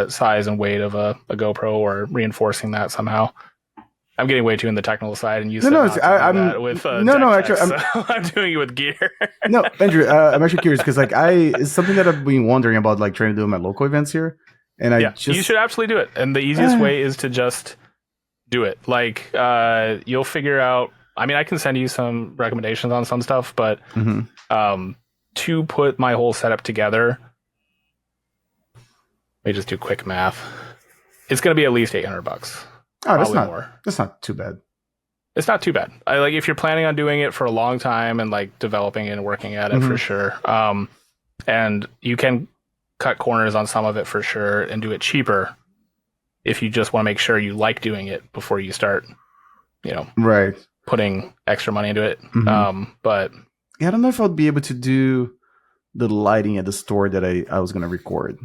size and weight of a GoPro, or reinforcing that somehow. I'm getting way too in the technical side, and you said I'm with actually, so I'm doing it with gear. No, Andrew, I'm actually curious because like it's something that I've been wondering about, like trying to do my local events here, and you should absolutely do it. And the easiest way is to just do it. Like you'll figure out. I mean, I can send you some recommendations on some stuff, but to put my whole setup together, let me just do quick math. It's going to be at least $800. Oh, that's not too bad. It's not too bad. I like if you're planning on doing it for a long time and like developing it and working at it for sure. And you can cut corners on some of it for sure and do it cheaper if you just want to make sure you like doing it before you start, right, putting extra money into it. But yeah, I don't know if I'd be able to do the lighting at the store that I was going to record.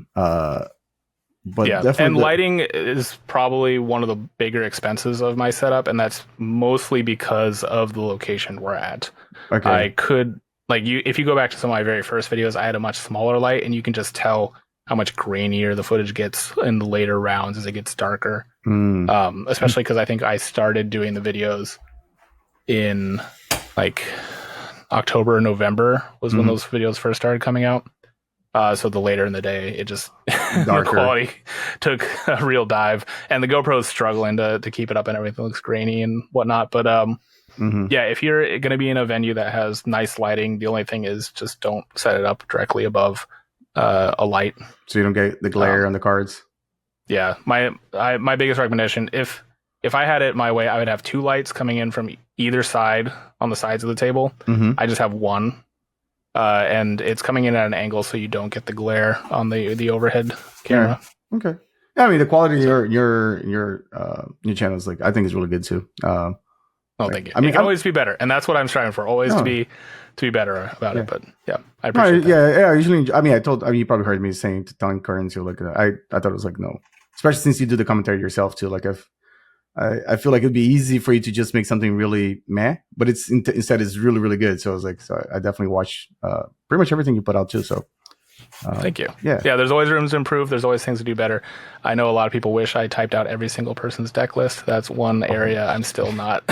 But yeah, and lighting is probably one of the bigger expenses of my setup, and that's mostly because of the location we're at. Okay. I could if you go back to some of my very first videos, I had a much smaller light, and you can just tell how much grainier the footage gets in the later rounds as it gets darker. Especially because I think I started doing the videos in like October or November was when those videos first started coming out. So the later in the day, it just the quality took a real dive, and the GoPro is struggling to keep it up, and everything looks grainy and whatnot. But yeah, if you're going to be in a venue that has nice lighting, the only thing is just don't set it up directly above a light, so you don't get the glare on the cards. Yeah, my biggest recommendation, if I had it my way, I would have 2 lights coming in from either side on the sides of the table. I just have one. And it's coming in at an angle so you don't get the glare on the overhead camera. Yeah. Okay. Yeah, I mean the quality of your channel is I think is really good too. Thank you. I mean, it can always be better, and that's what I'm striving for. Always to be better about it. But yeah, I appreciate that. Yeah. Usually, you probably heard me telling Curran too. I thought it was no, especially since you do the commentary yourself too. I feel like it'd be easy for you to just make something really meh, but instead it's really, really good. So I was I definitely watch pretty much everything you put out too. So thank you. Yeah. There's always room to improve. There's always things to do better. I know a lot of people wish I typed out every single person's deck list. That's one area I'm still not.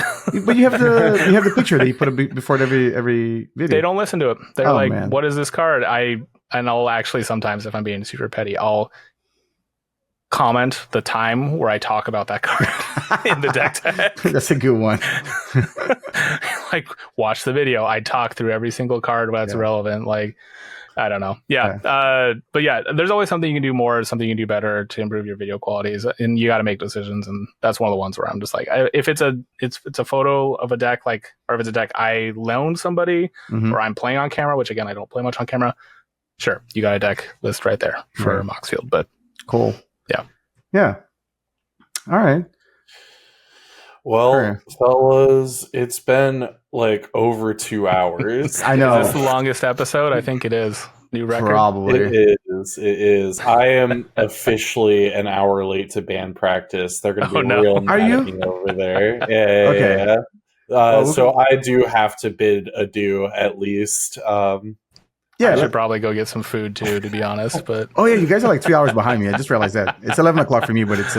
But you have the picture that you put before every video. They don't listen to it. They're man. What is this card? I'll actually sometimes, if I'm being super petty, I'll comment the time where I talk about that card in the deck tag. That's a good one. Watch the video. I talk through every single card that's relevant. I don't know. Yeah. But yeah, there's always something you can do more, something you can do better to improve your video qualities, and you got to make decisions. And that's one of the ones where I'm just if it's a photo of a deck, or if it's a deck I loaned somebody or I'm playing on camera, which again, I don't play much on camera. Sure. You got a deck list right there for Moxfield, but cool. Yeah. All right. Well, fellas, it's been over 2 hours. I know. Is this the longest episode? I think it is. New record? Probably. It is. I am officially an hour late to band practice. They're going to be real mad at me over there. Yeah. Okay. Yeah. So I do have to bid adieu at least. I should probably go get some food too, to be honest. But you guys are 3 hours behind me. I just realized that it's 11 o'clock for me, but it's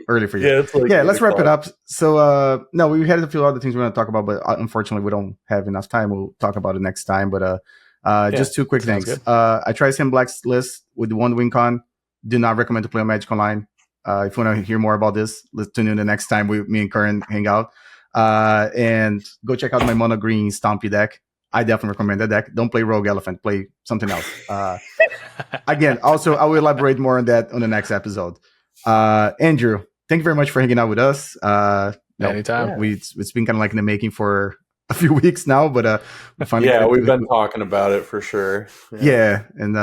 early for you. Yeah, it's let's wrap it up. So no, we had a few other things we want to talk about, but unfortunately, we don't have enough time. We'll talk about it next time. But just 2 quick things. I tried Sam Black's list with the One Wing Con. Do not recommend to play on Magic Online. If you want to hear more about this, let's tune in the next time me and Curran hang out. And go check out my Mono Green Stompy deck. I definitely recommend that deck. Don't play Rogue Elephant. Play something else. Again, also, I will elaborate more on that on the next episode. Andrew, thank you very much for hanging out with us. Anytime. It's been kind of in the making for a few weeks now, but we've been talking about it for sure. Yeah, and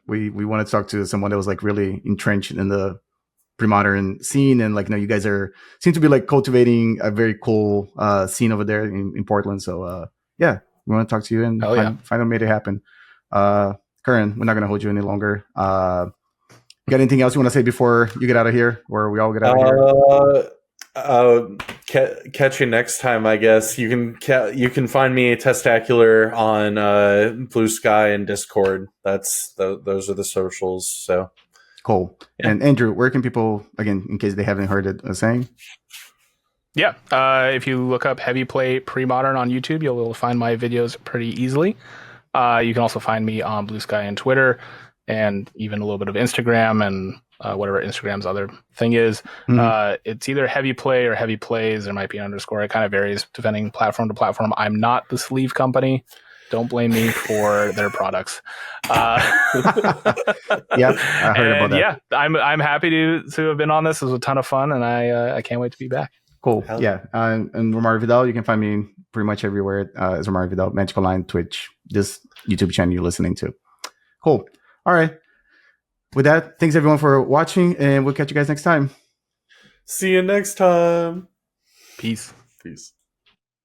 we want to talk to someone that was really entrenched in the pre-modern scene, and you guys seem to be cultivating a very cool scene over there in Portland. So we want to talk to you and find out made it happen. Curran, we're not going to hold you any longer. Got anything else you want to say before you get out of here, or we all get out of here? Catch you next time, I guess. You can find me Testacular on Blue Sky and Discord. Those are the socials. So cool. Yeah. And Andrew, where can people, again, in case they haven't heard it saying? Yeah, if you look up Heavy Play Pre-Modern on YouTube, you'll be able to find my videos pretty easily. You can also find me on Blue Sky and Twitter, and even a little bit of Instagram and whatever Instagram's other thing is. It's either Heavy Play or Heavy Plays. There might be an underscore. It kind of varies depending platform to platform. I'm not the sleeve company. Don't blame me for their products. I heard about that. Yeah, I'm happy to have been on this. It was a ton of fun, and I can't wait to be back. Cool. Hell Yeah. And Romario Vidal, you can find me pretty much everywhere as Romario Vidal, Magical Line, Twitch, this YouTube channel you're listening to. Cool. All right. With that, thanks everyone for watching, and we'll catch you guys next time. See you next time. Peace. Peace.